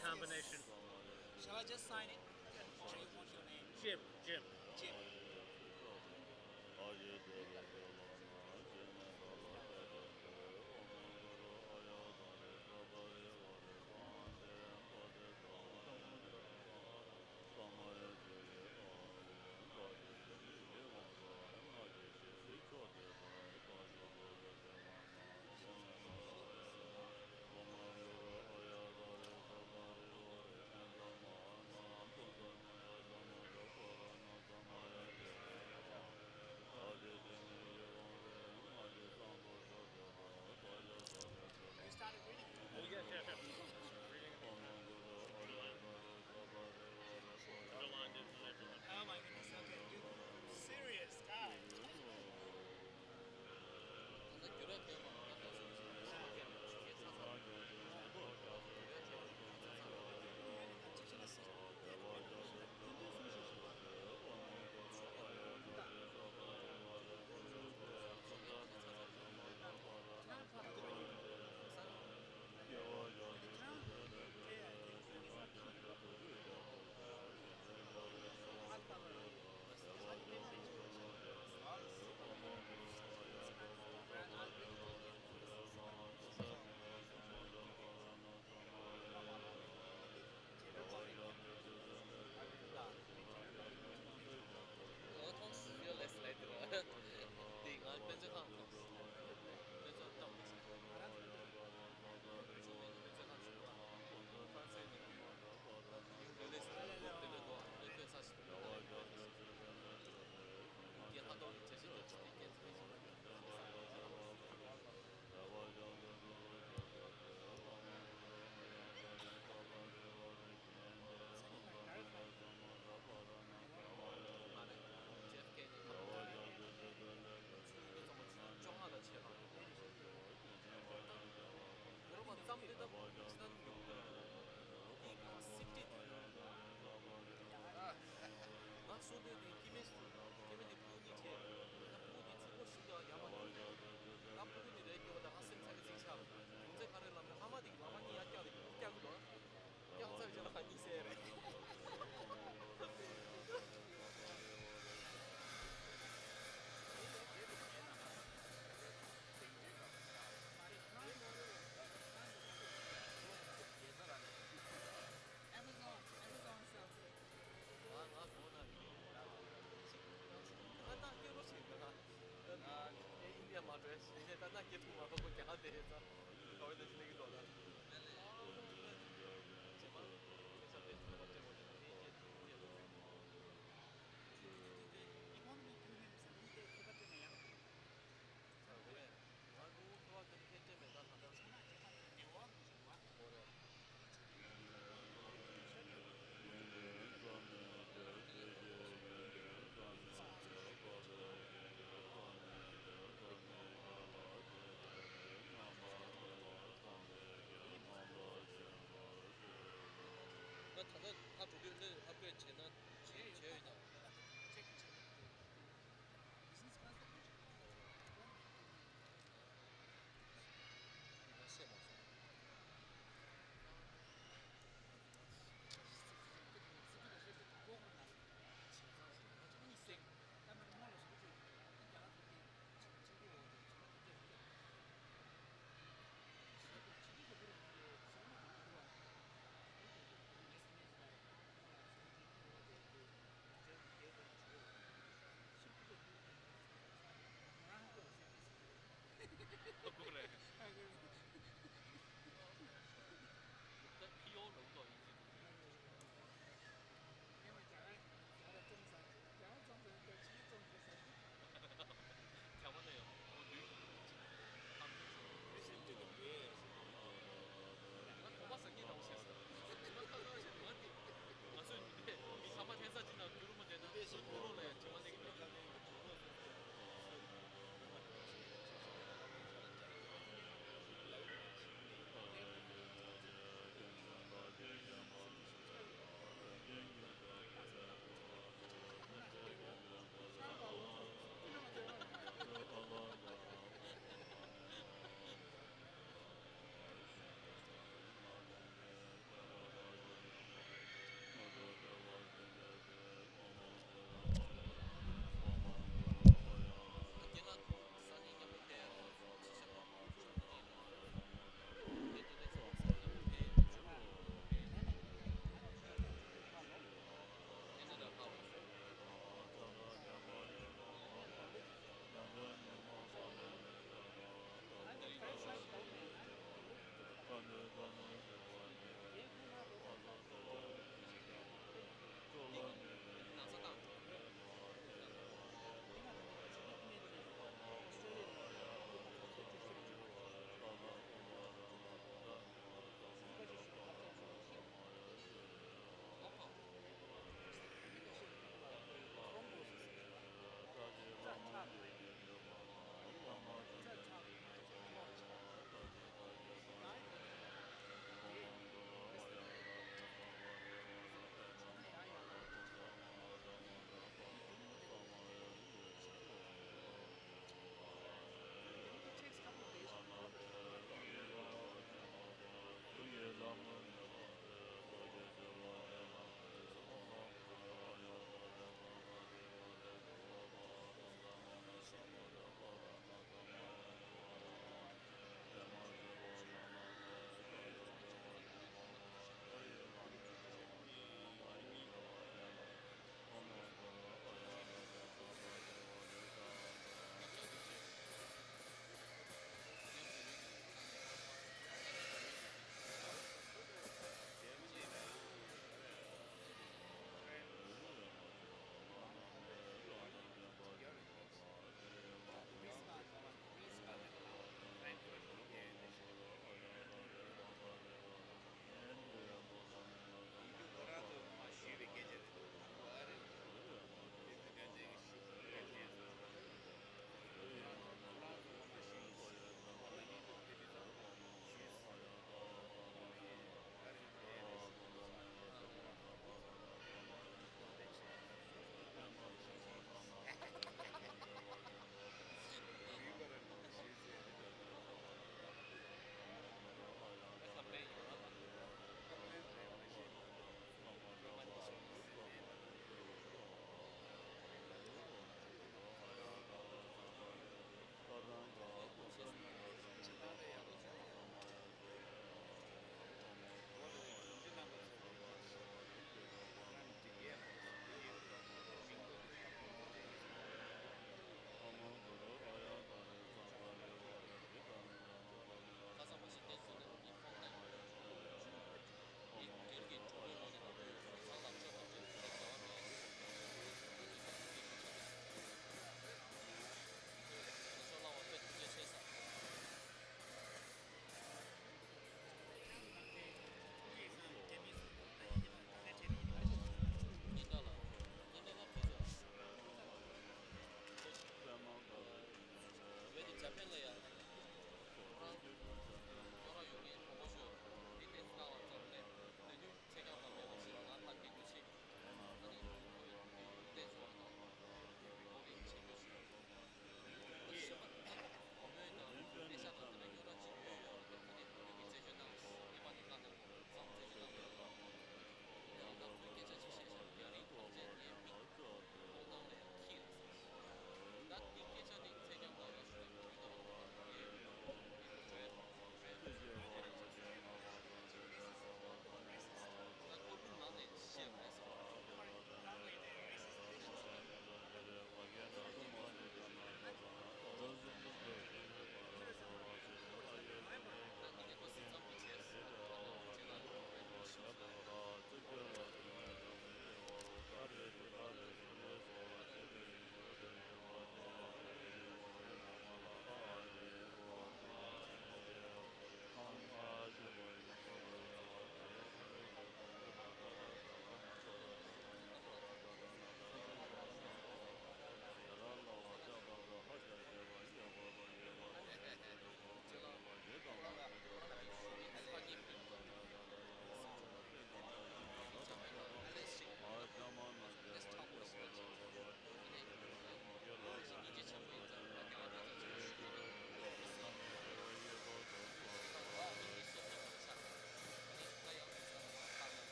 combination. Shall I just sign it? Show you want your name. Jim. Jim. Have you started reading? Oh, yes. Oh my goodness, okay, you serious guy. Amazon sells it.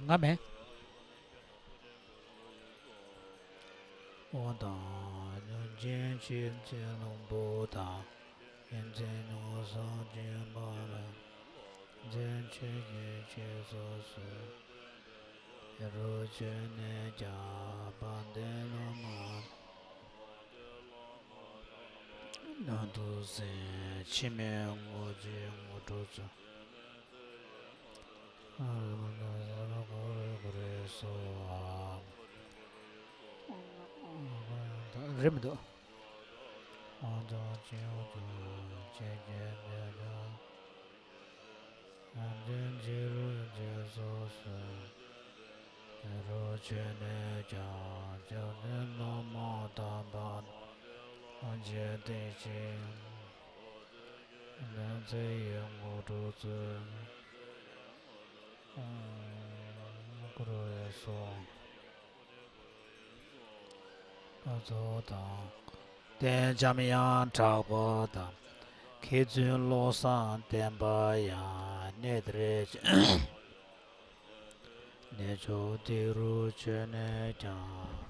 Ngame. Oda Jen Chin Chen Long Boda Yen Chen No San Jen Bala Jen Chen Yen Chen So Su Ero Chen Ne Ja Ban De No Ma Na Du Se Chi Me Ngo Ji Ngo Tu Tsu So Rimdo Oda Jen Chen Chen Jen Jiru Jen So Su Ero Chen Ne Ja Jen No Ma Da Ban Anje De Chi Nan Ze Yen Ngo Tu Tsu Guru Ye So Azo Da Den Jamiyan Chakpa Da Kizun Lo San Tenpa Ya Nedre Necho Tiru Chene Jan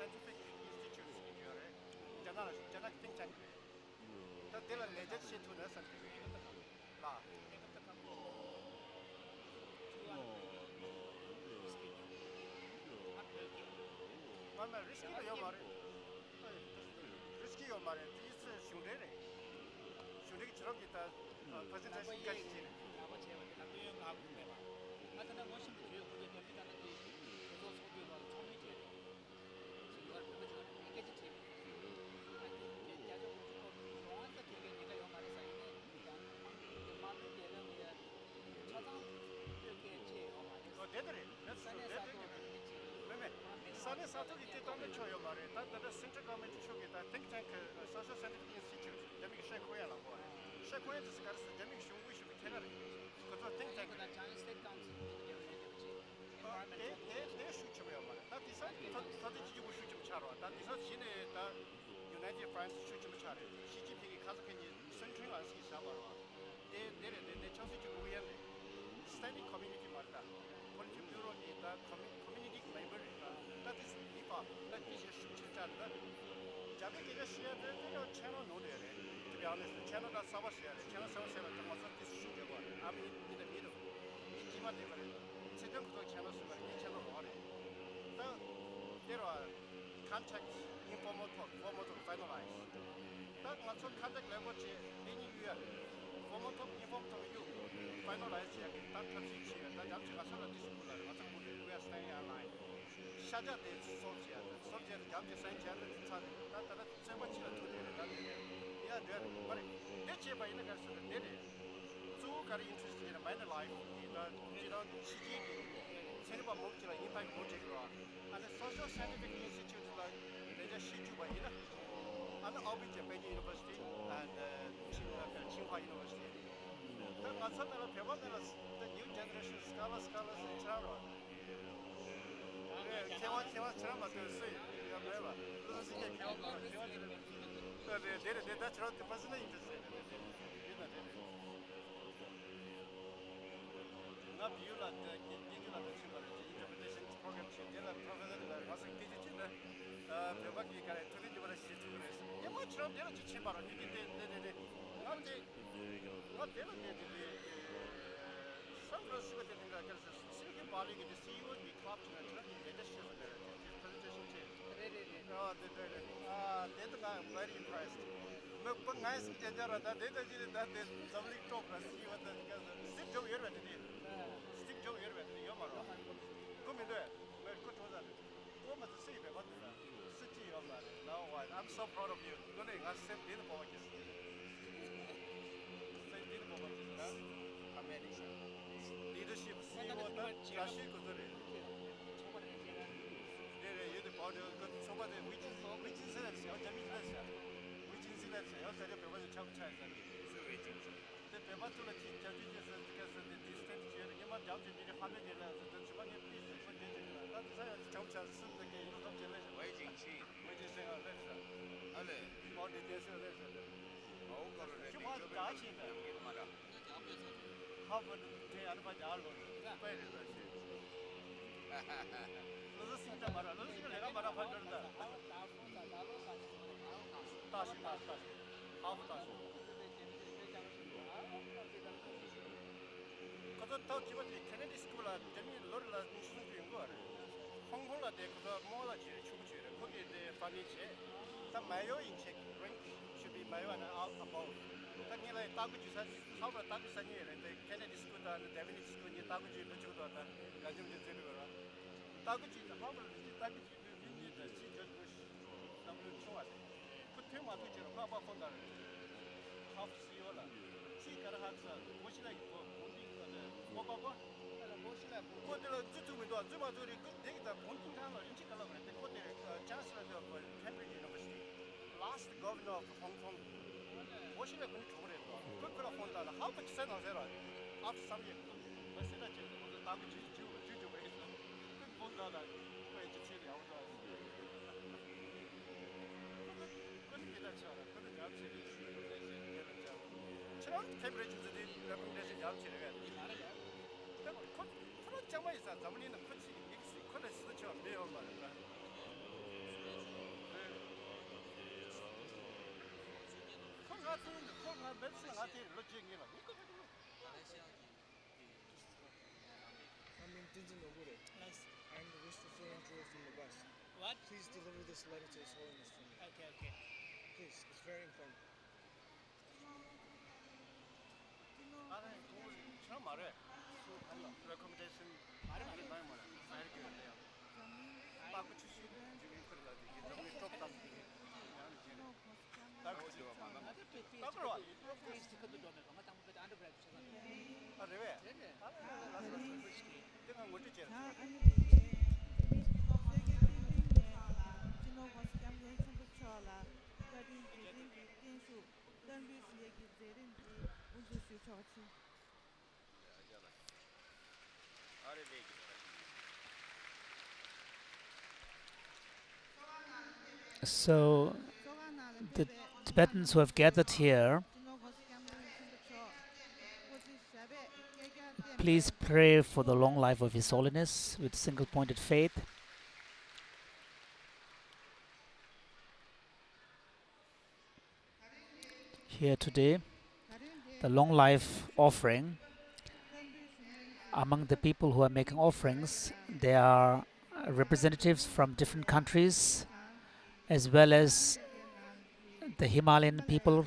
scientific institutes Janak think tank that they are legit shit to the scientific la man risky yo mare risky yo mare this shunde chirok kita presentation kachi Sane Sato Tibetan choyo mare ta the central government choge ta think tank social scientific institute demik she koya la bo she koya this kar demik shungu should be tenor because think tank 차로 다 디서 시내 다 유나이티드 프랑스 추침 차례 시진핑이 가족이 선충 안식이 사바로 내 청소지 고위에 스탠딩 커뮤니티 말다 폴리틱 뷰로 있다 커뮤니티 멤버 있다 that is 이파 that is a 슈치자다 자비기가 시야되는 채널 노래래 to be honest 채널 다 사바시야 채널 사바시야 좀 어서 디스슈죠 I'm in the middle 이기만 되거든 최근부터 채널 쓰면 이 채널 와래 there are contacts informal talk formal talk finalize 딱 맞춰 contact level 제 any year formal talk informal talk you finalize 딱 탑시치 나 잠시가 서로 디스플레이 맞춰 보고 we are staying online 샤자 데 소지야 소지를 잠시 사인지하는 차다 나다 세번치라 두대를 다니네 야 돼 말이 내 집에 있는 것은 내래 쭉 가리 인트레스트 in my life 이런 시기 세르바 목지라 이파이 모제로 and social scientific institute like 내가 시주바 이나 and 어비제 베니 유니버시티 and 칭화 유니버시티 딱 맞춰서 배워내라 the new generation scholars in China 개화처럼 만들었어요. 야 뭐야? 그래서 이게 내가 저런 데 빠지는 있었어요. 나 비율한테 얘기하는 친구들 인터프리테이션 프로그램 제가 프로페서가 와서 뒤지는데 배우기 가래 둘이 집에 시스템을 했어. 얘만처럼 내가 지치 말아. 이게 나한테 나 내가 산프란시스코 되는 거 그래서 실기 발리게 CEO 이 클럽처럼 내가 시작을 presentation 내가 very impressed. 뭐 nice enjoy다 내가 지금 나 public talk CEO 다 스틱 좀 여러 번 스틱 좀 여러 번 이거 말아. 그러면 돼. 왜 그거 좋아하잖아. 그러면 스틱 배 받는다. 스틱 엄마. Now I'm so proud of you. 너네 가 쌤 되는 거 같겠어. 쌤 되는 거 같겠어. leadership CEO 다 자식 그들이 네 얘들 바로 그 초반에 위진세였어요. 재밌었어요. 위진세였어요. 그래서 배워서 참 차이서. 근데 배워서는 진짜 뒤에서 그래서 디스텐트 지역에 이만 잡지 미리 화면이라서 저 주방에 비스 컨텐츠가 나도 사실 정차 쓰는 게 이거 좀 잘해서 위진세가 됐어. 알레 어디 됐어. 주방 다치다. 하버드 대 아르바이트 알고 빨리 다시. 너도 진짜 말아. 너도 지금 내가 말아 받는다. 다시. 하버 다시. 그것도 더 기본이 케네디 스쿨라 데미 로르라 무슨 거 알아. 홍콩라 대 그거 뭐라 지를 추구지를 거기에 대 파니체 다 마요 인책 랭킹 should be mayo and above. 당연히 따구지사 하버 따구사니에 케네디 스쿨다 데미니 스쿨이 따구지를 주고도 왔다. 가지고 되는 거라. 따구지 하버 따구지 민지다 진짜 너무 좋아. 그 테마도 지금 봐봐 본다는. 하프 시오라. 시가라 학사 모시라 있고 본딩거는 뭐봐봐. 모시라 그들 주투미도 주마들이 그 내가 본딩 가는 인지 가려고 그랬는데 그때 chancellor of Cambridge University last governor of Hong Kong 모시라 그니 좋으래도 그거라 본다는 하프 세나세라 앞서 3년 메시지 지금 다음 주주 베이스 그 본다는 그 지치리 아우도 그건 기다려라 그건 잡지 처럼 캠브리지들이 레코멘데이션 잡지를 해 그런 장만 있어 자문이는 그치 콘텐츠도 좀 매우 많은가 콘가 매스 같은 로직이라 I'm in Tenzin Ogure. Nice. I'm the wish fulfilling jewel from the West. What? Please deliver this letter to His Holiness for me. Okay. Please, it's very important. 나는 도울 처음 말해 레코멘데이션 많이 말해 알게 돼요 빠꾸 출신 지금 그러다 이게 너무 좁다 따로 와 아, 왜? 내가 먼저 제일 아래 얘기 So the Tibetans who have gathered here, please pray for the long life of His Holiness with single-pointed faith. Here today, the long life offering. Among the people who are making offerings, there are representatives from different countries, as well as the Himalayan people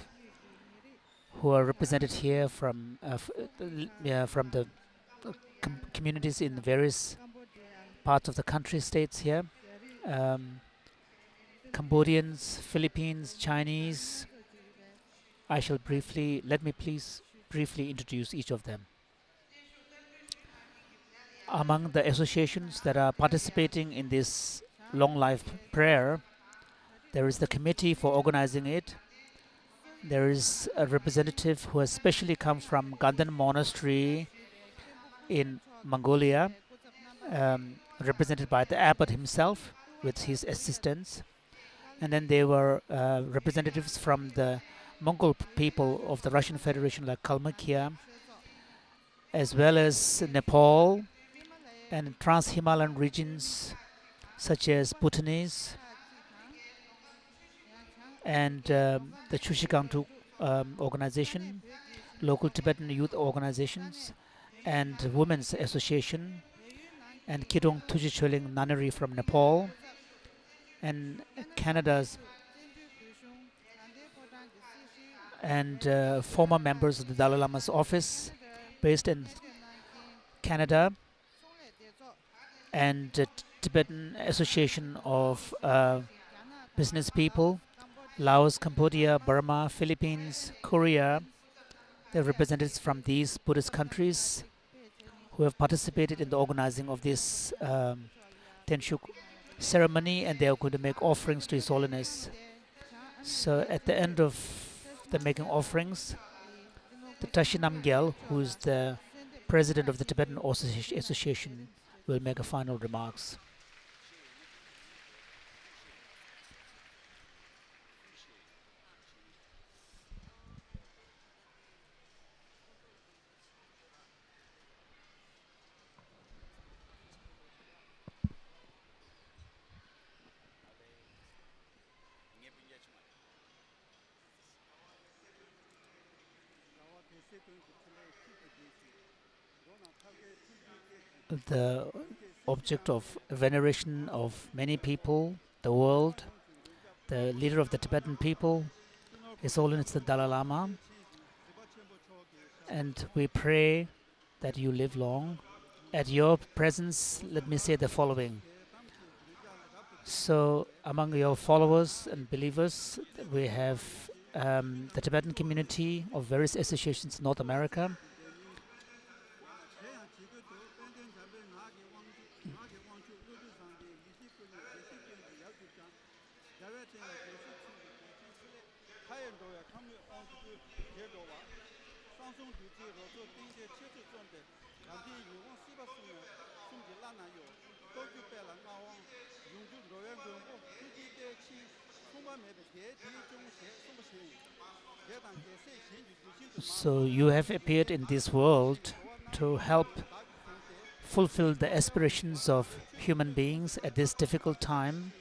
who are represented here from from the communities in various parts of the country states here. Cambodians, Philippines, Chinese. Let me please briefly introduce each of them. Among the associations that are participating in this long life prayer, there is the committee for organizing it. There is a representative who has specially come from Ganden Monastery in Mongolia, represented by the abbot himself with his assistants. And then there were representatives from the Mongol people of the Russian Federation, like Kalmykia, as well as Nepal and trans-Himalayan regions such as Bhutanese and the Chushigangtu organization, local Tibetan youth organizations, and Women's Association, and Kidong Tujicholing Nanari from Nepal, and Canada's and former members of the Dalai Lama's office based in Canada, and Tibetan Association of Business People, Laos, Cambodia, Burma, Philippines, Korea. There are representatives from these Buddhist countries who have participated in the organizing of this Tenshug ceremony, and they are going to make offerings to His Holiness. So at the end of the making offerings, the Tashi Namgyal, who is the president of the Tibetan Association, will make a final remarks. The object of veneration of many people, the world, the leader of the Tibetan people, His Holiness the Dalai Lama, and we pray that you live long. At your presence, let me say the following. So among your followers and believers, we have the Tibetan community of various associations in North America. So you have appeared in this world to help fulfill the aspirations of human beings at this difficult time,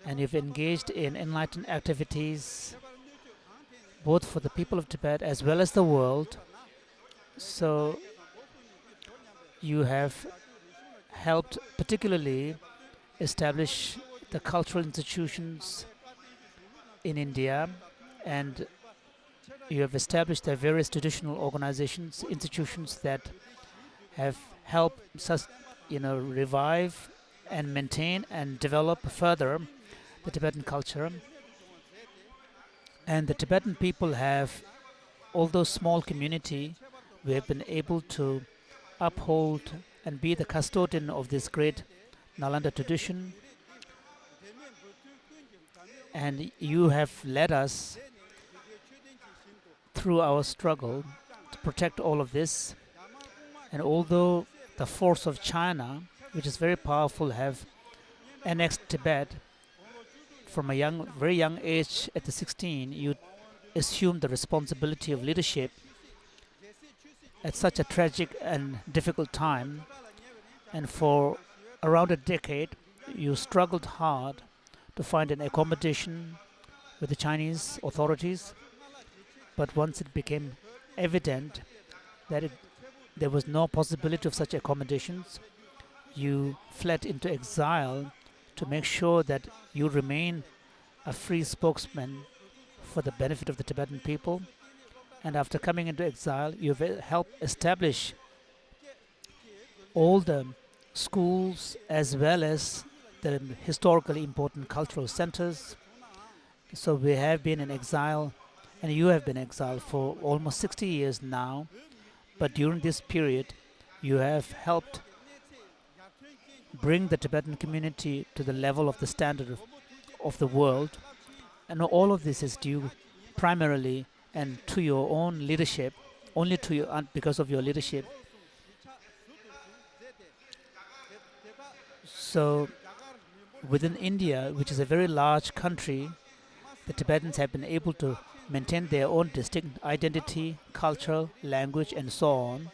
and you've engaged in enlightened activities both for the people of Tibet as well as the world. So you have helped particularly establish the cultural institutions in India, and you have established the various traditional organizations, institutions that have helped revive and maintain and develop further the Tibetan culture. And the Tibetan people have, although small community, we have been able to uphold and be the custodian of this great Nalanda tradition. And you have led us through our struggle to protect all of this. And although the force of China, which is very powerful, have annexed Tibet from a very young age, at the 16, you assumed the responsibility of leadership at such a tragic and difficult time, and for around a decade, you struggled hard to find an accommodation with the Chinese authorities. But once it became evident that there was no possibility of such accommodations, you fled into exile to make sure that you remain a free spokesman for the benefit of the Tibetan people. And after coming into exile, you've helped establish all the schools as well as the historically important cultural centers. So we have been in exile, and you have been exiled for almost 60 years now. But during this period, you have helped bring the Tibetan community to the level of the standard of the world. And all of this is due primarily and to your own leadership, only to you, because of your leadership. So within India, which is a very large country, the Tibetans have been able to maintain their own distinct identity, culture, language, and so on.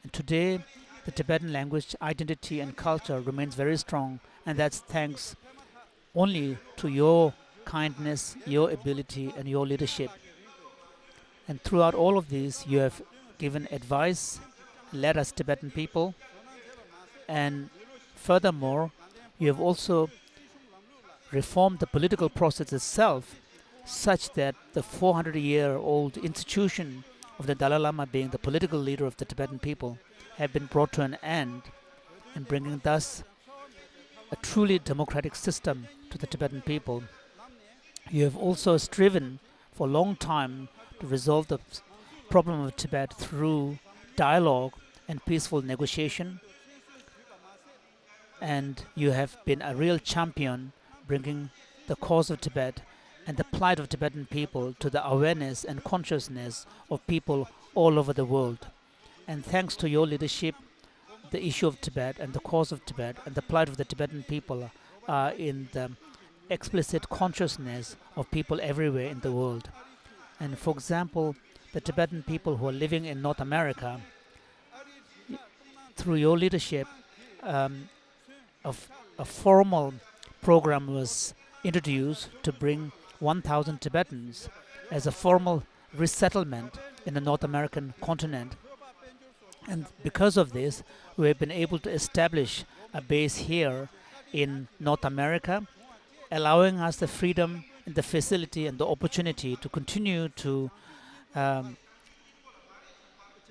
And today, the Tibetan language, identity, and culture remains very strong, and that's thanks only to your kindness, your ability, and your leadership. And throughout all of these, you have given advice, led us Tibetan people, and furthermore, you have also reformed the political process itself, such that the 400-year-old institution of the Dalai Lama being the political leader of the Tibetan people have been brought to an end, and bringing thus a truly democratic system to the Tibetan people. You have also striven for a long time to resolve the problem of Tibet through dialogue and peaceful negotiation, and you have been a real champion, bringing the cause of Tibet and the plight of Tibetan people to the awareness and consciousness of people all over the world. And thanks to your leadership, the issue of Tibet and the cause of Tibet and the plight of the Tibetan people are in the explicit consciousness of people everywhere in the world. And for example, the Tibetan people who are living in North America, through your leadership, a formal program was introduced to bring 1,000 Tibetans as a formal resettlement in the North American continent. And because of this, we have been able to establish a base here in North America, allowing us the freedom and the facility and the opportunity to continue to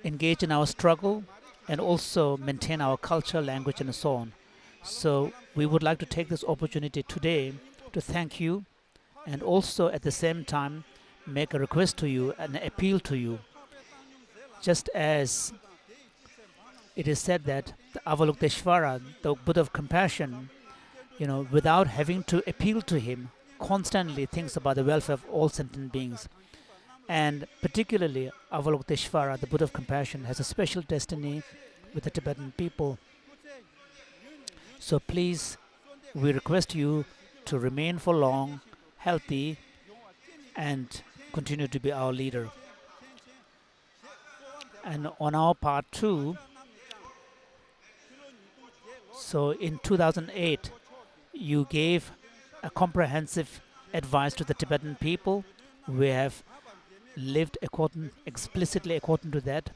engage in our struggle and also maintain our culture, language, and so on. So we would like to take this opportunity today to thank you, and also at the same time make a request to you, an appeal to you. Just as it is said that the Avalokiteshvara, the Buddha of compassion, without having to appeal to him, constantly thinks about the welfare of all sentient beings. And particularly Avalokiteshvara, the Buddha of compassion, has a special destiny with the Tibetan people. So please, we request you to remain for long, healthy, and continue to be our leader. And on our part too, so in 2008, you gave a comprehensive advice to the Tibetan people. We have lived explicitly according to that.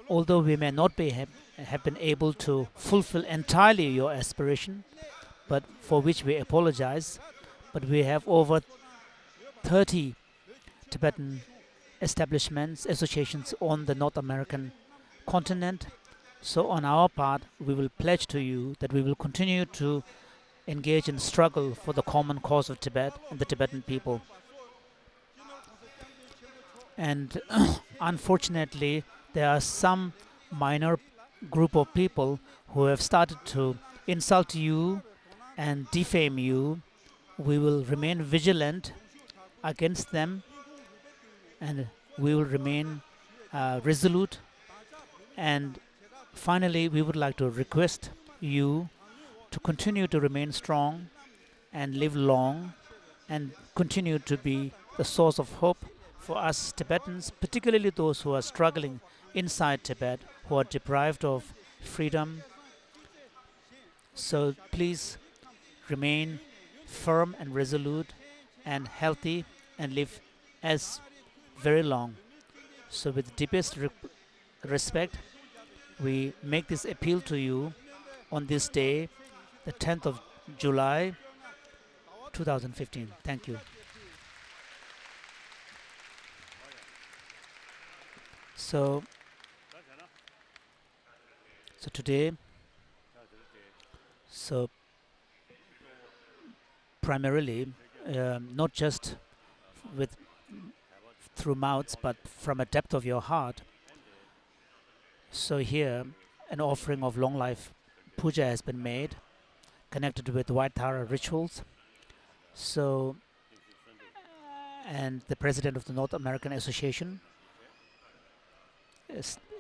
Although we may not have been able to fulfill entirely your aspiration, but for which we apologize. But we have over 30 Tibetan establishments, associations on the North American continent. So on our part, we will pledge to you that we will continue to engage in struggle for the common cause of Tibet and the Tibetan people. And unfortunately, there are some minor group of people who have started to insult you and defame you. We will remain vigilant against them, and we will remain resolute. And finally, we would like to request you to continue to remain strong and live long, and continue to be the source of hope for us Tibetans, particularly those who are struggling inside Tibet, who are deprived of freedom. So please remain firm and resolute and healthy and live as very long. So with deepest respect, we make this appeal to you on this day, the 10th of July, 2015. Thank you. So today, primarily, not just with through mouths, but from a depth of your heart. So here, an offering of long life puja has been made, connected with White Thara rituals. So, and the president of the North American Association,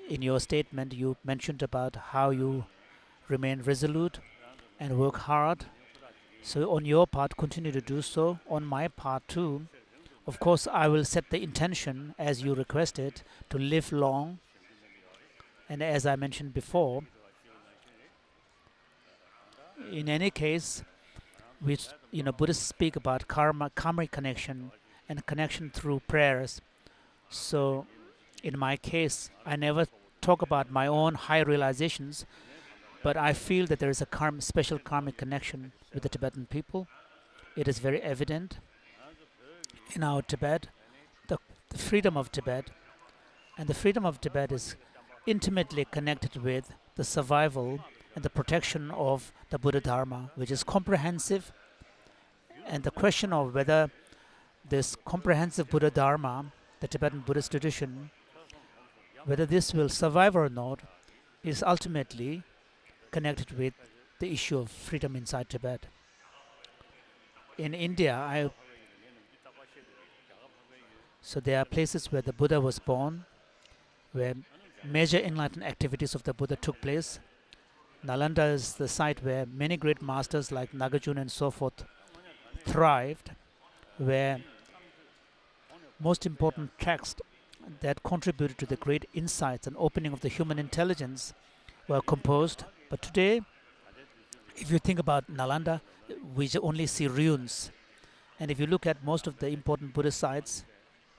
in your statement, you mentioned about how you remain resolute and work hard. So on your part, continue to do so. On my part too, of course, I will set the intention, as you requested, to live long. And as I mentioned before, in any case, which Buddhists speak about karmic connection and connection through prayers. So in my case, I never talk about my own high realizations, but I feel that there is a special karmic connection with the Tibetan people. It is very evident in our Tibet, the freedom of Tibet, and the freedom of Tibet is intimately connected with the survival and the protection of the Buddha Dharma, which is comprehensive. And the question of whether this comprehensive Buddha Dharma, the Tibetan Buddhist tradition, whether this will survive or not, is ultimately connected with the issue of freedom inside Tibet. In India, so there are places where the Buddha was born, where major enlightenment activities of the Buddha took place. Nalanda is the site where many great masters like Nagarjuna and so forth thrived, where most important texts that contributed to the great insights and opening of the human intelligence were composed. But today, if you think about Nalanda, we only see ruins. And if you look at most of the important Buddhist sites,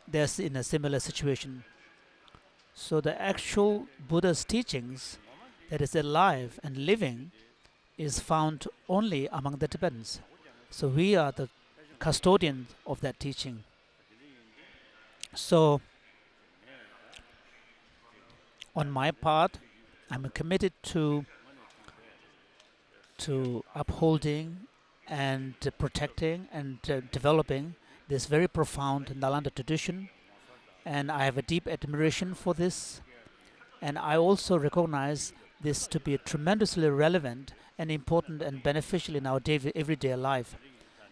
they're in a similar situation. So the actual Buddha's teachings that is alive and living is found only among the Tibetans. So we are the custodians of that teaching. So on my part, I'm committed to upholding and protecting and developing this very profound Nalanda tradition, and I have a deep admiration for this, and I also recognize this to be tremendously relevant and important and beneficial in our everyday life.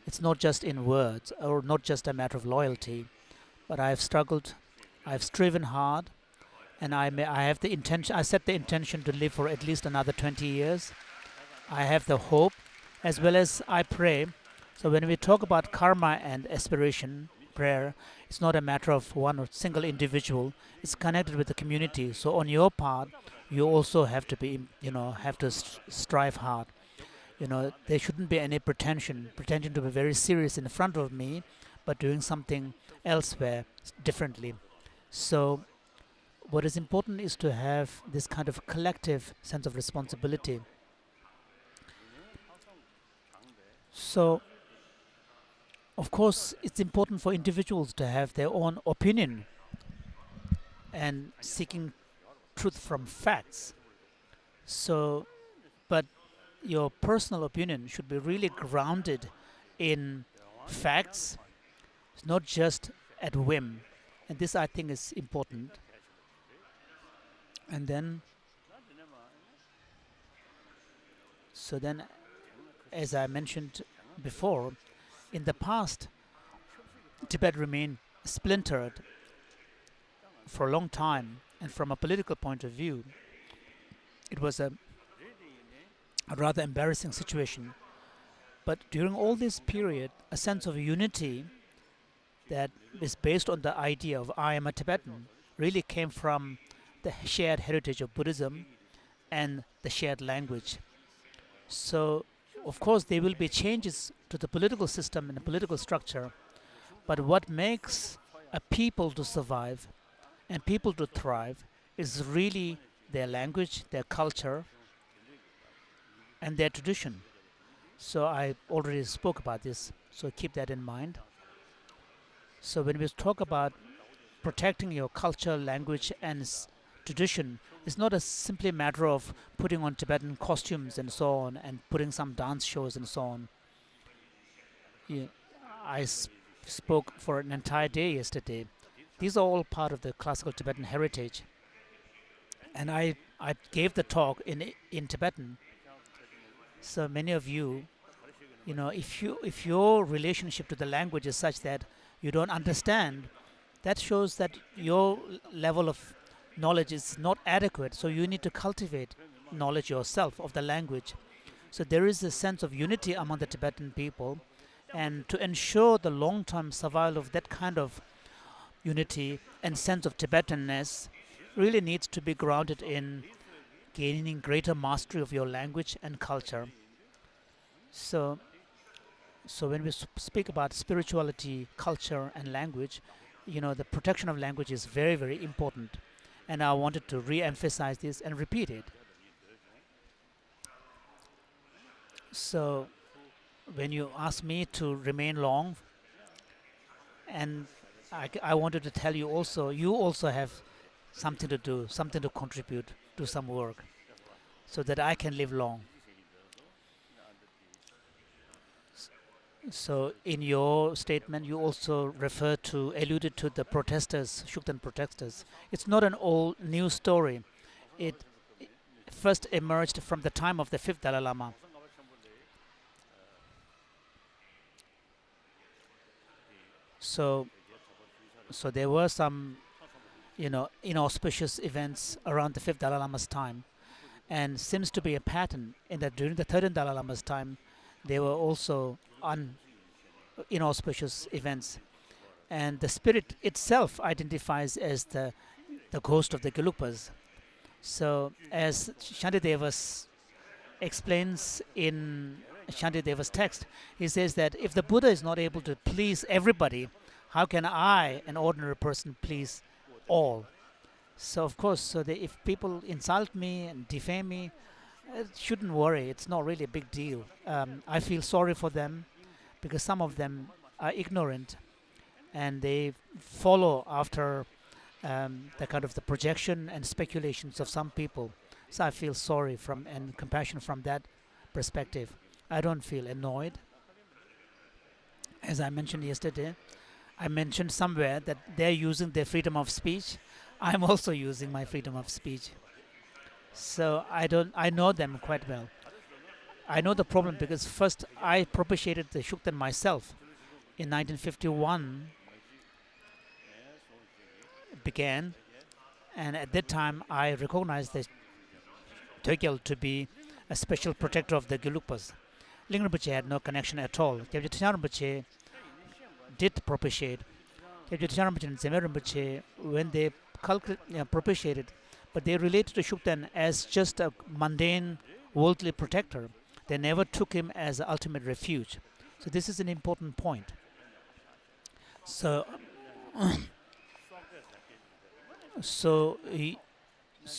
It's not just in words or not just a matter of loyalty, but I have struggled, I've striven hard, and I have the intention. I set the intention to live for at least another 20 years. I have the hope, as well as I pray. So when we talk about karma and aspiration, prayer, it's not a matter of one or single individual. It's connected with the community. So on your part, you also have to be, have to strive hard. There shouldn't be any pretension to be very serious in front of me, but doing something elsewhere differently. So what is important is to have this kind of collective sense of responsibility. So, of course, it's important for individuals to have their own opinion and seeking truth from facts. So, but your personal opinion should be really grounded in facts, not just at whim. And this, I think, is important. And then, as I mentioned before, in the past, Tibet remained splintered for a long time, and from a political point of view, it was a rather embarrassing situation. But during all this period, a sense of unity that is based on the idea of I am a Tibetan really came from the shared heritage of Buddhism and the shared language. So, of course, there will be changes to the political system and the political structure, but what makes a people to survive and people to thrive is really their language, their culture, and their tradition. So I already spoke about this, so keep that in mind. So when we talk about protecting your culture, language, and tradition, it's not a simply matter of putting on Tibetan costumes and so on, and putting some dance shows and so on. Yeah, I spoke for an entire day yesterday. These are all part of the classical Tibetan heritage, and I gave the talk in Tibetan. So many of you, if your relationship to the language is such that you don't understand, that shows that your level of knowledge is not adequate. So you need to cultivate knowledge yourself of the language. So there is a sense of unity among the Tibetan people, and to ensure the long-term survival of that kind of unity and sense of Tibetanness really needs to be grounded in gaining greater mastery of your language and culture. So when we speak about spirituality, culture, and language, the protection of language is very, very important. And I wanted to re-emphasize this and repeat it. So when you ask me to remain long, and I wanted to tell you also, you also have something to do, something to contribute, do some work, so that I can live long. So in your statement, you also alluded to the protesters, Shukden protesters. It's not an old new story. It first emerged from the time of the fifth Dalai Lama. So there were some, inauspicious events around the fifth Dalai Lama's time, and seems to be a pattern in that during the third Dalai Lama's time, there were also inauspicious events, and the spirit itself identifies as the ghost of the Gelugpas. So as Shantideva explains in Shantideva's text, he says that if the Buddha is not able to please everybody, how can I, an ordinary person, please all? So of course, if people insult me and defame me, shouldn't worry. It's not really a big deal. I feel sorry for them, because some of them are ignorant and they follow after the kind of the projection and speculations of some people. So I feel sorry and compassion from that perspective. I don't feel annoyed. As I mentioned yesterday, I mentioned somewhere that they're using their freedom of speech. I'm also using my freedom of speech. So I know them quite well. I know the problem because first I propitiated the Shukden myself in 1951 began, and at that time I recognized the Togyal to be a special protector of the Gelugpas. Ling Rinpoche had no connection at all. Kyabje Tshang Rinpoche did propitiate. Kyabje Tshang Rinpoche and Zemer Rinpoche, when they propitiated, but they related to Shukden as just a mundane worldly protector. They never took him as the ultimate refuge. So this is an important point. So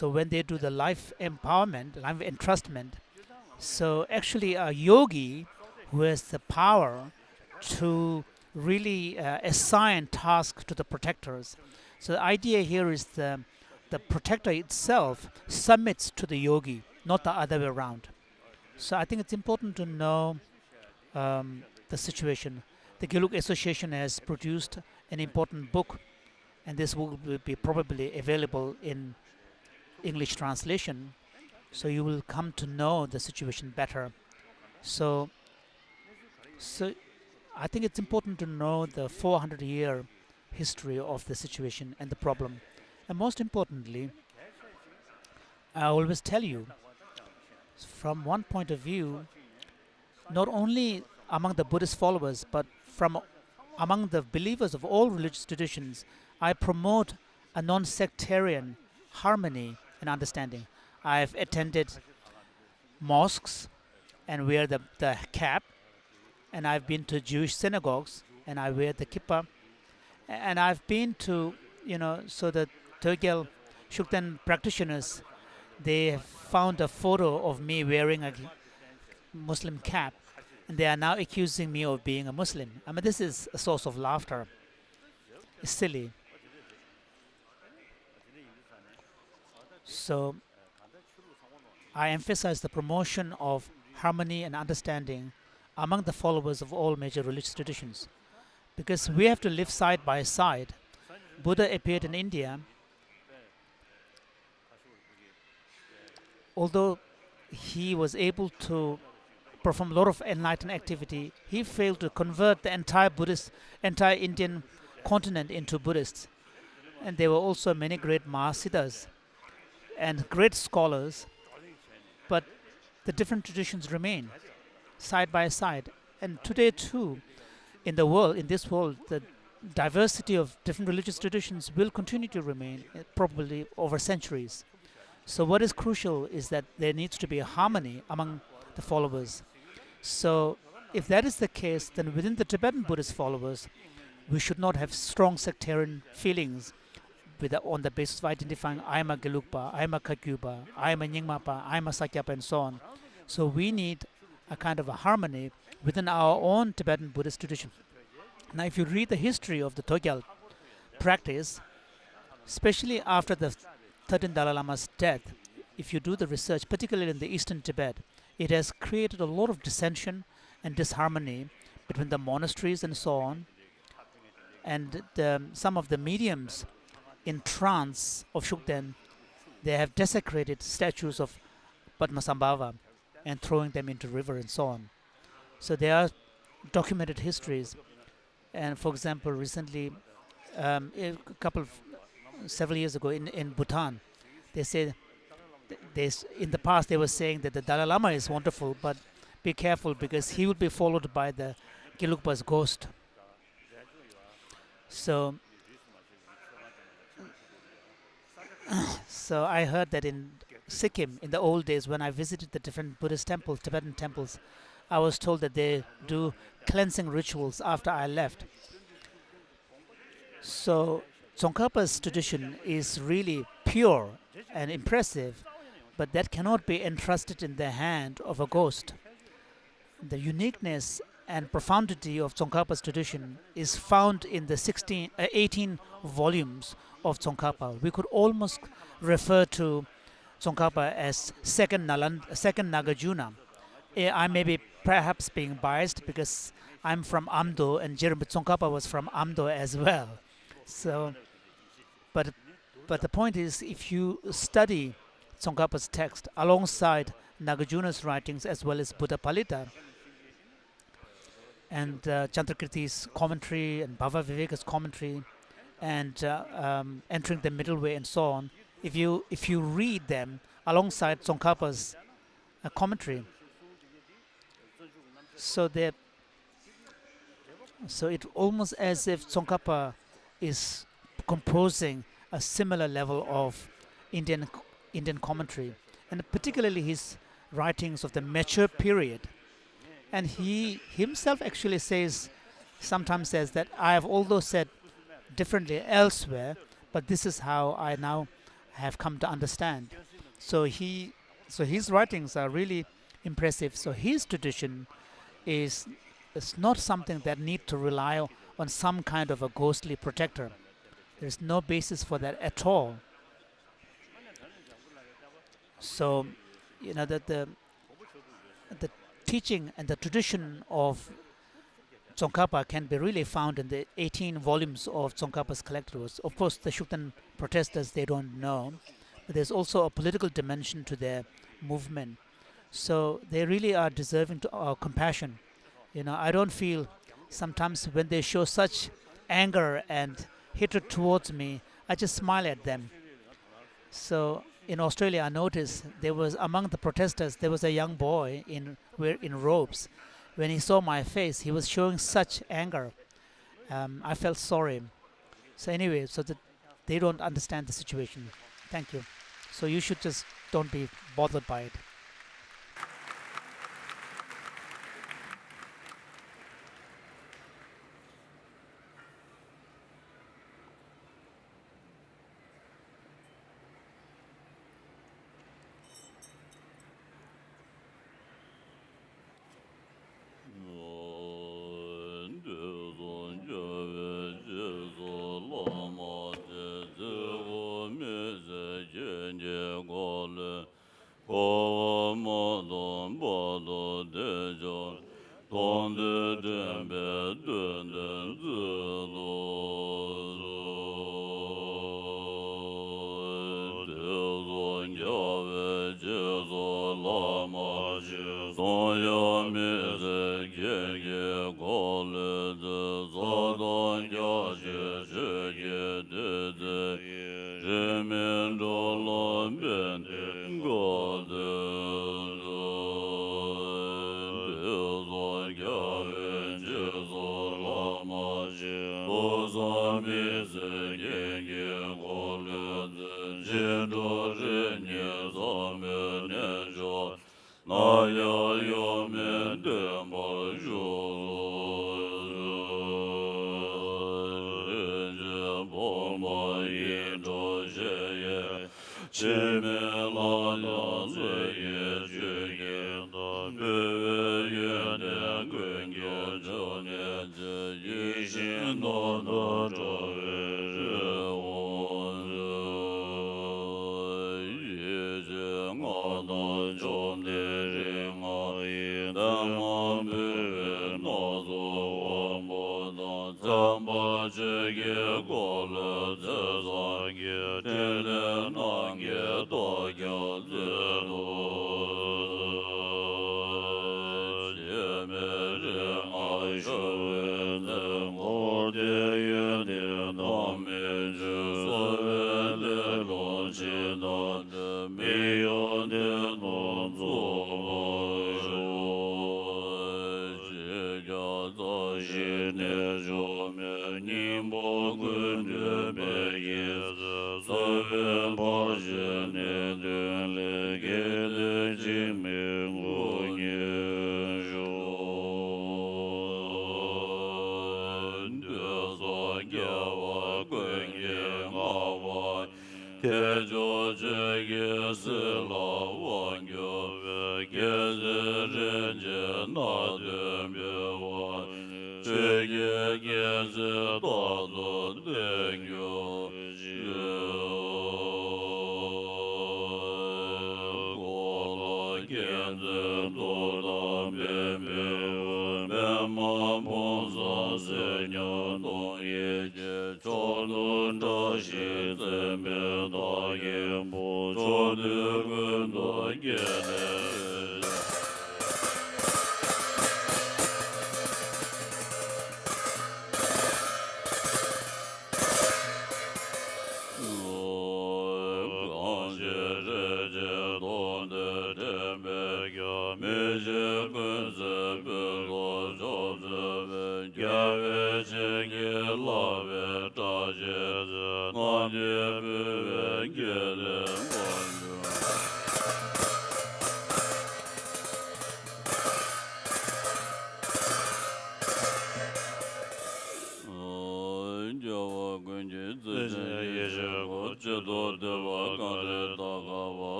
when they do the life empowerment, life entrustment, so actually a yogi who has the power to really assign tasks to the protectors. So the idea here is the protector itself submits to the yogi, not the other way around. So I think it's important to know the situation. The Gelug Association has produced an important book, and this will be probably available in English translation, so you will come to know the situation better. So I think it's important to know the 400-year history of the situation and the problem. And most importantly, I always tell you, from one point of view, not only among the Buddhist followers, but from among the believers of all religious traditions, I promote a non-sectarian harmony and understanding. I've attended mosques and wear the cap, and I've been to Jewish synagogues and I wear the kippah, and I've been to, so the Togyal Shukden practitioners, they have found a photo of me wearing a Muslim cap, and they are now accusing me of being a Muslim. I mean, this is a source of laughter. It's silly. So I emphasize the promotion of harmony and understanding among the followers of all major religious traditions, because we have to live side by side. Buddha appeared in India. Although he was able to perform a lot of enlightened activity, he failed to convert the entire Indian continent into Buddhists. And there were also many great Mahasiddhas and great scholars, but the different traditions remain side by side. And today too, in this world, the diversity of different religious traditions will continue to remain, probably over centuries. So what is crucial is that there needs to be a harmony among the followers. So if that is the case, then within the Tibetan Buddhist followers, we should not have strong sectarian feelings on the basis of identifying I am a Gelugpa, I am a Kagyupa, I am a Nyingmapa, I am a Sakyapa, and so on. So we need a kind of a harmony within our own Tibetan Buddhist tradition. Now, if you read the history of the Togyal practice, especially after the 13th Dalai Lama's death, if you do the research, particularly in the eastern Tibet, it has created a lot of dissension and disharmony between the monasteries and so on. And some of the mediums in trance of Shukden, they have desecrated statues of Padmasambhava and throwing them into river and so on. So there are documented histories. And for example, recently, several years ago in Bhutan, they said, in the past they were saying that the Dalai Lama is wonderful, but be careful because he will be followed by the Gelugpa's ghost. So I heard that in Sikkim, in the old days, when I visited the different Buddhist temples, Tibetan temples, I was told that they do cleansing rituals after I left. So Tsongkhapa's tradition is really pure and impressive, but that cannot be entrusted in the hand of a ghost. The uniqueness and profundity of Tsongkhapa's tradition is found in the 18 volumes of Tsongkhapa. We could almost refer to Tsongkhapa as second Nagarjuna. I may be perhaps being biased because I'm from Amdo and Jeremy Tsongkhapa was from Amdo as well. So, but the point is, if you study Tsongkhapa's text alongside Nagarjuna's writings as well as Buddha Palita and Chandrakirti's commentary and Bhava Viveka's commentary and entering the middle way and so on, if you read them alongside Tsongkhapa's commentary, so it almost as if Tsongkhapa is composing a similar level of Indian commentary, and particularly his writings of the mature period. And he himself actually sometimes says that I have although said differently elsewhere, but this is how I now have come to understand. So his writings are really impressive. So his tradition is not something that need to rely on some kind of a ghostly protector. There's no basis for that at all. So, the teaching and the tradition of Tsongkhapa can be really found in the 18 volumes of Tsongkhapa's collected works. Of course, the Shukden protesters, they don't know, but there's also a political dimension to their movement. So they really are deserving to our compassion. I don't feel sometimes when they show such anger and hatred towards me, I just smile at them. So in Australia, I noticed there was among the protesters there was a young boy in robes, when he saw my face, he was showing such anger. I felt sorry. So anyway, so that they don't understand the situation. Thank you. So you should just don't be bothered by it.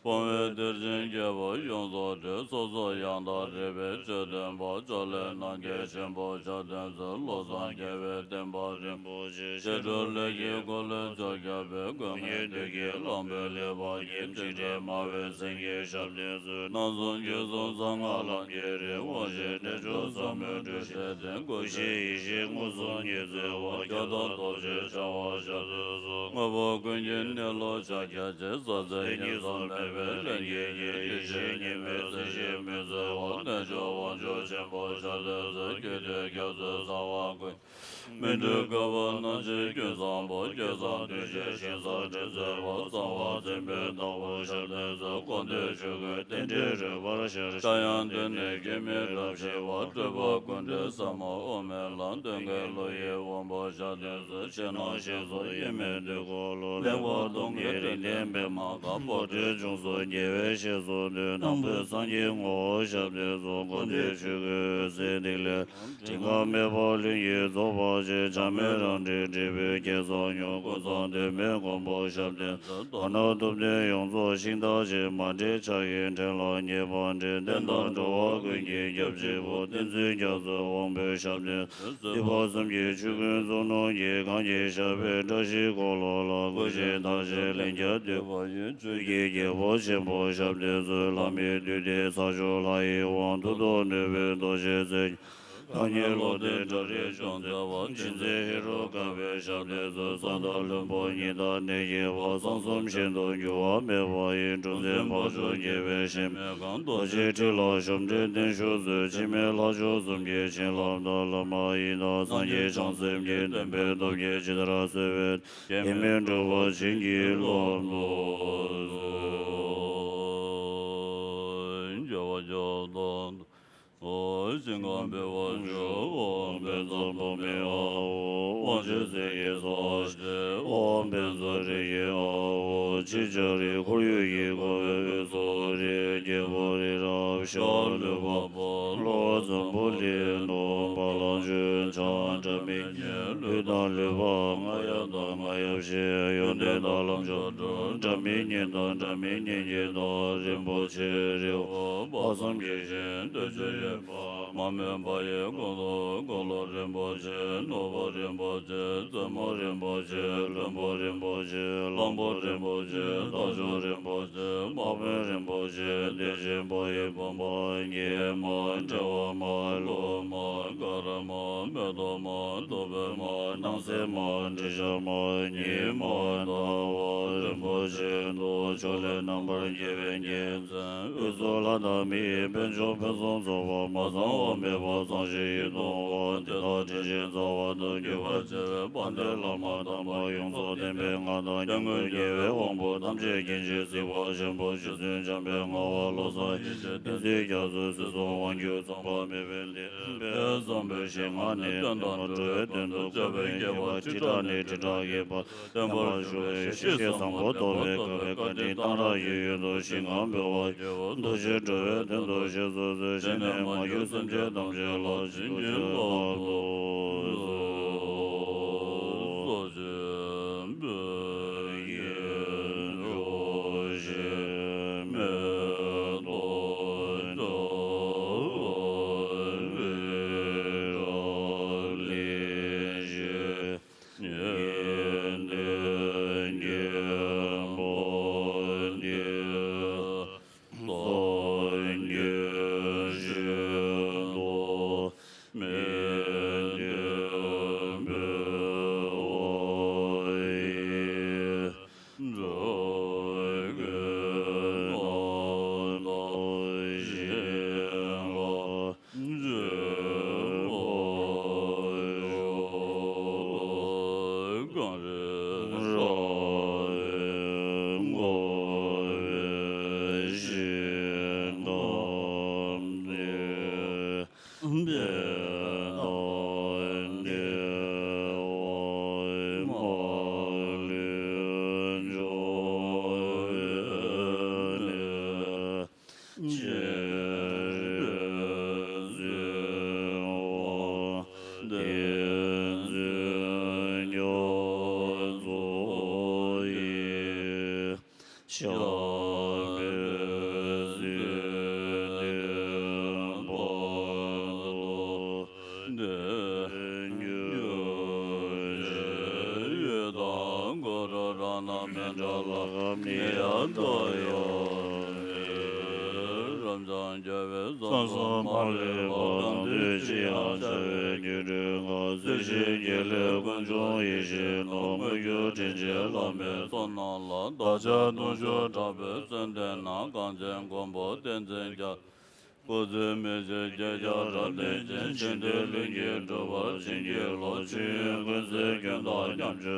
光为德真业我用作之所作养道之辈这等宝这类难解全部这等子罗藏业为等宝人这这类业过了这个别个没得业浪别列宝业这这马为生业上列子那种就从上阿浪业人我是这这上面这些等过去一些我从业子我教导都是上我小子我不关键的老下家这所在你所来为人也这些你们这些名字我那就往这全部下的自己的教子上我归每这个我那是觉上不觉上对这心上这在我上我这边到我下的这光的这个等这这我是这样的那个面的是我这不管这什么我们浪等个落叶我不下的这些那些所也没得过路连我东个这点白马个不这种所也为些所的那不上去我下的做过的这个谁的了这个没法律也做不起咱们让这边介绍用过上的没光不下的我那都得用作新的这嘛这茶叶成了你帮这等到着我给你要是我等最叫做往北下的你把什么去跟总统也刚也下边这些过了过去他是人家的我也追也我先不下的是拉面对的啥时候来一往多多那边都是在当年落的这里上的我现在说干别上的是三大人不你的那些我上什么先都有我没我也中间跑出也为什么我这这老兄弟等说是前面老说是也前老的了嘛一到三也上是也等别都也知道了是前面这我情谊落落就我就到我心肝被我救，我被做不灭我是谁也做事，我被做这些我去这里忽悠一个做的结果的绕小的宝宝，罗怎不离罗巴郎去唱这每年绿大绿吧，我要当我要写有的大浪小中，这每年当这每年也到人不去了，把生别人的这些。马面巴耶公罗公罗仁波切，罗波仁波切，怎么仁波切，伦波仁波切，朗波仁波切，大周仁波切，马面仁波切，地仁波耶波摩耶摩这瓦摩罗摩嘎拉摩灭多摩多贝摩南塞摩智舍摩尼摩大瓦仁波切多周雷南巴耶维尼赞，宇佐拉达米本周本松佐瓦马桑我没把藏西移动我对他这些早晚都给我这位半的老马当把用作天边俺当两个也为王婆当这件事是我全部是尊上边我罗嗦一些天水教子是说王就从把没问题别上边先俺的等到这等到这边给我知道你知道也把等把说谢谢上我都为各位各地当然也有都是俺别我都是这位等到些子是现在我有生这当这老金军老多所见不言若是灭多着为着历史年的年末的三月是多灭的被我也这个难显了这我有个人说我是当的别当的我马连着的前日我天子要作业下边 na men jo la mi ya do yo ram zang je ve zong zong ma le ba gang du chi ha sha ve ni ru nga zi shi ye le gun zhong yi shi no mu yu zhen jie la me son na la da jia dong shu zha be zhen den na gang jian guan bo den zhen jia gu zi me zhe jie jia zha den zhen shen de lin ye zhe wa qin ye lo qin yun gun zi gen da nyam zhi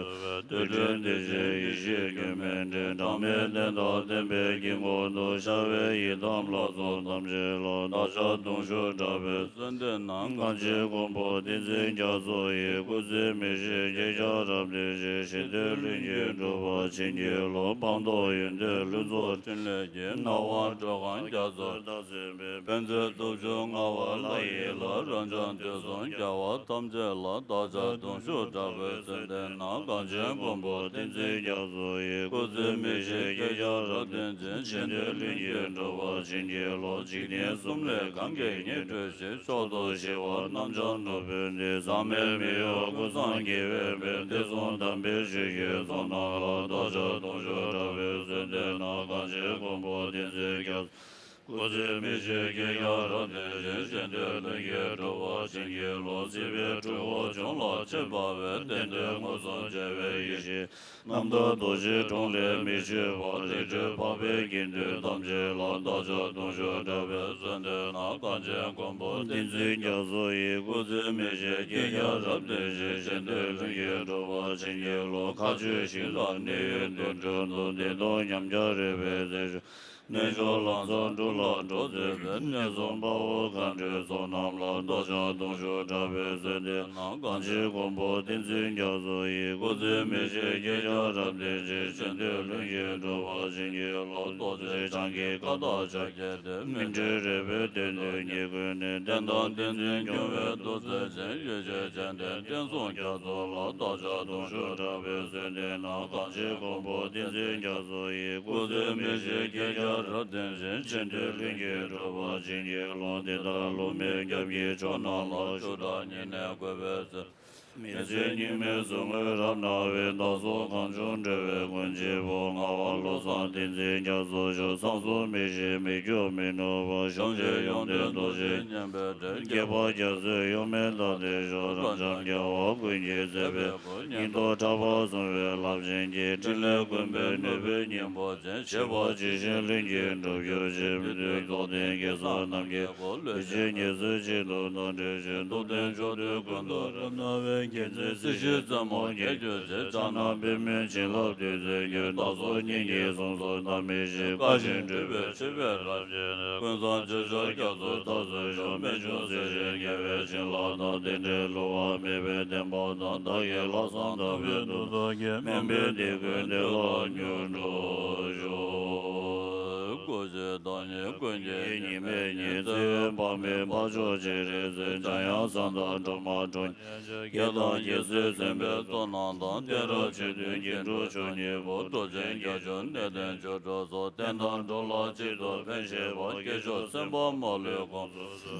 de zhen de zhe yi shi gen men zhen zhang me den da den be yin mo do sha wei yi dam la zo dam zhe la da sha dong shu zha be zhen den nan gang jie gong bo den zhen jia zo yi gu zi me zhe jie jia zha de zhe shen de lin ye zhe wa qin ye lo bang do yun de lu zo chen le ye na wa zhe han jia zo da zi be ben zhe du zhu nga wa la yi la ran zhang de zong jia wa tam zhe la da zha dong shu zha be zhen den na gang jie gong bo den zhen jia zo yi gu zi me zhe jie jia zha den zhen shen de lin ye zhe wa qin ye lo ji nian sum le gang ge nie zhe xie shao do xie wa nam zhang nu ben de zang me me yo gu zang ge we ben de zong dan be zhe ye zong na la da zha dong shu zha be zhen den na gang jie gong bo den zhen jia gu zi me zhe ge ya ra de zhen shen de lin ye zhe wa qin ye lo ji be zhu wo zhong la chen ba we den de mo zong jie wei yi xi nam de do xi zhong le me xi wa le zhe ba be yin de dam jie la da zha dong shu zha be zhen de na gang jie gong bo den zhen jia zo yi gu zi me zhe ge ya ra de zhen shen de lin ye zhe wa qin ye lo ka ju xin la ne yun de zhen do de do nyam jia re be zhe zhe ne zhou lang zhang zhu la zhou zi ben ne zhong ba wo kan zhe zhong nam la da zha dong shu zha be zhen de na gang jie gong bo den zhen jia zo yi gu zi me zhe ye jia ra de zhe shen de lin ye zhe wa qin ye lo do zhe zhang ge ga da zha ye de min zhe re be den de nie gun ne den dan den zhen jiong we do zhe zhen ye zhe zhen den den song jia zo la da zha dong shu zha be zhen de na gang jie gong bo den zhen jia zo yi gu zi me zhe ye jia ra den zhen shen de lin ye zhe wa qin ye lo de da lo me gyab ye zhou na la shu da ni ne gui be zi me zhe ni me zong we ram na we da zo gang zhong zhe we gun jie bo nga wa lo san den zhen jia zo zhou sang su me zhe me jiu me no wa xiang jie yong de do zhe nian be zhe ge ba jia zi yong me da de zhou ran zhang jia wa gun jie ze be yin do zha ba song we lam zhen jie zhen le gun be ne be nian bo zhen xie ba ji shen lin jie zhou yu zhe me de do den ge sa nam ge le zhe nie zi ji do dan zhe zhe do den zhou de gun do ren na we ge zi si shi zhen mo ge jue zhe zhang na be men qin la de zhe ge da so nian ge song so na me shi ga xin zhe be chi be la jie ne gun san zhe zhe ge zo da zhe zhe me zhu zhe zhe ge we qin la da den zhe lo wa me be den ba da da ye la san da be du da ge men be de gun de la nyu zhou zhou gu zhe da ni gun jie ni me ni zi ba me ba zhu ji re zi zhan yang san da zhong ma zhong ye da ye zi zhen be zong nan dan de re qi du yin zhu chu ni bo zhu zhen ye zhen ne den zhu zhu zo den dan zhou la ji do pen xie ba ge zhu sen ba ma le gong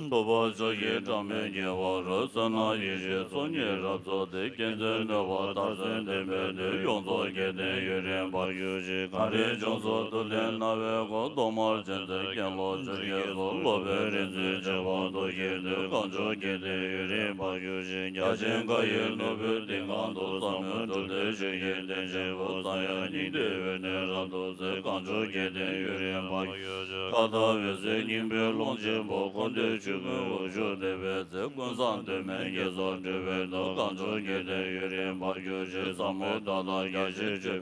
do ba zhe ye zhang me nie wa re san na yi xie zong ye ra zo de gen zhen de wa da zhen de me de yong zo ge den yu ren ba yu ji kan ri zhong zo de lian na we go do ma zhen de gen lo zhe ye zo lo be ren zi zhe wa do ye de gang zhou ge de yu ren ba yu ji ya zhen ga ye no be ding gang do sa me zhou de zhe ye den zhe wo san ya ni de we ne ra do ze gang zhou ge de yu ren ba yu ji ka da we zi ning be long jie bo gong de chu ge wo zhu de we zi gun san de men ye zo zhe we do gang zhou ge de yu ren ba yu ji sa mo da da ya zhi zhe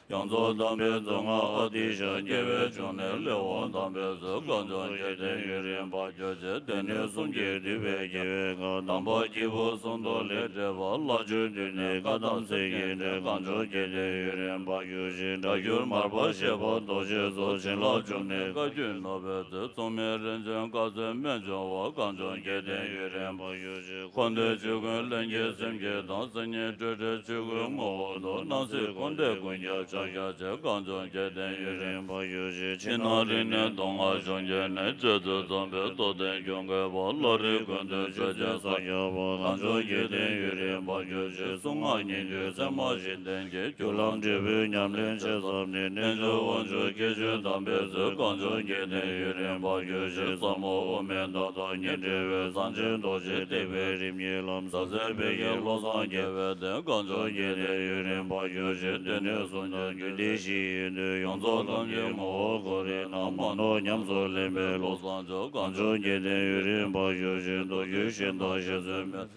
yang zuo dan be zong a di shen ye wei zhong ne le wang dan be zi gang zhong ye den yu ren ba jie jie den ne song jie di wei ye wei ga dan ba ji bu song do le zhe ba la ju di ne ga dan se ye ne gang zhong ye den yu ren ba yu xin da yu ma ba xie ba do xie zo chen la zhong ne ga jun no be zi zong me ren zhen ga zhen men zhong wa gang zhong ye den yu ren ba yu xi huan de ju gun len ye sem ye dan se nian zhe zhe ju gun mo do nan se huan de gun ya cha ya che gang zhong che den yu ren chin na rin ne dong a shong che ne che zi zang pe to den kyong ge ba la ri gun de che che sa gang zhong che den yu ren ba ju che sung a yin ju zhen ma shin den che kyu lam che bu nyam len che sam ne nen zhu wan zhu ke ju dang pe zi gang zhong che den yu ren ba ju che sa mo o men da da nyen che we san chen do che te pe rim ye lam sa se pe ye lo san che we den gang zhong che den yu ren ba ju che den ne sun che ju de shi ne yang zo lam ye mo go re na ma no nyam zo le me lo san zhong gang zhong che den yu ren ba ju che do yu shen da she ze me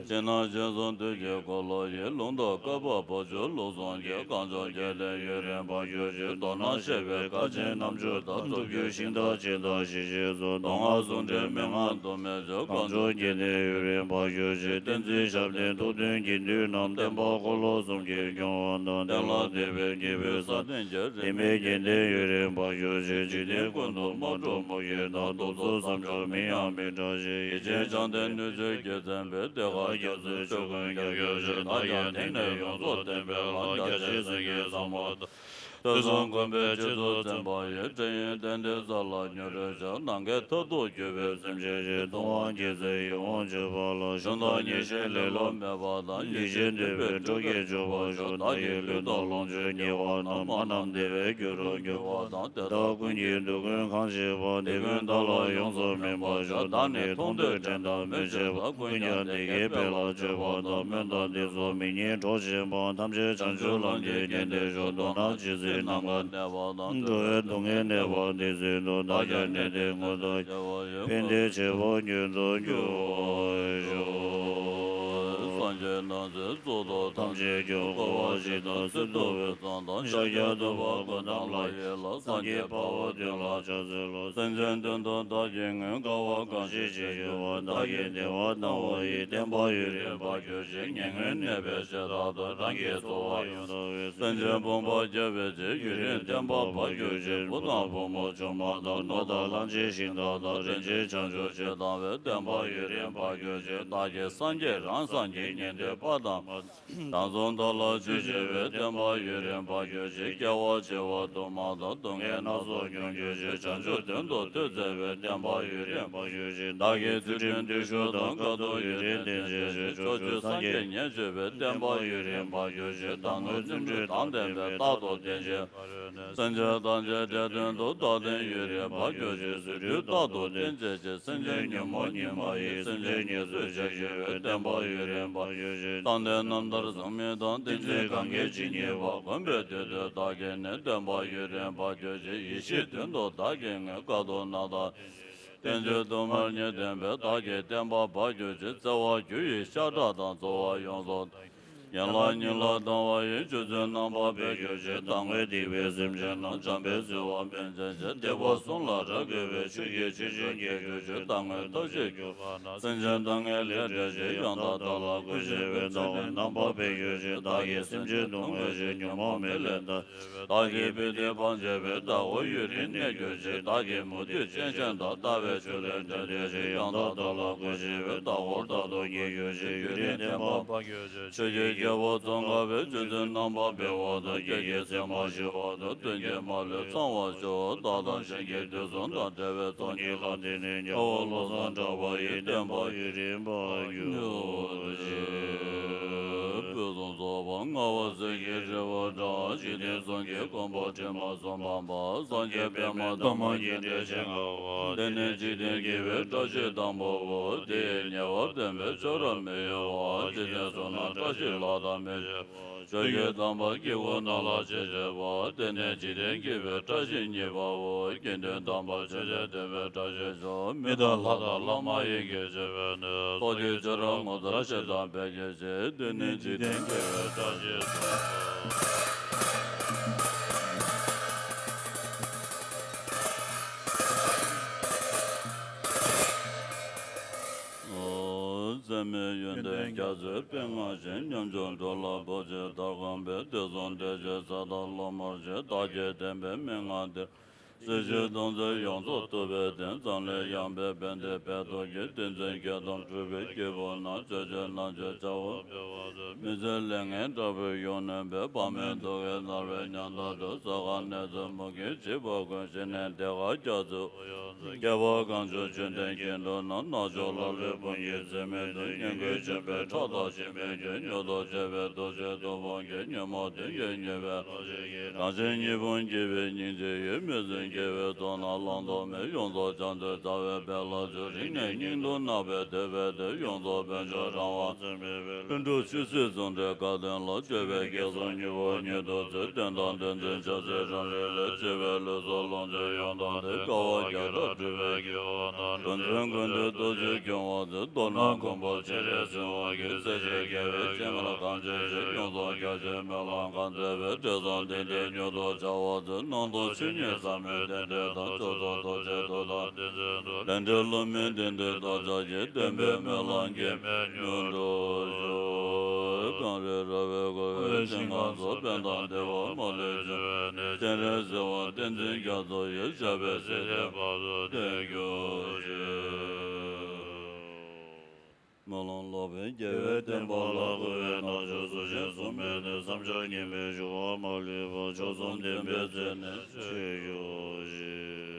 chen na che zon de che ko lo ye long da ka ba pa jo lo san che gang zhong che den yu ren ba ju che do na she we ka chen nam zhu da zo yu shin da che da shi she zo dong a song che me nga do me zhe gang zhong che den yu ren ba ju che den zi shab den do den jin du nam den ba ko lo song che kyong wan dan den la de be nye be sa den che ren me jen den yu ren ba ju che chi den kun do ma zho mo ye da do zo sam zho me yang me zha she ye che chang den nu zhe ge zhen be de ha ye zi shu gun ya ye zhe da ya ten ne yong zo den be la ya che zi ye sam ma da de zong gun be che zo zhen ba ye zhen ye den de za la nyu re zhe nang ge to do ju be sim che che dong wang je zi ye wang che ba la sheng da nye she le lo me ba da li zhen de be zhou ye zhou ba zhou da ye lu da long zhe nye wa nam ma nam de we gyu ro gyu wa da de da gun ye du gun kang she ba de gun da la yong so me ba zhou da ne tong de zhen da me che ba gun ya de ye pe la che ba da men da de zo me nye zhou she ba tam she chan shu lang je nian de zhou do na chi zi nam ga ne ba da zhou ye dong ye ne ba de zi do da ye ne de ngo da pen de che ba nyu do nyu san je na zi zo do tam she kyo ko wa shi da si do we san da sha ya do ba ko dam la ye la san je pa wa de la cha zi lo san jen den da da ye ngen ga wa ga shi shi ye wa da ye de wa da wa ye den ba yu re ba ju shi nyen ngen ne be she da da rang ye so wa yu da we san je bong ba je be je yu ren den ba ba ju shi bu da bo mo chong ma da no da lang ji xin da da ren ji chang ju shi da we den ba yu ren ba ju shi da ye san je rang san je nian de ba da dan zong da la ju shi we den ba yu ren ba ju shi ge wa che wa do ma da dong ye na so yong ju shi chang ju den do de ze we den ba yu ren ba ju shi da ye zu ren de shu dang ga do yu ren den je shi chu ju san je nian shi we den ba yu ren ba ju shi dang ge zhen zhi dang den we da do den je san je dang je de den do da den yu ren ba ju shi su ju da do den je san je nian ma ye san je nian su je je we den ba yu ren ba ju shi dang den nam dar zang me dang den je gang ge ji nie wa gun be de de da ge ne den ba yu ren ba ju shi yi shi den do da ge nge ga do na da den je do ma nie den be da ge den ba ba ju shi za wa ju yi xia da dang zo wa yong zo yan la ni la dang wa yin ju zhen nang ba be ju shi dang wei di wei sim zhen nang zhang be zi wa ben zhen zhe de wa song la zhe ge wei chu ye chi zhen ye ju shi dang wei to shi ju zhen zhen dang ye le zhe shi yang da da la gu shi wei dang wei nang ba be ju shi da ye sim zhe dong wei shi nyong ma me le da da ye be de bang je wei da wo yu rin ne ju shi da ye mu di chen shen da da wei chu le zhe de shi yang da da la gu shi wei da wo da do ye ju shi yu rin de ma ba ju shi ye ye wo zong ga wei zhen zhen nang ba be wo da ye ye se ma shi wo da dun ye ma le cang wa shi wo da dang shen ye de zong da de wei zong ni la de ne nye wo lo zang zha wa ye den ba yu rin ba yu shi bu zong zo ba nga wa se ye zhe wo zha shi de zong ye gong ba chen ma zong bang ba zong ye be ma dang ma yin de shen ga wa de ne ji de ge wei zha shi dang bo wo de nye wa den wei zhe ren me ye wa ji de zong na zha shi la da me ye zhe ye dang ba ge wo na la zhe zhe wa de ne ji de ge wei zha shi nye ba wo gen de dang ba zhe zhe de wei zha shi zhe me da la ma ye ge zhe wei ne so ji zhe ren mo zhe shi da be ge zhe de ne ji de ge wei zha shi zhe zeme yun de kya zhe pen nga shen nyam zhong zho la bo zhe da gang be de zong de zhe sa da la ma zhe da je ten be me nga de 自觉动作用作特别等藏类样别本的白多也等真个当智慧给我拿这这拿这找我没这两眼这边用那边把门都给那边娘到都这个那怎么给直播关系呢的话叫做给我刚说全天见到那那就老日本也这么多年个这边找到这边就牛到这边都这都往给牛毛的也牛呗当时日本这边你这也没人给我到那浪到没用到这样的在外边老就是人都那边这边的用到边这上网跟着去这种的搞定了这边给说你都这等到等等这些上来了这边了说浪这用到的搞我家的这边给我那真跟着都是跟我这多那恐怖这些生活给这些给我见了看这些用到给这没了看这边这种的的牛多叫我这弄到去年3月的的到走到到这到到等着路面等着到这些等别没了给牛多说刚才这边个情况左边当的我没得这现在是我等着叫做也下边是的包子的有马龙老板节约点包老个那就是先送别的3十年别说马里巴就送点别的去游戏